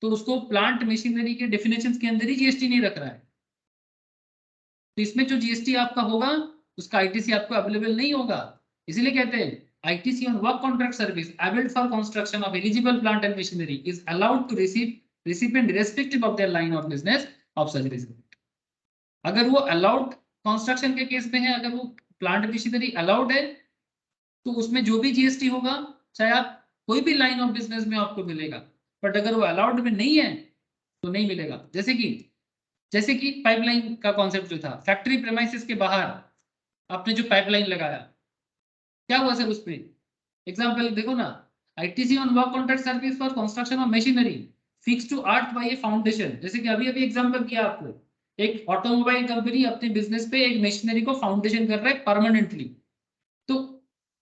तो उसको प्लांट मशीनरी के डेफिनेशंस के अंदर ही जीएसटी नहीं रख रहा है। तो इसमें जो जीएसटी आपका होगा उसका आईटीसी आपको अवेलेबल नहीं होगा। इसीलिए कहते हैं ITC on work contract service availed for construction of eligible plant and machinery is allowed to receive recipient irrespective of their line of business of such recipient। अगर वो अलाउड कंस्ट्रक्शन के case में है, अगर वो प्लांट मशीनरी अलाउड है, तो उसमें जो भी जीएसटी होगा, चाहे आप कोई भी लाइन ऑफ बिजनेस में आपको मिलेगा, बट अगर वो अलाउड में नहीं है तो नहीं मिलेगा। जैसे कि पाइपलाइन का कॉन्सेप्ट जो था, फैक्ट्री प्रेमाइसिस के बाहर आपने जो पाइपलाइन लगाया, क्या हुआ सर उसमें, एग्जांपल देखो ना, ITC on work contract service for construction of machinery fix to earth by a foundation. जैसे कि अभी अभी एग्जांपल किया आपको, एक ऑटोमोबाइल कंपनी अपने बिजनेस पे एक मशीनरी को फाउंडेशन कर रहा है परमानेंटली, तो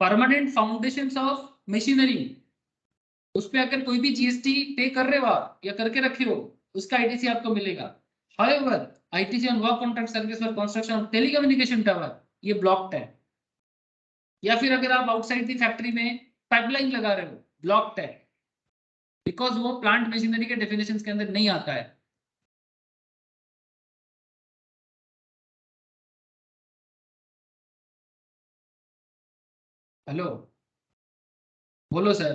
परमानेंट फाउंडेशन ऑफ मशीनरी, उस पर अगर कोई भी जीएसटी पे कर रहे हो आप या करके रखे हो, उसका आईटीसी आपको मिलेगा। However, ITC on work contract service for construction of telecommunication tower ये ब्लॉक्ड है। या फिर अगर आप आउटसाइड दी फैक्ट्री में पाइपलाइन लगा रहे हो, ब्लॉक्ड है, बिकॉज वो प्लांट मशीनरी के डेफिनेशंस के अंदर नहीं आता है। हेलो, बोलो सर,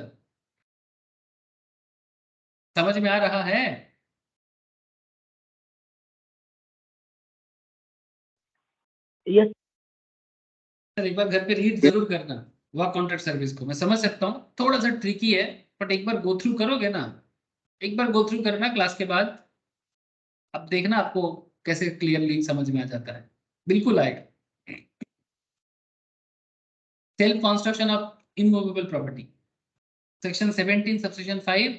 समझ में आ रहा है? यस सर एक बार घर पे रीड जरूर करना वर्क कॉन्ट्रैक्ट सर्विस को। मैं समझ सकता हूँ थोड़ा सा ट्रिकी है, बट एक बार गो थ्रू करोगे ना, एक बार गो थ्रू करना क्लास के बाद, अब देखना आपको कैसे क्लियरली समझ में आ जाता है, बिल्कुल आएगा। Self construction of immovable property, section 17 subsection 5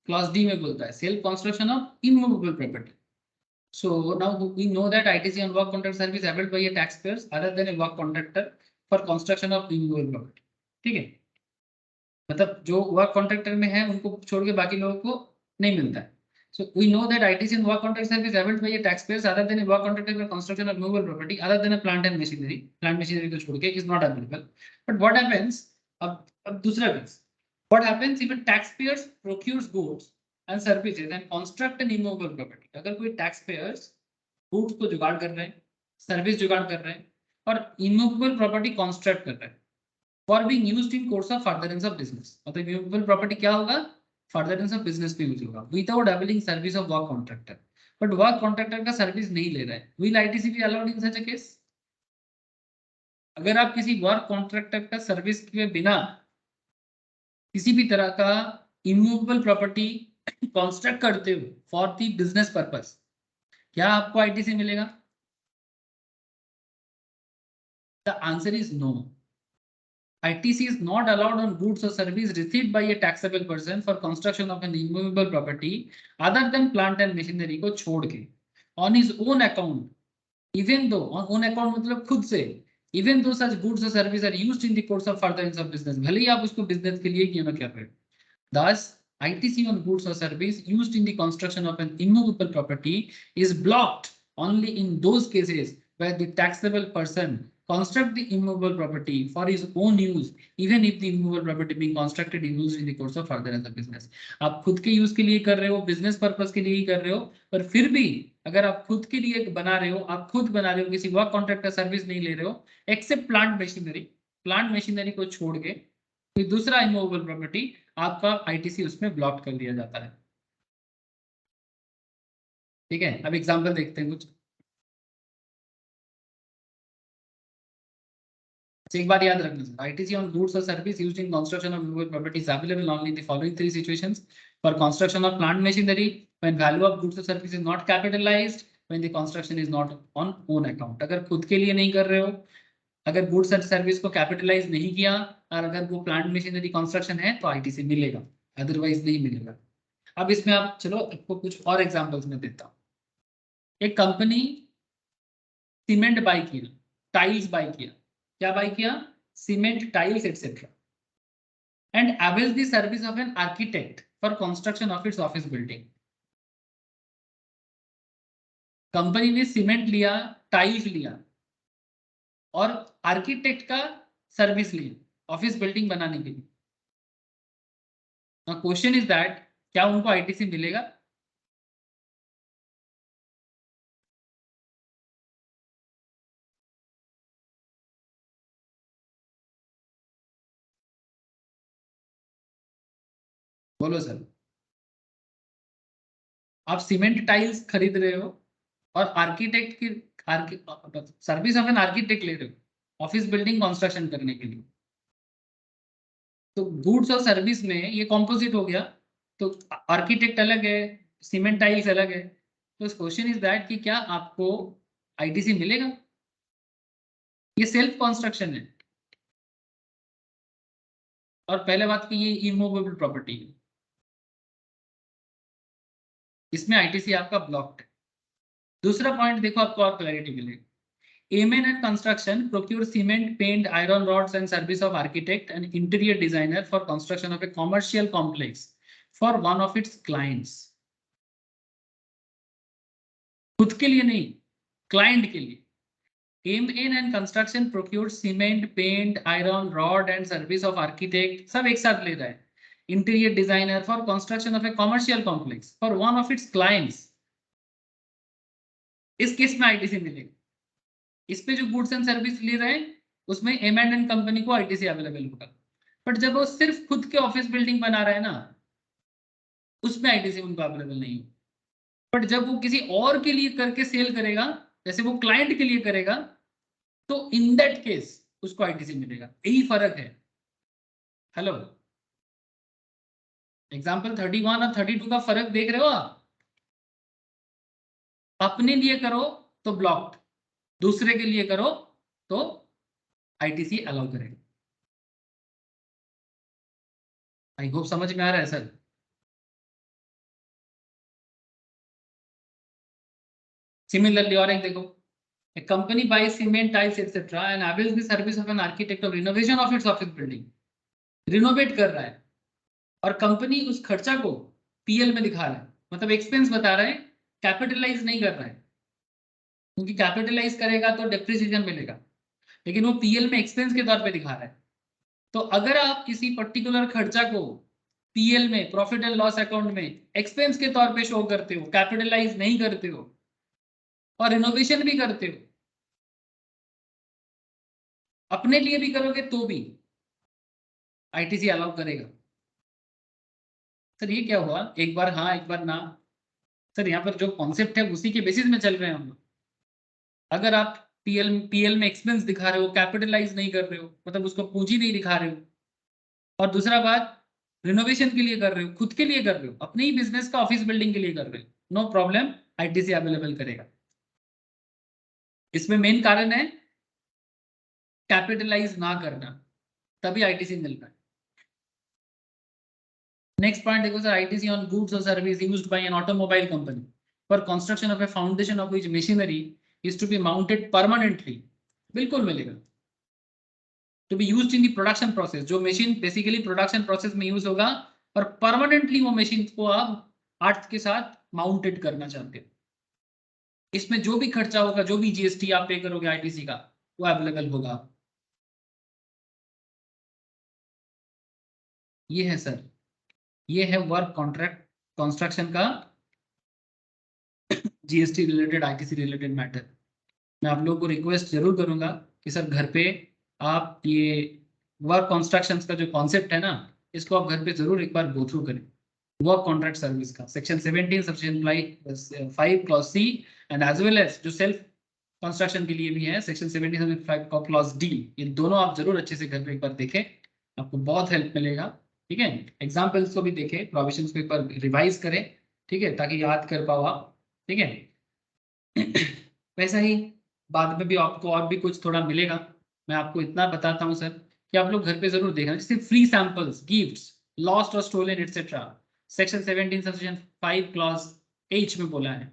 clause D में बोलता है self construction of immovable property. So now we know that ITC on work contract service availed by a taxpayers other than a work contractor for construction of immovable property। ठीक है, मतलब जो work contractor में है उनको छोड़ के बाकी लोगों को नहीं मिलता है। So we know that ITC on work contract service availed by a taxpayers other than a work contractor for construction of movable property other than a plant and machinery, plant machinery को छोड़ के is not available। But what happens, अब दूसरा case, what happens if a taxpayers procures goods and services and construct an immovable property। अगर कोई taxpayers goods को जुगाड़ कर रहे हैं, सर्विस जुगाड़ कर रहे हैं और immovable property construct कर रहे हैं for being used in course of furtherance of business, मतलब immovable property क्या होगा, furtherance of business पे यूज होगा without availing service of work contractor, but work contractor का सर्विस नहीं ले रहा है, will ITC be allowed in such a case? अगर आप किसी वर्क कॉन्ट्रैक्टर का सर्विस के बिना किसी भी तरह का इमूवेबल प्रॉपर्टी कंस्ट्रक्ट करते हो फॉर दी बिजनेस पर्पस, क्या आपको आईटीसी मिलेगा? The answer is no. ITC is not allowed on goods or service received by a taxable person for construction of an immovable property other than plant and machinery को छोड़ के on his own account, even though on own account मतलब खुद से, even though such goods or service are used in the course of furtherance of business, भले ही आप उसको business के लिए क्यों ना कर रहे हो। Thus, ITC on goods or service used in the construction of an immovable property is blocked only in those cases where the taxable person construct the immovable property for his own use, even if the immovable property being constructed is used in the course of furtherance of business। आप खुद के use के लिए कर रहे हो, business purpose के लिए ही कर रहे हो, पर फिर भी अगर आप खुद के लिए बना रहे हो, आप खुद बना रहे हो, किसी वर्क कॉन्ट्रैक्ट का सर्विस नहीं ले रहे हो, एक्सेप्ट प्लांट मशीनरी को छोड़ के कोई दूसरा इमूवेबल प्रॉपर्टी, आपका आईटीसी उसमें ब्लॉक कर दिया जाता है। ठीक है, अब एग्जांपल देखते हैं कुछ। एक बात याद रखना sir, ITC on goods or service used in construction of movable property is available only in the following three situations: for construction of plant machinery, when value of goods or service is not capitalized, when the construction is not on own account. अगर खुद के लिए नहीं कर रहे हो, अगर goods and service को कैपिटलाइज नहीं किया, और अगर वो प्लांट मशीनरी कंस्ट्रक्शन है तो ITC मिलेगा, अदरवाइज नहीं मिलेगा। अब इसमें आप चलो आपको कुछ और एग्जांपल्स में देता हूँ। एक कंपनी सीमेंट बाय किया, टाइल्स बाय किया, क्या बाय किया? Cement, tiles etcetera, and avails the service of an architect for construction of its office building. Company ने सीमेंट लिया, टाइल्स लिया और आर्किटेक्ट का सर्विस लिया ऑफिस बिल्डिंग बनाने के लिए। क्वेश्चन इज दैट क्या उनको ITC मिलेगा? बोलो सर। आप सीमेंट टाइल्स खरीद रहे हो और आर्किटेक्ट की सर्विस ऑफ एन आर्किटेक्ट ले रहे हो ऑफिस बिल्डिंग कंस्ट्रक्शन करने के लिए, तो गुड्स और सर्विस में ये कॉम्पोजिट हो गया, तो आर्किटेक्ट अलग है, सीमेंट टाइल्स अलग है। तो क्वेश्चन इज दैट कि क्या आपको ITC मिलेगा? ये सेल्फ कंस्ट्रक्शन है, और पहले बात की ये इमूवेबल प्रॉपर्टी है, इसमें ITC आपका ब्लॉक्ड है। दूसरा पॉइंट देखो, आपको और क्लैरिटी मिलेगी। Amen and Construction procure cement, paint, iron rods and service of architect and interior designer for construction of a commercial complex for one of its clients. खुद के लिए नहीं, क्लाइंट के लिए। Amen and Construction procure cement, paint, iron rod and service of architect, सब एक साथ ले रहा है, interior designer for construction of a commercial complex for one of its clients. इस केस में ITC मिलेगा। इस पे जो गुड्स एंड सर्विस ले रहे हैं उसमें M&N कंपनी को ITC अवेलेबल होगा, बट जब वो सिर्फ खुद के ऑफिस बिल्डिंग बना रहा है ना, उसमें ITC उनको अवेलेबल नहीं है। बट जब वो किसी और के लिए करके सेल करेगा, जैसे वो क्लाइंट के लिए करेगा, तो इन दैट केस उसको ITC मिलेगा। यही फर्क है। हेलो, एग्जाम्पल 31 और 32 का फर्क देख रहे हो आप? अपने लिए करो तो ब्लॉक्ड, दूसरे के लिए करो तो ITC अलाउ करेगा। आई होप समझ में आ रहा है सर। सिमिलरली और एक देखो, a company buys cement, tiles etc. and avails the service of an architect of renovation of its office building. Renovate कर रहा है और कंपनी उस खर्चा को PL में दिखा रहा है, मतलब एक्सपेंस बता रहा है, कैपिटलाइज नहीं कर रहा है, क्योंकि कैपिटलाइज करेगा तो डेप्रिसिएशन मिलेगा, लेकिन वो PL में एक्सपेंस के तौर पे दिखा रहा है। तो अगर आप किसी पर्टिकुलर खर्चा को PL में, प्रॉफिट एंड लॉस अकाउंट में एक्सपेंस के तौर पे शो करते हो, कैपिटलाइज नहीं करते हो और रिनोवेशन भी करते हो, अपने लिए भी करोगे तो भी ITC अलाउ करेगा। सर ये क्या हुआ, एक बार हाँ एक बार ना? सर यहाँ पर जो कॉन्सेप्ट है उसी के बेसिस में चल रहे हैं हम लोग। अगर आप PL में एक्सपेंस दिखा रहे हो, कैपिटलाइज नहीं कर रहे हो, मतलब उसको पूंजी नहीं दिखा रहे हो, और दूसरा बात रिनोवेशन के लिए कर रहे हो, खुद के लिए कर रहे हो, अपने ही बिजनेस का ऑफिस बिल्डिंग के लिए कर रहे हो, नो प्रॉब्लम, ITC अवेलेबल करेगा। इसमें मेन कारण है कैपिटलाइज ना करना, तभी ITC मिल रहा है। नेक्स्ट पॉइंट देखो सर, ITC ऑन गुड्स और service used by an automobile company for construction of a foundation of which machinery is to be mounted permanently. बिल्कुल मिलेगा। To be used in the production process, जो machine basically production process में use होगा और permanently वो machine को आप art के साथ माउंटेड करना चाहते हो, इसमें जो भी खर्चा होगा, जो भी GST आप पे करोगे ITC का, वो अवेलेबल होगा। ये है सर, ये है वर्क कॉन्ट्रैक्ट कंस्ट्रक्शन का GST related, ITC related matter. मैं आप लोगों को रिक्वेस्ट जरूर करूंगा कि सर घर पे आप ये वर्क कंस्ट्रक्शंस का जो कॉन्सेप्ट है ना, इसको आप घर पे जरूर एक बार गो थ्रू करें। वर्क कॉन्ट्रैक्ट सर्विस का section 17 section 5 clause C and as well as जो सेल्फ कंस्ट्रक्शन के लिए भी है, सेक्शन 75 का क्लॉज डी, ये दोनों आप जरूर अच्छे से घर पे एक बार देखें, आपको बहुत हेल्प मिलेगा। ठीक है, एग्जाम्पल्स को भी देखें, प्रोविजंस को एक बार रिवाइज करें, ठीक है, ताकि याद कर पाओ आप। ठीक है वैसा ही बाद में भी आपको और भी कुछ थोड़ा मिलेगा। मैं आपको इतना बताता हूँ सर कि आप लोग घर पे जरूर देखना, जैसे फ्री सैंपल्स, गिफ्ट्स, लॉस्ट और stolen etcetera, section 17 section 5 clause H में बोला है।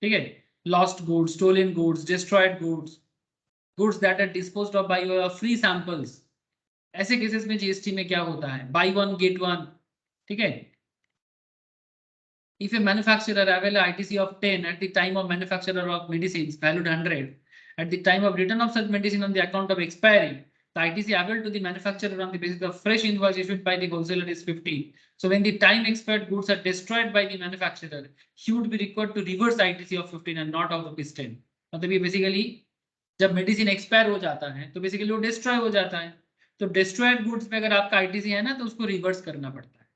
ठीक है, lost goods, stolen goods, destroyed goods, goods that are disposed of by your free samples, ऐसे केसेस में जीएसटी में क्या होता है, बाय वन गेट वन। ठीक है, if a manufacturer avail a ITC of 10 at the time of manufacturer of medicines valued 100, at the time of return of such medicine on the account of expiry, the ITC availed to the manufacturer on the basis of fresh invoice issued by the wholesaler is 50. So when the time expired goods are destroyed by the manufacturer, he would be required to reverse ITC of 15 and not of rupees 10. मतलब ये basically जब medicine expire हो जाता है तो basically वो destroy हो जाता है, तो डिस्ट्रॉयड गुड्स में अगर आपका आईटीसी है ना तो उसको रिवर्स करना पड़ता है,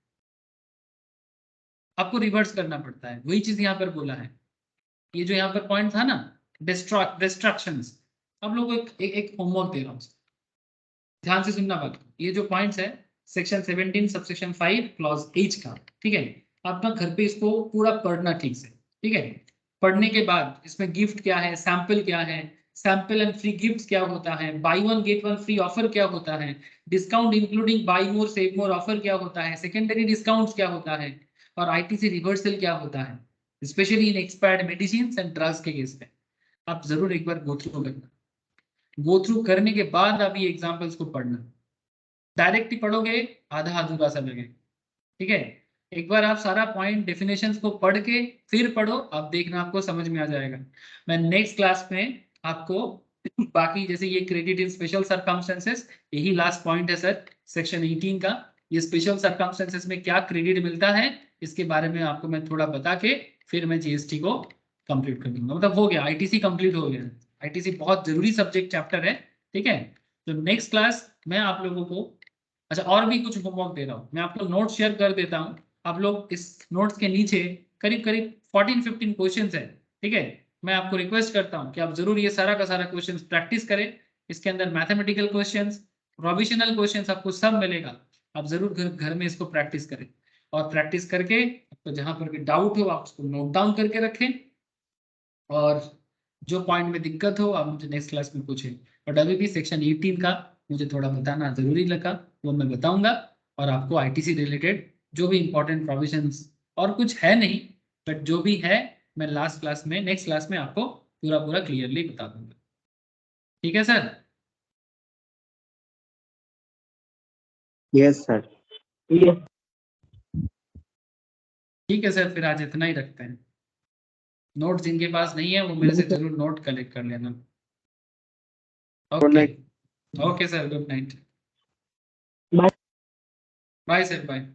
आपको रिवर्स करना पड़ता है। वही चीज यहाँ पर बोला है, ये जो यहाँ पर पॉइंट था ना, डिस्ट्रक्शंस। अब लोगों को एक होमवर्क दे रहा हूँ, ध्यान से सुनना बात। ये जो पॉइंट्स है सेक्शन 17 सबसेक्शन 5 क्लॉज H का, ठीक है, आप ना घर पे इसको पूरा पढ़ना ठीक से। ठीक है, पढ़ने के बाद इसमें गिफ्ट क्या है, सैंपल क्या है, सैंपल एंड फ्री गिफ्ट क्या होता है, by one get one free offer क्या होता है, discount including by more save more offer क्या होता है, सेकेंडरी डिस्काउंट क्या होता है, और आईटीसी रिवर्सल क्या होता है, specially in expired medicine and drugs के केस में। आप जरूर एक बार गो थ्रू करना, गो थ्रू करने के बाद आप ये एग्जाम्पल्स को पढ़ना, डायरेक्ट ही पढ़ोगे आधा अधूरा सा लगे। ठीक है, एक बार आप सारा पॉइंट डेफिनेशंस को पढ़ के फिर पढ़ो, आप देखना आपको समझ में आ जाएगा। मैं नेक्स्ट क्लास में आपको बाकी जैसे ये क्रेडिट इन स्पेशल सर्कमस्टेंसेस, यही लास्ट पॉइंट है सर सेक्शन 18 का, ये स्पेशल सर्कमस्टेंसेस में क्या क्रेडिट मिलता है इसके बारे में आपको मैं थोड़ा बता के फिर मैं जीएसटी को कंप्लीट कर दूंगा। मतलब हो गया, आईटीसी कंप्लीट हो गया। आईटीसी बहुत जरूरी सब्जेक्ट चैप्टर है। ठीक है, तो नेक्स्ट क्लास मैं आप लोगों को, अच्छा और भी कुछ होमवर्क दे रहा हूँ, मैं आपको नोट शेयर कर देता हूँ, आप लोग इस नोट्स के नीचे करीब करीब 14-15 क्वेश्चंस है। ठीक है, मैं आपको रिक्वेस्ट करता हूँ कि आप जरूर ये सारा का सारा क्वेश्चंस प्रैक्टिस करें। इसके अंदर मैथमेटिकल क्वेश्चंस, प्रोविजनल क्वेश्चंस आपको सब मिलेगा, आप जरूर घर में इसको प्रैक्टिस करें, और प्रैक्टिस करके आपको जहां पर भी डाउट हो आप उसको नोट डाउन करके रखें, और जो पॉइंट में दिक्कत हो आप मुझे नेक्स्ट क्लास में पूछें। और अभी भी सेक्शन 18 का मुझे थोड़ा बताना जरूरी लगा, वो मैं बताऊंगा, और आपको आईटीसी रिलेटेड जो भी इंपॉर्टेंट प्रोविजंस, और कुछ है नहीं बट जो भी है मैं लास्ट क्लास में, नेक्स्ट क्लास में आपको पूरा पूरा क्लियरली बता दूंगा। ठीक है सर? Yes sir. यस ठीक है सर, फिर आज इतना ही रखते हैं। नोट जिनके पास नहीं है वो मेरे से जरूर नोट कलेक्ट कर लेना। Okay okay sir, good night. Bye bye sir, bye.